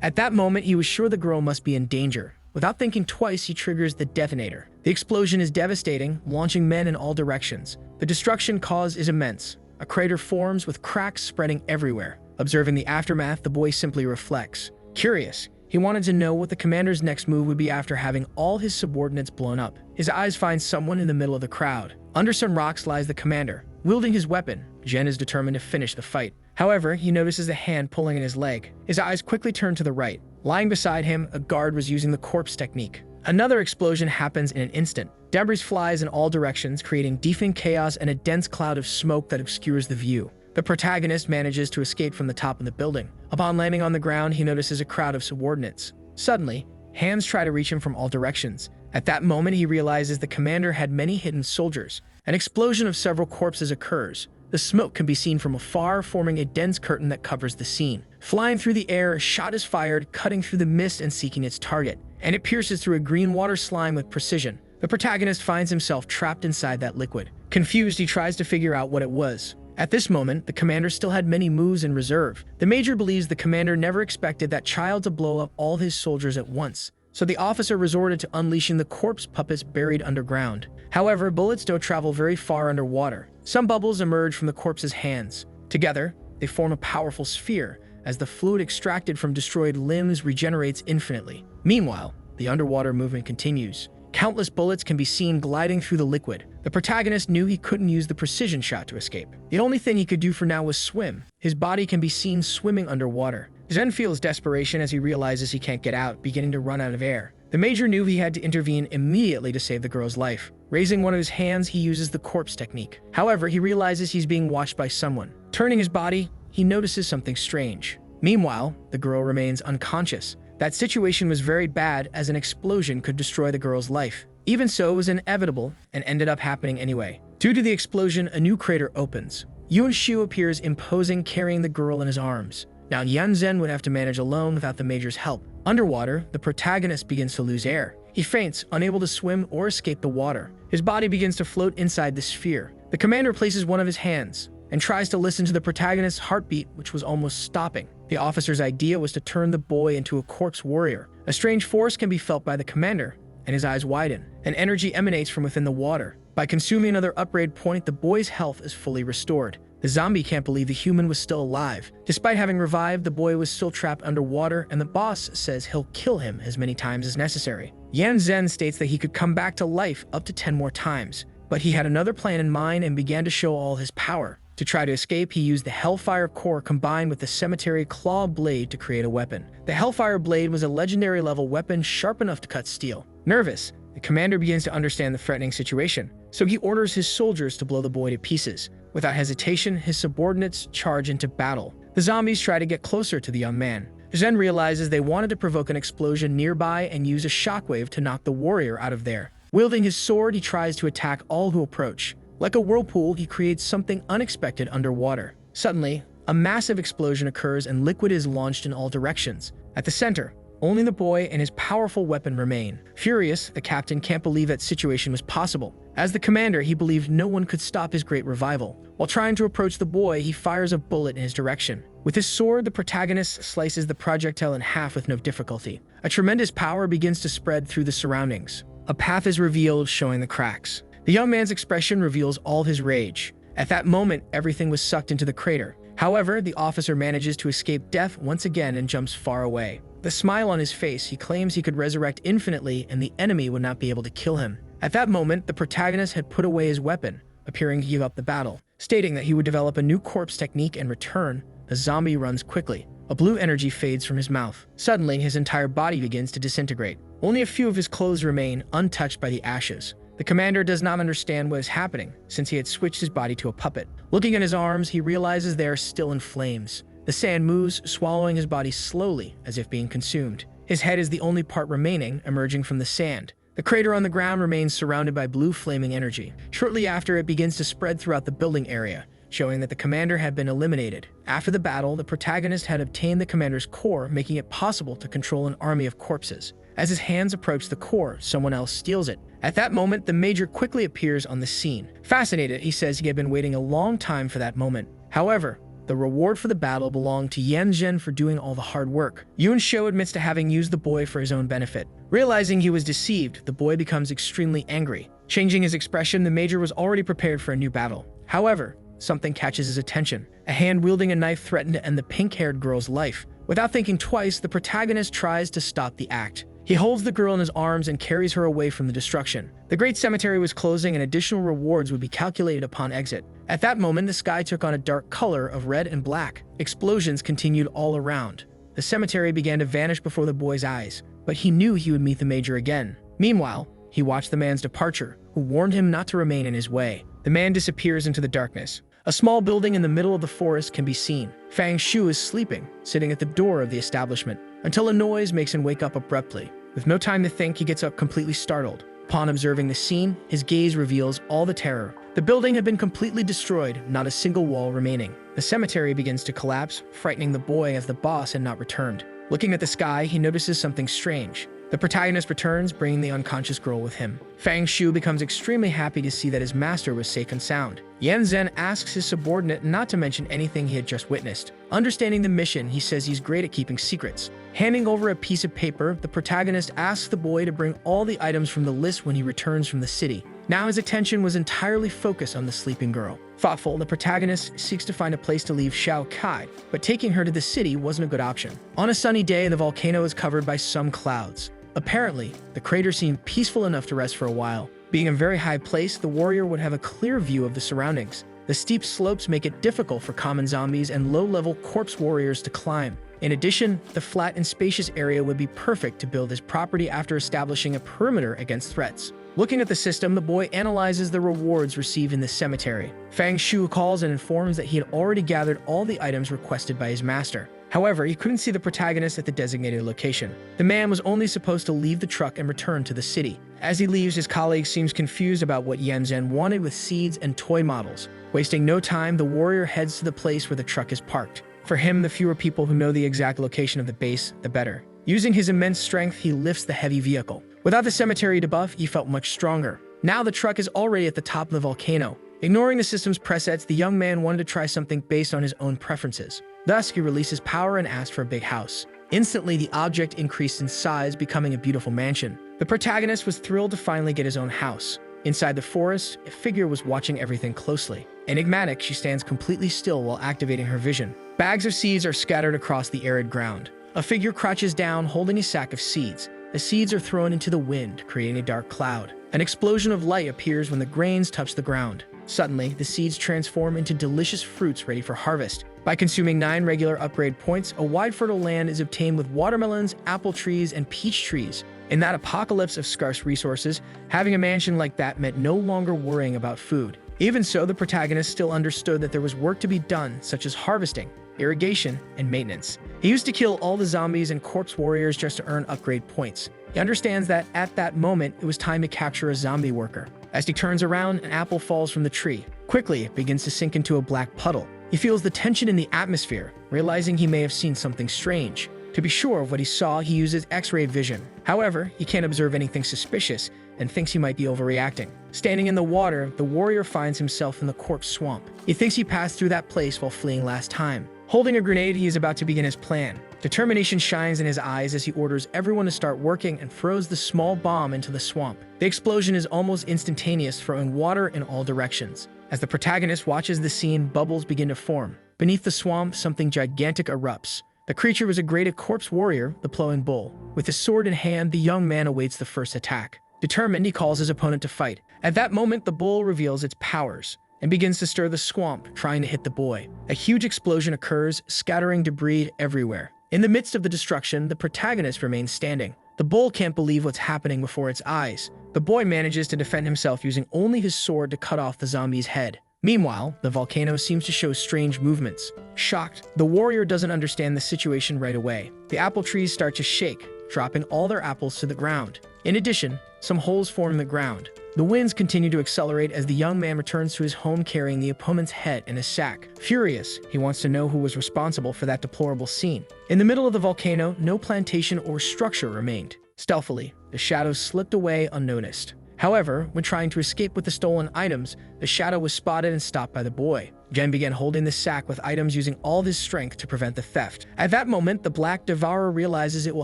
At that moment, he was sure the girl must be in danger. Without thinking twice, he triggers the detonator. The explosion is devastating, launching men in all directions. The destruction caused is immense. A crater forms with cracks spreading everywhere. Observing the aftermath, the boy simply reflects. Curious, he wanted to know what the commander's next move would be after having all his subordinates blown up. His eyes find someone in the middle of the crowd. Under some rocks lies the commander. Wielding his weapon, Zhen is determined to finish the fight. However, he notices a hand pulling at his leg. His eyes quickly turn to the right. Lying beside him, a guard was using the corpse technique. Another explosion happens in an instant. Debris flies in all directions, creating deafening chaos and a dense cloud of smoke that obscures the view. The protagonist manages to escape from the top of the building. Upon landing on the ground, he notices a crowd of subordinates. Suddenly, hands try to reach him from all directions. At that moment, he realizes the commander had many hidden soldiers. An explosion of several corpses occurs. The smoke can be seen from afar, forming a dense curtain that covers the scene. Flying through the air, a shot is fired, cutting through the mist and seeking its target, and it pierces through a green water slime with precision. The protagonist finds himself trapped inside that liquid. Confused, he tries to figure out what it was. At this moment, the commander still had many moves in reserve. The major believes the commander never expected that child to blow up all his soldiers at once, so the officer resorted to unleashing the corpse puppets buried underground. However, bullets don't travel very far underwater. Some bubbles emerge from the corpse's hands. Together, they form a powerful sphere, as the fluid extracted from destroyed limbs regenerates infinitely. Meanwhile, the underwater movement continues. Countless bullets can be seen gliding through the liquid. The protagonist knew he couldn't use the precision shot to escape. The only thing he could do for now was swim. His body can be seen swimming underwater. Zhen feels desperation as he realizes he can't get out, beginning to run out of air. The major knew he had to intervene immediately to save the girl's life. Raising one of his hands, he uses the corpse technique. However, he realizes he's being watched by someone. Turning his body, he notices something strange. Meanwhile, the girl remains unconscious. That situation was very bad, as an explosion could destroy the girl's life. Even so, it was inevitable and ended up happening anyway. Due to the explosion, a new crater opens. Yuan Shu appears imposing, carrying the girl in his arms. Now Yan Zhen would have to manage alone without the major's help. Underwater, the protagonist begins to lose air. He faints, unable to swim or escape the water. His body begins to float inside the sphere. The commander places one of his hands and tries to listen to the protagonist's heartbeat, which was almost stopping. The officer's idea was to turn the boy into a corpse warrior. A strange force can be felt by the commander, and his eyes widen. An energy emanates from within the water. By consuming another upgrade point, the boy's health is fully restored. The zombie can't believe the human was still alive. Despite having revived, the boy was still trapped underwater, and the boss says he'll kill him as many times as necessary. Yan Zhen states that he could come back to life up to 10 more times, but he had another plan in mind and began to show all his power. To try to escape, he used the Hellfire Core combined with the Cemetery Claw Blade to create a weapon. The Hellfire Blade was a legendary level weapon sharp enough to cut steel. Nervous, the commander begins to understand the threatening situation, so he orders his soldiers to blow the boy to pieces. Without hesitation, his subordinates charge into battle. The zombies try to get closer to the young man. Zhen realizes they wanted to provoke an explosion nearby and use a shockwave to knock the warrior out of there. Wielding his sword, he tries to attack all who approach. Like a whirlpool, he creates something unexpected underwater. Suddenly, a massive explosion occurs and liquid is launched in all directions. At the center, Only the boy and his powerful weapon remain. Furious, the captain can't believe that situation was possible. As the commander, he believed no one could stop his great revival. While trying to approach the boy, he fires a bullet in his direction. With his sword, the protagonist slices the projectile in half with no difficulty. A tremendous power begins to spread through the surroundings. A path is revealed, showing the cracks. The young man's expression reveals all his rage. At that moment, everything was sucked into the crater. However, the officer manages to escape death once again and jumps far away. The smile on his face, he claims he could resurrect infinitely and the enemy would not be able to kill him. At that moment, the protagonist had put away his weapon, appearing to give up the battle. Stating that he would develop a new corpse technique and return, the zombie runs quickly. A blue energy fades from his mouth. Suddenly, his entire body begins to disintegrate. Only a few of his clothes remain, untouched by the ashes. The commander does not understand what is happening, since he had switched his body to a puppet. Looking at his arms, he realizes they are still in flames. The sand moves, swallowing his body slowly, as if being consumed. His head is the only part remaining, emerging from the sand. The crater on the ground remains surrounded by blue flaming energy. Shortly after, it begins to spread throughout the building area, showing that the commander had been eliminated. After the battle, the protagonist had obtained the commander's core, making it possible to control an army of corpses. As his hands approach the core, someone else steals it. At that moment, the major quickly appears on the scene. Fascinated, he says he had been waiting a long time for that moment. However, the reward for the battle belonged to Yan Zhen for doing all the hard work. Yun Shou admits to having used the boy for his own benefit. Realizing he was deceived, the boy becomes extremely angry. Changing his expression, the major was already prepared for a new battle. However, something catches his attention. A hand wielding a knife threatened to end the pink-haired girl's life. Without thinking twice, the protagonist tries to stop the act. He holds the girl in his arms and carries her away from the destruction. The great cemetery was closing and additional rewards would be calculated upon exit. At that moment, the sky took on a dark color of red and black. Explosions continued all around. The cemetery began to vanish before the boy's eyes, but he knew he would meet the major again. Meanwhile, he watched the man's departure, who warned him not to remain in his way. The man disappears into the darkness. A small building in the middle of the forest can be seen. Fang Shu is sleeping, sitting at the door of the establishment, until a noise makes him wake up abruptly. With no time to think, he gets up completely startled. Upon observing the scene, his gaze reveals all the terror. The building had been completely destroyed, not a single wall remaining. The cemetery begins to collapse, frightening the boy as the boss had not returned. Looking at the sky, he notices something strange. The protagonist returns, bringing the unconscious girl with him. Fang Shu becomes extremely happy to see that his master was safe and sound. Yan Zhen asks his subordinate not to mention anything he had just witnessed. Understanding the mission, he says he's great at keeping secrets. Handing over a piece of paper, the protagonist asks the boy to bring all the items from the list when he returns from the city. Now his attention was entirely focused on the sleeping girl. Thoughtful, the protagonist seeks to find a place to leave Xiao Kai, but taking her to the city wasn't a good option. On a sunny day, the volcano is covered by some clouds. Apparently, the crater seemed peaceful enough to rest for a while. Being a very high place, the warrior would have a clear view of the surroundings. The steep slopes make it difficult for common zombies and low-level corpse warriors to climb. In addition, the flat and spacious area would be perfect to build his property after establishing a perimeter against threats. Looking at the system, the boy analyzes the rewards received in the cemetery. Fang Shu calls and informs that he had already gathered all the items requested by his master. However, he couldn't see the protagonist at the designated location. The man was only supposed to leave the truck and return to the city. As he leaves, his colleague seems confused about what Yan Zhen wanted with seeds and toy models. Wasting no time, the warrior heads to the place where the truck is parked. For him, the fewer people who know the exact location of the base, the better. Using his immense strength, he lifts the heavy vehicle. Without the cemetery debuff, he felt much stronger. Now the truck is already at the top of the volcano. Ignoring the system's presets, the young man wanted to try something based on his own preferences. Thus, he releases power and asked for a big house. Instantly, the object increased in size, becoming a beautiful mansion. The protagonist was thrilled to finally get his own house. Inside the forest, a figure was watching everything closely. Enigmatic, she stands completely still while activating her vision. Bags of seeds are scattered across the arid ground. A figure crouches down, holding a sack of seeds. The seeds are thrown into the wind, creating a dark cloud. An explosion of light appears when the grains touch the ground. Suddenly, the seeds transform into delicious fruits ready for harvest. By consuming 9 regular upgrade points, a wide fertile land is obtained with watermelons, apple trees, and peach trees. In that apocalypse of scarce resources, having a mansion like that meant no longer worrying about food. Even so, the protagonist still understood that there was work to be done, such as harvesting, irrigation, and maintenance. He used to kill all the zombies and corpse warriors just to earn upgrade points. He understands that at that moment, it was time to capture a zombie worker. As he turns around, an apple falls from the tree. Quickly, it begins to sink into a black puddle. He feels the tension in the atmosphere, realizing he may have seen something strange. To To be sure of what he saw, he uses X-ray vision. However, he can't observe anything suspicious and thinks he might be overreacting. Standing in the water, the warrior finds himself in the corpse swamp. He thinks he passed through that place while fleeing last time. Holding a grenade, he is about to begin his plan. Determination shines in his eyes as he orders everyone to start working and throws the small bomb into the swamp. The explosion is almost instantaneous, throwing water in all directions. As the protagonist watches the scene, bubbles begin to form. Beneath the swamp, something gigantic erupts. The creature was a great corpse warrior, the plowing bull. With his sword in hand, the young man awaits the first attack. Determined, he calls his opponent to fight. At that moment, the bull reveals its powers and begins to stir the swamp, trying to hit the boy. A huge explosion occurs, scattering debris everywhere. In the midst of the destruction, the protagonist remains standing. The bull can't believe what's happening before its eyes. The boy manages to defend himself using only his sword to cut off the zombie's head. Meanwhile, the volcano seems to show strange movements. Shocked, the warrior doesn't understand the situation right away. The apple trees start to shake, dropping all their apples to the ground. In addition, some holes form in the ground. The winds continue to accelerate as the young man returns to his home carrying the opponent's head in a sack. Furious, he wants to know who was responsible for that deplorable scene. In the middle of the volcano, no plantation or structure remained. Stealthily, the shadows slipped away unnoticed. However, when trying to escape with the stolen items, the shadow was spotted and stopped by the boy. Jen began holding the sack with items using all of his strength to prevent the theft. At that moment, the Black Devourer realizes it will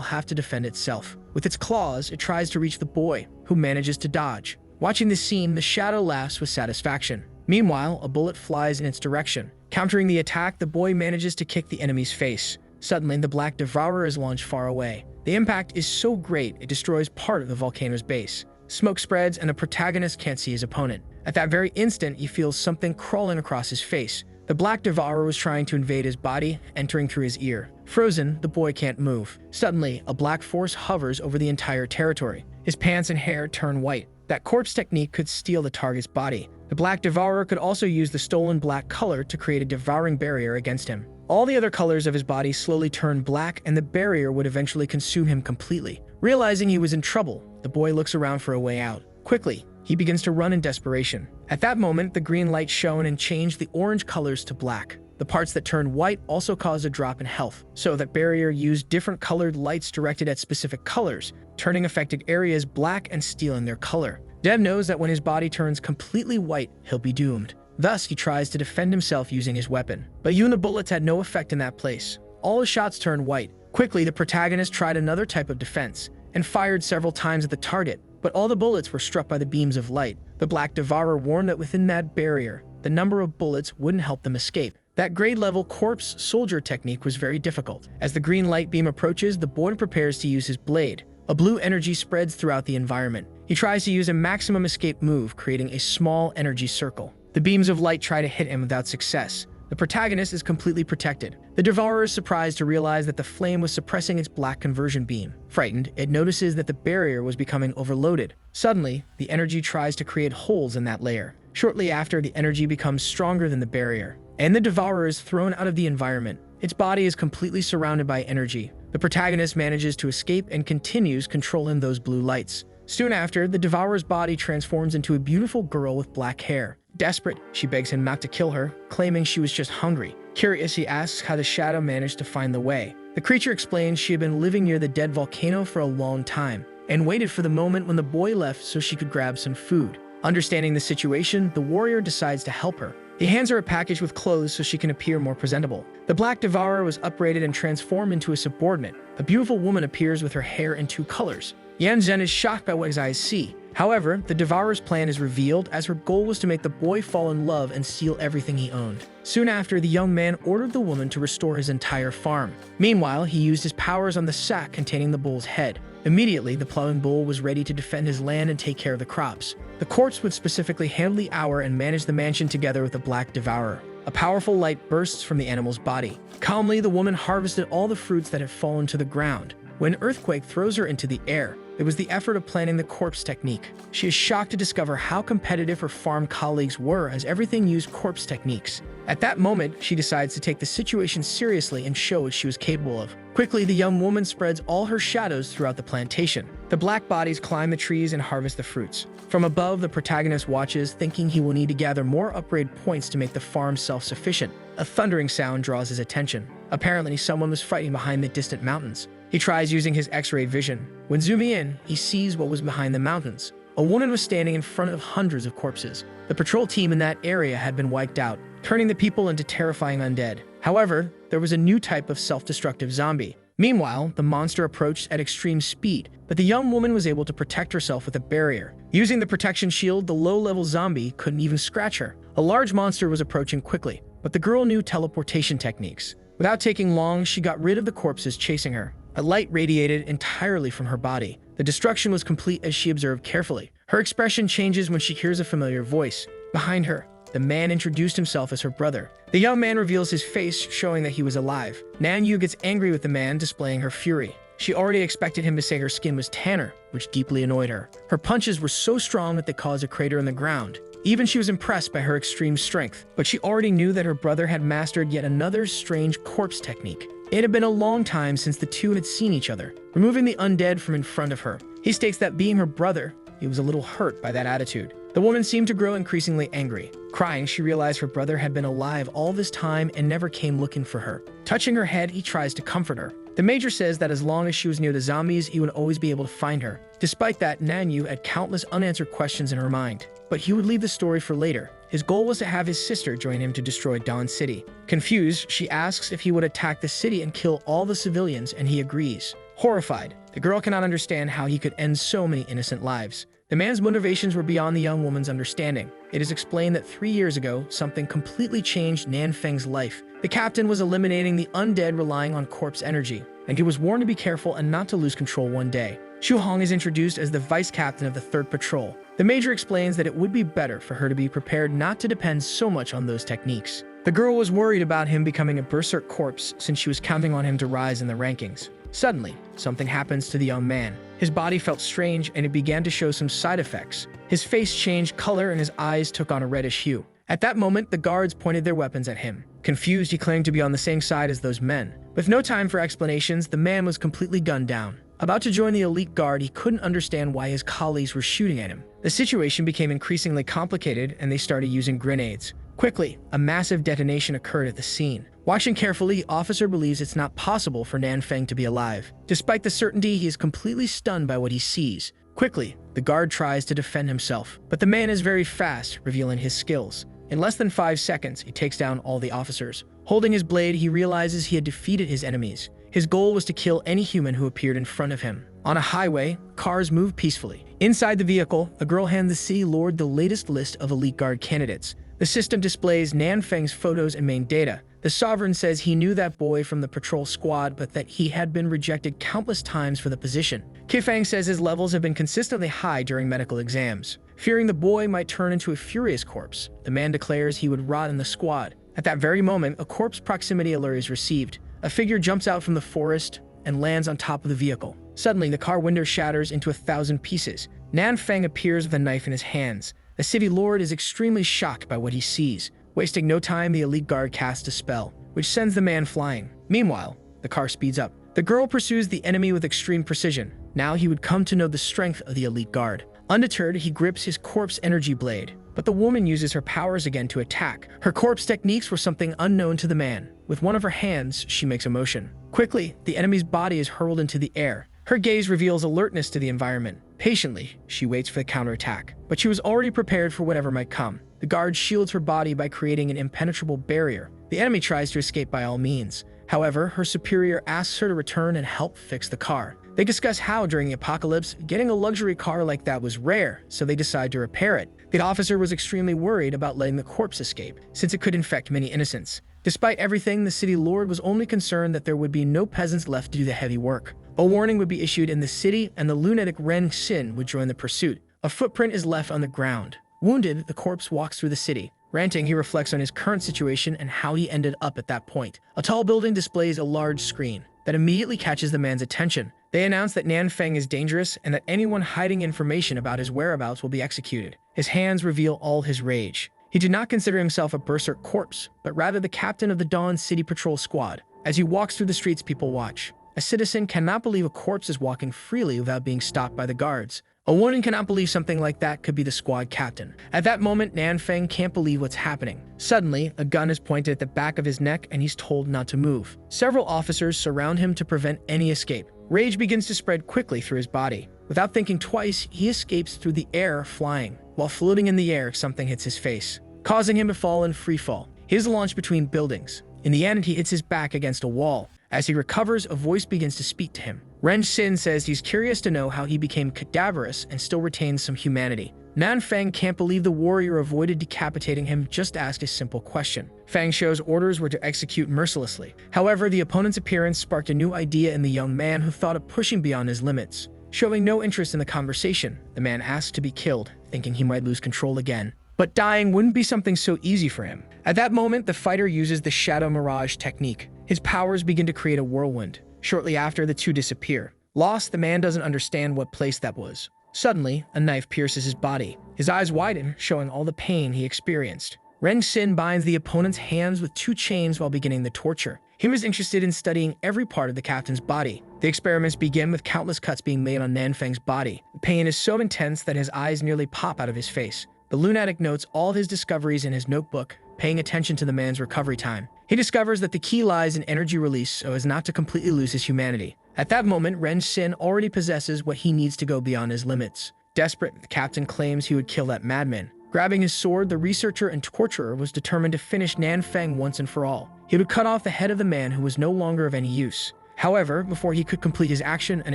have to defend itself. With its claws, it tries to reach the boy, who manages to dodge. Watching this scene, the shadow laughs with satisfaction. Meanwhile, a bullet flies in its direction. Countering the attack, the boy manages to kick the enemy's face. Suddenly, the Black Devourer is launched far away. The impact is so great, it destroys part of the volcano's base. Smoke spreads and the protagonist can't see his opponent. At that very instant, he feels something crawling across his face. The Black Devourer was trying to invade his body, entering through his ear. Frozen, the boy can't move. Suddenly, a black force hovers over the entire territory. His pants and hair turn white. That corpse technique could steal the target's body. The Black Devourer could also use the stolen black color to create a devouring barrier against him. All the other colors of his body slowly turn black, and the barrier would eventually consume him completely. Realizing he was in trouble, the boy looks around for a way out. Quickly, he begins to run in desperation. At that moment, the green light shone and changed the orange colors to black. The parts that turned white also caused a drop in health, so that barrier used different colored lights directed at specific colors, turning affected areas black and stealing their color. Dev knows that when his body turns completely white, he'll be doomed. Thus, he tries to defend himself using his weapon. But even the bullets had no effect in that place. All his shots turned white. Quickly, the protagonist tried another type of defense and fired several times at the target, but all the bullets were struck by the beams of light. The Black Devourer warned that within that barrier, the number of bullets wouldn't help them escape. That grade-level corpse soldier technique was very difficult. As the green light beam approaches, the boy prepares to use his blade. A blue energy spreads throughout the environment. He tries to use a maximum escape move, creating a small energy circle. The beams of light try to hit him without success. The protagonist is completely protected. The Devourer is surprised to realize that the flame was suppressing its black conversion beam. Frightened, it notices that the barrier was becoming overloaded. Suddenly, the energy tries to create holes in that layer. Shortly after, the energy becomes stronger than the barrier, and the Devourer is thrown out of the environment. Its body is completely surrounded by energy. The protagonist manages to escape and continues controlling those blue lights. Soon after, the Devourer's body transforms into a beautiful girl with black hair. Desperate, she begs him not to kill her, claiming she was just hungry. Curious, he asks how the shadow managed to find the way. The creature explains she had been living near the dead volcano for a long time and waited for the moment when the boy left so she could grab some food. Understanding the situation, the warrior decides to help her. He hands her a package with clothes so she can appear more presentable. The Black Devourer was upgraded and transformed into a subordinate. A beautiful woman appears with her hair in 2 colors. Yan Zhen is shocked by what his eyes see. However, the Devourer's plan is revealed as her goal was to make the boy fall in love and steal everything he owned. Soon after, the young man ordered the woman to restore his entire farm. Meanwhile, he used his powers on the sack containing the bull's head. Immediately, the plowing bull was ready to defend his land and take care of the crops. The corpse would specifically handle the hour and manage the mansion together with the Black Devourer. A powerful light bursts from the animal's body. Calmly, the woman harvested all the fruits that had fallen to the ground. When an earthquake throws her into the air, it was the effort of planning the corpse technique. She is shocked to discover how competitive her farm colleagues were as everything used corpse techniques. At that moment, she decides to take the situation seriously and show what she was capable of. Quickly, the young woman spreads all her shadows throughout the plantation. The black bodies climb the trees and harvest the fruits. From above, the protagonist watches, thinking he will need to gather more upgrade points to make the farm self-sufficient. A thundering sound draws his attention. Apparently, someone was fighting behind the distant mountains. He tries using his X-ray vision. When zooming in, he sees what was behind the mountains. A woman was standing in front of hundreds of corpses. The patrol team in that area had been wiped out, turning the people into terrifying undead. However, there was a new type of self-destructive zombie. Meanwhile, the monster approached at extreme speed, but the young woman was able to protect herself with a barrier. Using the protection shield, the low-level zombie couldn't even scratch her. A large monster was approaching quickly, but the girl knew teleportation techniques. Without taking long, she got rid of the corpses chasing her. A light radiated entirely from her body. The destruction was complete as she observed carefully. Her expression changes when she hears a familiar voice. Behind her, the man introduced himself as her brother. The young man reveals his face, showing that he was alive. Nanyu gets angry with the man, displaying her fury. She already expected him to say her skin was tanner, which deeply annoyed her. Her punches were so strong that they caused a crater in the ground. Even she was impressed by her extreme strength, but she already knew that her brother had mastered yet another strange corpse technique. It had been a long time since the two had seen each other, removing the undead from in front of her. He states that being her brother, he was a little hurt by that attitude. The woman seemed to grow increasingly angry. Crying, she realized her brother had been alive all this time and never came looking for her. Touching her head, he tries to comfort her. The major says that as long as she was near the zombies, he would always be able to find her. Despite that, Nanyu had countless unanswered questions in her mind. But he would leave the story for later. His goal was to have his sister join him to destroy Dawn City. Confused, she asks if he would attack the city and kill all the civilians, and he agrees. Horrified, the girl cannot understand how he could end so many innocent lives. The man's motivations were beyond the young woman's understanding. It is explained that 3 years ago, something completely changed Nanfeng's life. The captain was eliminating the undead relying on corpse energy, and he was warned to be careful and not to lose control one day. Shu Hong is introduced as the vice captain of the 3rd Patrol. The major explains that it would be better for her to be prepared not to depend so much on those techniques. The girl was worried about him becoming a berserk corpse since she was counting on him to rise in the rankings. Suddenly, something happens to the young man. His body felt strange and it began to show some side effects. His face changed color and his eyes took on a reddish hue. At that moment, the guards pointed their weapons at him. Confused, he claimed to be on the same side as those men. With no time for explanations, the man was completely gunned down. About to join the elite guard, he couldn't understand why his colleagues were shooting at him. The situation became increasingly complicated and they started using grenades. Quickly, a massive detonation occurred at the scene. Watching carefully, the officer believes it's not possible for Nanfeng to be alive. Despite the certainty, he is completely stunned by what he sees. Quickly, the guard tries to defend himself, but the man is very fast, revealing his skills. In less than 5 seconds, he takes down all the officers. Holding his blade, he realizes he had defeated his enemies. His goal was to kill any human who appeared in front of him. On a highway, cars move peacefully. Inside the vehicle, a girl hands the city lord the latest list of elite guard candidates. The system displays Nanfeng's photos and main data. The sovereign says he knew that boy from the patrol squad, but that he had been rejected countless times for the position. Kifang says his levels have been consistently high during medical exams. Fearing the boy might turn into a furious corpse, the man declares he would rot in the squad. At that very moment, a corpse proximity alert is received. A figure jumps out from the forest and lands on top of the vehicle. Suddenly, the car window shatters into 1,000 pieces. Nanfeng appears with a knife in his hands. The city lord is extremely shocked by what he sees. Wasting no time, the elite guard casts a spell, which sends the man flying. Meanwhile, the car speeds up. The girl pursues the enemy with extreme precision. Now he would come to know the strength of the elite guard. Undeterred, he grips his corpse energy blade. But the woman uses her powers again to attack. Her corpse techniques were something unknown to the man. With one of her hands, she makes a motion. Quickly, the enemy's body is hurled into the air. Her gaze reveals alertness to the environment. Patiently, she waits for the counterattack. But she was already prepared for whatever might come. The guard shields her body by creating an impenetrable barrier. The enemy tries to escape by all means. However, her superior asks her to return and help fix the car. They discuss how, during the apocalypse, getting a luxury car like that was rare, so they decide to repair it. The officer was extremely worried about letting the corpse escape, since it could infect many innocents. Despite everything, the city lord was only concerned that there would be no peasants left to do the heavy work. A warning would be issued in the city, and the lunatic Ren Xin would join the pursuit. A footprint is left on the ground. Wounded, the corpse walks through the city. Ranting, he reflects on his current situation and how he ended up at that point. A tall building displays a large screen that immediately catches the man's attention. They announce that Nanfeng is dangerous and that anyone hiding information about his whereabouts will be executed. His hands reveal all his rage. He did not consider himself a berserk corpse, but rather the captain of the Dawn City Patrol Squad. As he walks through the streets, people watch. A citizen cannot believe a corpse is walking freely without being stopped by the guards. A woman cannot believe something like that could be the squad captain. At that moment, Nanfeng can't believe what's happening. Suddenly, a gun is pointed at the back of his neck and he's told not to move. Several officers surround him to prevent any escape. Rage begins to spread quickly through his body. Without thinking twice, he escapes through the air, flying. While floating in the air, something hits his face, causing him to fall in free fall. He is launched between buildings. In the end, he hits his back against a wall. As he recovers, a voice begins to speak to him. Ren Xin says he's curious to know how he became cadaverous and still retains some humanity. Nanfeng can't believe the warrior avoided decapitating him, just asked a simple question. Fang Shou's orders were to execute mercilessly. However, the opponent's appearance sparked a new idea in the young man, who thought of pushing beyond his limits. Showing no interest in the conversation, the man asked to be killed, thinking he might lose control again. But dying wouldn't be something so easy for him. At that moment, the fighter uses the Shadow Mirage technique. His powers begin to create a whirlwind. Shortly after, the two disappear. Lost, the man doesn't understand what place that was. Suddenly, a knife pierces his body. His eyes widen, showing all the pain he experienced. Ren Xin binds the opponent's hands with 2 chains while beginning the torture. He was interested in studying every part of the captain's body. The experiments begin with countless cuts being made on Nanfeng's body. The pain is so intense that his eyes nearly pop out of his face. The lunatic notes all of his discoveries in his notebook, paying attention to the man's recovery time. He discovers that the key lies in energy release so as not to completely lose his humanity. At that moment, Ren Xin already possesses what he needs to go beyond his limits. Desperate, the captain claims he would kill that madman. Grabbing his sword, the researcher and torturer was determined to finish Nanfeng once and for all. He would cut off the head of the man who was no longer of any use. However, before he could complete his action, an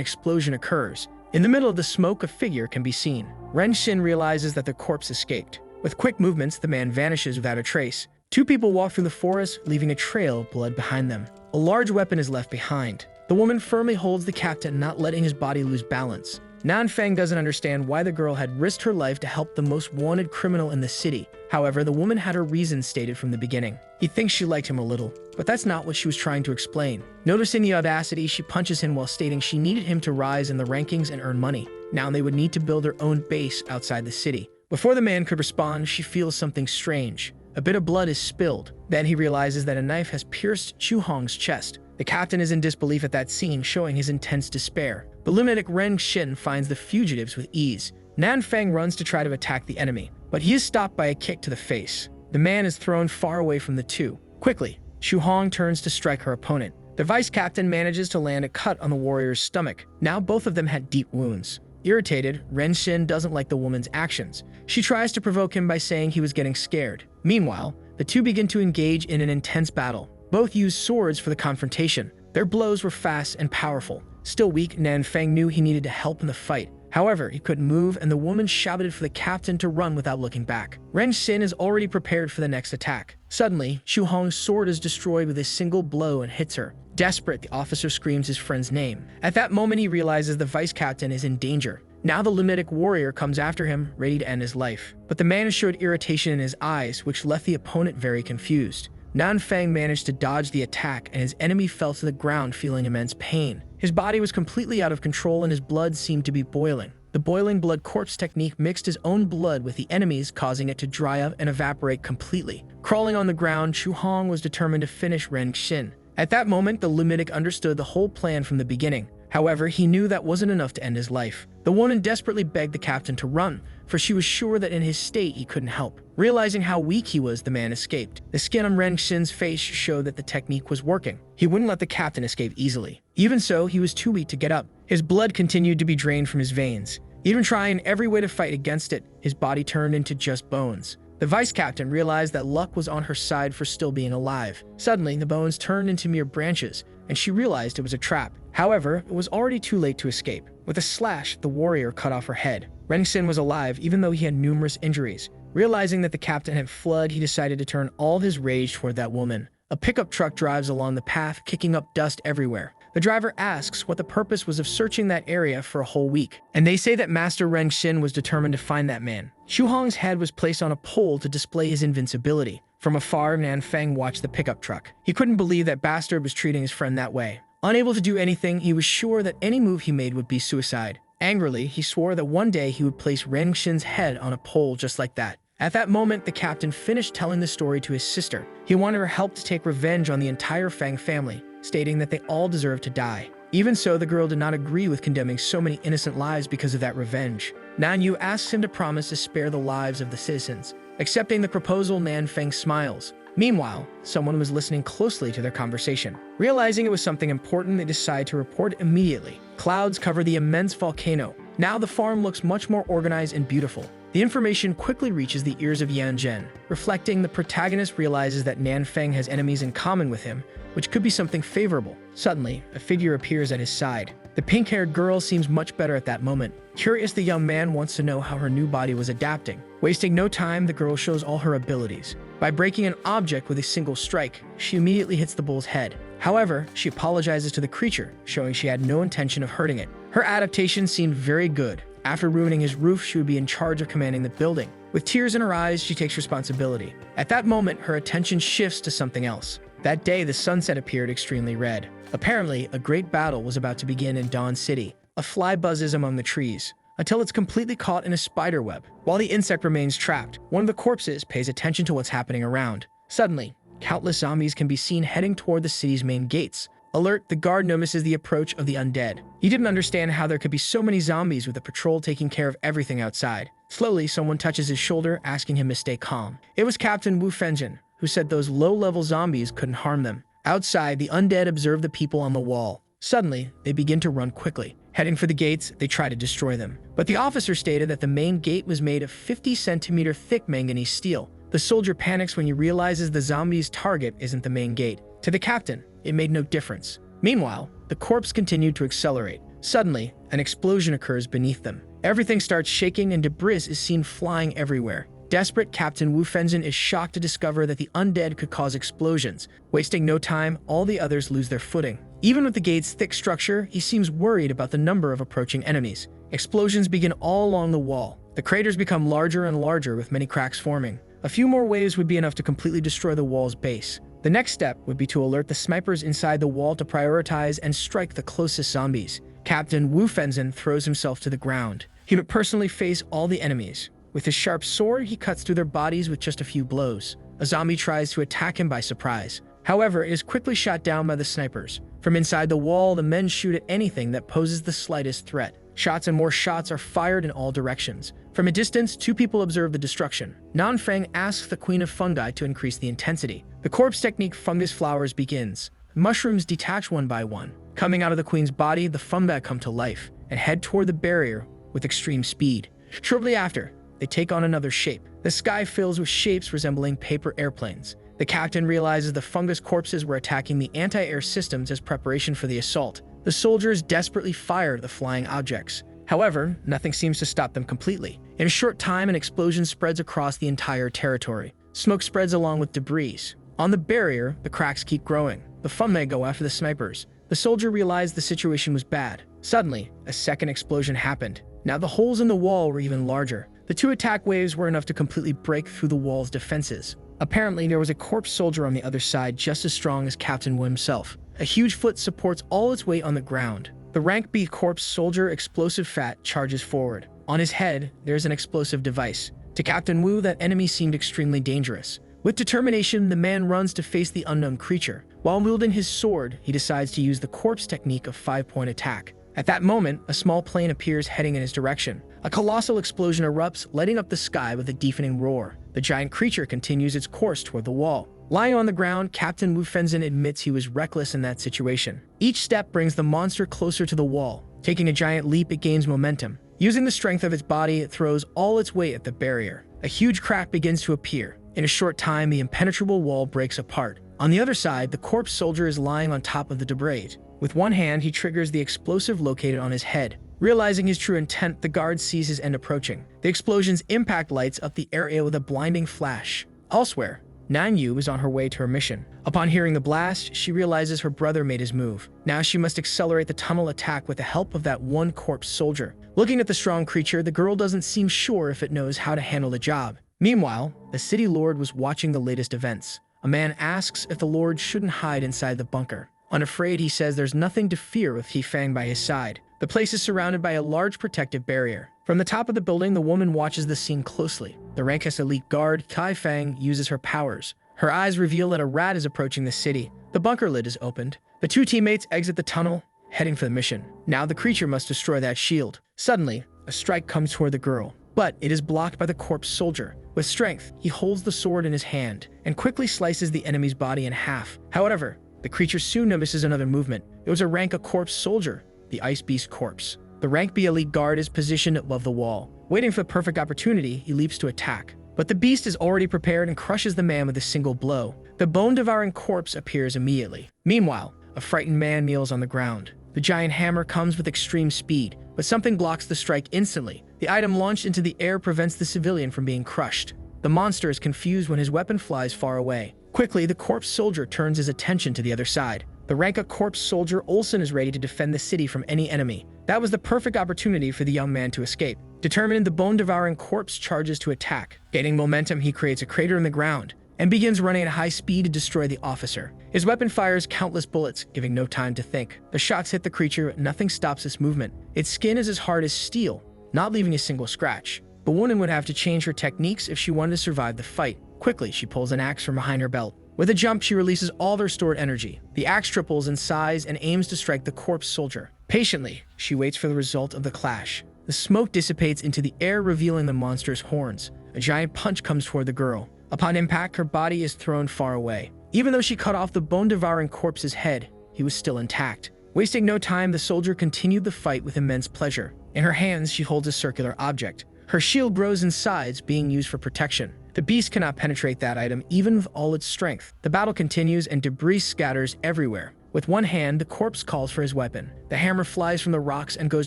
explosion occurs. In the middle of the smoke, a figure can be seen. Ren Xin realizes that the corpse escaped. With quick movements, the man vanishes without a trace. 2 people walk through the forest, leaving a trail of blood behind them. A large weapon is left behind. The woman firmly holds the captain, not letting his body lose balance. Nanfeng doesn't understand why the girl had risked her life to help the most wanted criminal in the city. However, the woman had her reasons stated from the beginning. He thinks she liked him a little, but that's not what she was trying to explain. Noticing the audacity, she punches him while stating she needed him to rise in the rankings and earn money. Now they would need to build their own base outside the city. Before the man could respond, she feels something strange. A bit of blood is spilled. Then he realizes that a knife has pierced Chu Hong's chest. The captain is in disbelief at that scene, showing his intense despair. The lunatic Ren Xin finds the fugitives with ease. Nanfeng runs to try to attack the enemy, but he is stopped by a kick to the face. The man is thrown far away from the two. Quickly, Chu Hong turns to strike her opponent. The vice captain manages to land a cut on the warrior's stomach. Now both of them had deep wounds. Irritated, Ren Xin doesn't like the woman's actions. She tries to provoke him by saying he was getting scared. Meanwhile, the two begin to engage in an intense battle. Both use swords for the confrontation. Their blows were fast and powerful. Still weak, Nanfeng knew he needed to help in the fight. However, he couldn't move, and the woman shouted for the captain to run without looking back. Ren Xin is already prepared for the next attack. Suddenly, Chu Hong's sword is destroyed with a single blow and hits her. Desperate, the officer screams his friend's name. At that moment, he realizes the vice captain is in danger. Now the lunatic warrior comes after him, ready to end his life. But the man showed irritation in his eyes, which left the opponent very confused. Nanfeng managed to dodge the attack, and his enemy fell to the ground, feeling immense pain. His body was completely out of control, and his blood seemed to be boiling. The boiling blood corpse technique mixed his own blood with the enemy's, causing it to dry up and evaporate completely. Crawling on the ground, Chu Hong was determined to finish Ren Xin. At that moment, the lunatic understood the whole plan from the beginning. However, he knew that wasn't enough to end his life. The woman desperately begged the captain to run, for she was sure that in his state he couldn't help. Realizing how weak he was, the man escaped. The skin on Ren Xin's face showed that the technique was working. He wouldn't let the captain escape easily. Even so, he was too weak to get up. His blood continued to be drained from his veins. Even trying every way to fight against it, his body turned into just bones. The vice captain realized that luck was on her side for still being alive. Suddenly, the bones turned into mere branches, and she realized it was a trap. However, it was already too late to escape. With a slash, the warrior cut off her head. Ren Xin was alive, even though he had numerous injuries. Realizing that the captain had fled, he decided to turn all his rage toward that woman. A pickup truck drives along the path, kicking up dust everywhere. The driver asks what the purpose was of searching that area for a whole week, and they say that Master Ren Xin was determined to find that man. Chu Hong's head was placed on a pole to display his invincibility. From afar, Nanfeng watched the pickup truck. He couldn't believe that bastard was treating his friend that way. Unable to do anything, he was sure that any move he made would be suicide. Angrily, he swore that one day he would place Ren Xin's head on a pole just like that. At that moment, the captain finished telling the story to his sister. He wanted her help to take revenge on the entire Fang family, stating that they all deserved to die. Even so, the girl did not agree with condemning so many innocent lives because of that revenge. Nanyu asks him to promise to spare the lives of the citizens. Accepting the proposal, Nanfeng smiles. Meanwhile, someone was listening closely to their conversation. Realizing it was something important, they decide to report immediately. Clouds cover the immense volcano. Now the farm looks much more organized and beautiful. The information quickly reaches the ears of Yan Zhen. Reflecting, the protagonist realizes that Nanfeng has enemies in common with him, which could be something favorable. Suddenly, a figure appears at his side. The pink-haired girl seems much better at that moment. Curious, the young man wants to know how her new body was adapting. Wasting no time, the girl shows all her abilities. By breaking an object with a single strike, she immediately hits the bull's head. However, she apologizes to the creature, showing she had no intention of hurting it. Her adaptation seemed very good. After ruining his roof, she would be in charge of commanding the building. With tears in her eyes, she takes responsibility. At that moment, her attention shifts to something else. That day, the sunset appeared extremely red. Apparently, a great battle was about to begin in Dawn City. A fly buzzes among the trees, until it's completely caught in a spider web. While the insect remains trapped, one of the corpses pays attention to what's happening around. Suddenly, countless zombies can be seen heading toward the city's main gates. Alert, the guard notices the approach of the undead. He didn't understand how there could be so many zombies with the patrol taking care of everything outside. Slowly, someone touches his shoulder, asking him to stay calm. It was Captain Wu Fenzhen, who said those low-level zombies couldn't harm them. Outside, the undead observe the people on the wall. Suddenly, they begin to run quickly. Heading for the gates, they try to destroy them. But the officer stated that the main gate was made of 50-centimeter thick manganese steel. The soldier panics when he realizes the zombie's target isn't the main gate. To the captain, it made no difference. Meanwhile, the corpse continued to accelerate. Suddenly, an explosion occurs beneath them. Everything starts shaking and debris is seen flying everywhere. Desperate, Captain Wu Fenzhen is shocked to discover that the undead could cause explosions. Wasting no time, all the others lose their footing. Even with the gate's thick structure, he seems worried about the number of approaching enemies. Explosions begin all along the wall. The craters become larger and larger, with many cracks forming. A few more waves would be enough to completely destroy the wall's base. The next step would be to alert the snipers inside the wall to prioritize and strike the closest zombies. Captain Wu Fenzhen throws himself to the ground. He would personally face all the enemies. With his sharp sword, he cuts through their bodies with just a few blows. A zombie tries to attack him by surprise. However, it is quickly shot down by the snipers. From inside the wall, the men shoot at anything that poses the slightest threat. Shots and more shots are fired in all directions. From a distance, two people observe the destruction. Nanfeng asks the Queen of Fungi to increase the intensity. The corpse technique fungus flowers begins. Mushrooms detach one by one. Coming out of the queen's body, the fungi come to life and head toward the barrier with extreme speed. Shortly after, they take on another shape. The sky fills with shapes resembling paper airplanes. The captain realizes the fungus corpses were attacking the anti-air systems as preparation for the assault. The soldiers desperately fire the flying objects. However, nothing seems to stop them completely. In a short time, an explosion spreads across the entire territory. Smoke spreads along with debris. On the barrier, the cracks keep growing. The fungi go after the snipers. The soldier realized the situation was bad. Suddenly, a second explosion happened. Now the holes in the wall were even larger. The two attack waves were enough to completely break through the wall's defenses. Apparently, there was a corpse soldier on the other side just as strong as Captain Wu himself. A huge foot supports all its weight on the ground. The rank B corpse soldier, Explosive Fat, charges forward. On his head, there's an explosive device. To Captain Wu, that enemy seemed extremely dangerous. With determination, the man runs to face the unknown creature. While wielding his sword, he decides to use the corpse technique of 5-point attack. At that moment, a small plane appears heading in his direction. A colossal explosion erupts, lighting up the sky with a deafening roar. The giant creature continues its course toward the wall. Lying on the ground, Captain Wu Fenzhen admits he was reckless in that situation. Each step brings the monster closer to the wall. Taking a giant leap, it gains momentum. Using the strength of its body, it throws all its weight at the barrier. A huge crack begins to appear. In a short time, the impenetrable wall breaks apart. On the other side, the corpse soldier is lying on top of the debris. With one hand, he triggers the explosive located on his head. Realizing his true intent, the guard sees his end approaching. The explosion's impact lights up the area with a blinding flash. Elsewhere, Nanyu is on her way to her mission. Upon hearing the blast, she realizes her brother made his move. Now she must accelerate the tunnel attack with the help of that one corpse soldier. Looking at the strong creature, the girl doesn't seem sure if it knows how to handle the job. Meanwhile, the city lord was watching the latest events. A man asks if the lord shouldn't hide inside the bunker. Unafraid, he says there's nothing to fear with Fang by his side. The place is surrounded by a large protective barrier. From the top of the building, the woman watches the scene closely. The rank-S elite guard, Fang, uses her powers. Her eyes reveal that a rat is approaching the city. The bunker lid is opened. The two teammates exit the tunnel, heading for the mission. Now the creature must destroy that shield. Suddenly, a strike comes toward the girl, but it is blocked by the corpse soldier. With strength, he holds the sword in his hand and quickly slices the enemy's body in half. However, the creature soon notices another movement. It was a rank corpse soldier, the Ice Beast corpse. The rank B elite guard is positioned above the wall. Waiting for the perfect opportunity, he leaps to attack. But the beast is already prepared and crushes the man with a single blow. The bone-devouring corpse appears immediately. Meanwhile, a frightened man kneels on the ground. The giant hammer comes with extreme speed, but something blocks the strike instantly. The item launched into the air prevents the civilian from being crushed. The monster is confused when his weapon flies far away. Quickly, the corpse soldier turns his attention to the other side. The rank corpse soldier Olsen is ready to defend the city from any enemy. That was the perfect opportunity for the young man to escape. Determined, the bone-devouring corpse charges to attack. Gaining momentum, he creates a crater in the ground and begins running at high speed to destroy the officer. His weapon fires countless bullets, giving no time to think. The shots hit the creature, but nothing stops its movement. Its skin is as hard as steel, not leaving a single scratch. The woman would have to change her techniques if she wanted to survive the fight. Quickly, she pulls an axe from behind her belt. With a jump, she releases all their stored energy. The axe triples in size and aims to strike the corpse soldier. Patiently, she waits for the result of the clash. The smoke dissipates into the air, revealing the monster's horns. A giant punch comes toward the girl. Upon impact, her body is thrown far away. Even though she cut off the bone-devouring corpse's head, he was still intact. Wasting no time, the soldier continued the fight with immense pleasure. In her hands, she holds a circular object. Her shield grows in size, being used for protection. The beast cannot penetrate that item, even with all its strength. The battle continues and debris scatters everywhere. With one hand, the corpse calls for his weapon. The hammer flies from the rocks and goes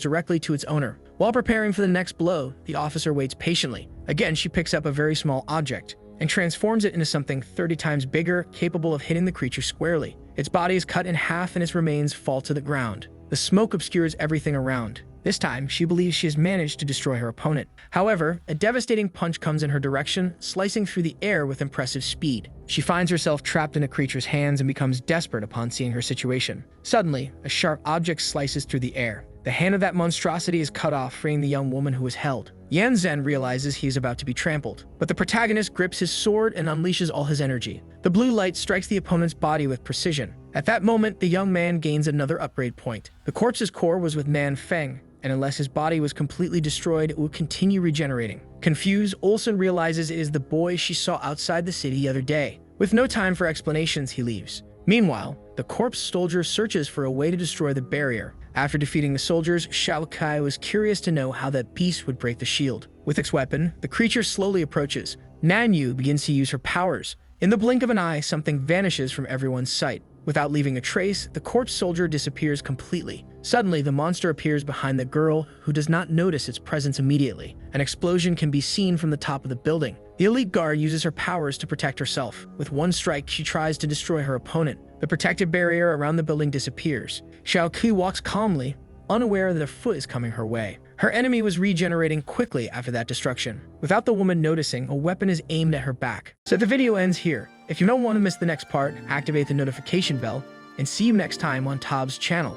directly to its owner. While preparing for the next blow, the officer waits patiently. Again, she picks up a very small object and transforms it into something 30 times bigger, capable of hitting the creature squarely. Its body is cut in half and its remains fall to the ground. The smoke obscures everything around. This time, she believes she has managed to destroy her opponent. However, a devastating punch comes in her direction, slicing through the air with impressive speed. She finds herself trapped in a creature's hands and becomes desperate upon seeing her situation. Suddenly, a sharp object slices through the air. The hand of that monstrosity is cut off, freeing the young woman who was held. Yan Zhen realizes he is about to be trampled, but the protagonist grips his sword and unleashes all his energy. The blue light strikes the opponent's body with precision. At that moment, the young man gains another upgrade point. The corpse's core was with Nan Feng, and unless his body was completely destroyed, it would continue regenerating. Confused, Olsen realizes it is the boy she saw outside the city the other day. With no time for explanations, he leaves. Meanwhile, the corpse soldier searches for a way to destroy the barrier. After defeating the soldiers, Shao Kai was curious to know how that beast would break the shield. With its weapon, the creature slowly approaches. Nan Yu begins to use her powers. In the blink of an eye, something vanishes from everyone's sight. Without leaving a trace, the corpse soldier disappears completely. Suddenly, the monster appears behind the girl, who does not notice its presence immediately. An explosion can be seen from the top of the building. The elite guard uses her powers to protect herself. With one strike, she tries to destroy her opponent. The protective barrier around the building disappears. Xiao Qi walks calmly, unaware that a foot is coming her way. Her enemy was regenerating quickly after that destruction. Without the woman noticing, a weapon is aimed at her back. So the video ends here. If you don't want to miss the next part, activate the notification bell, and see you next time on Tob's channel.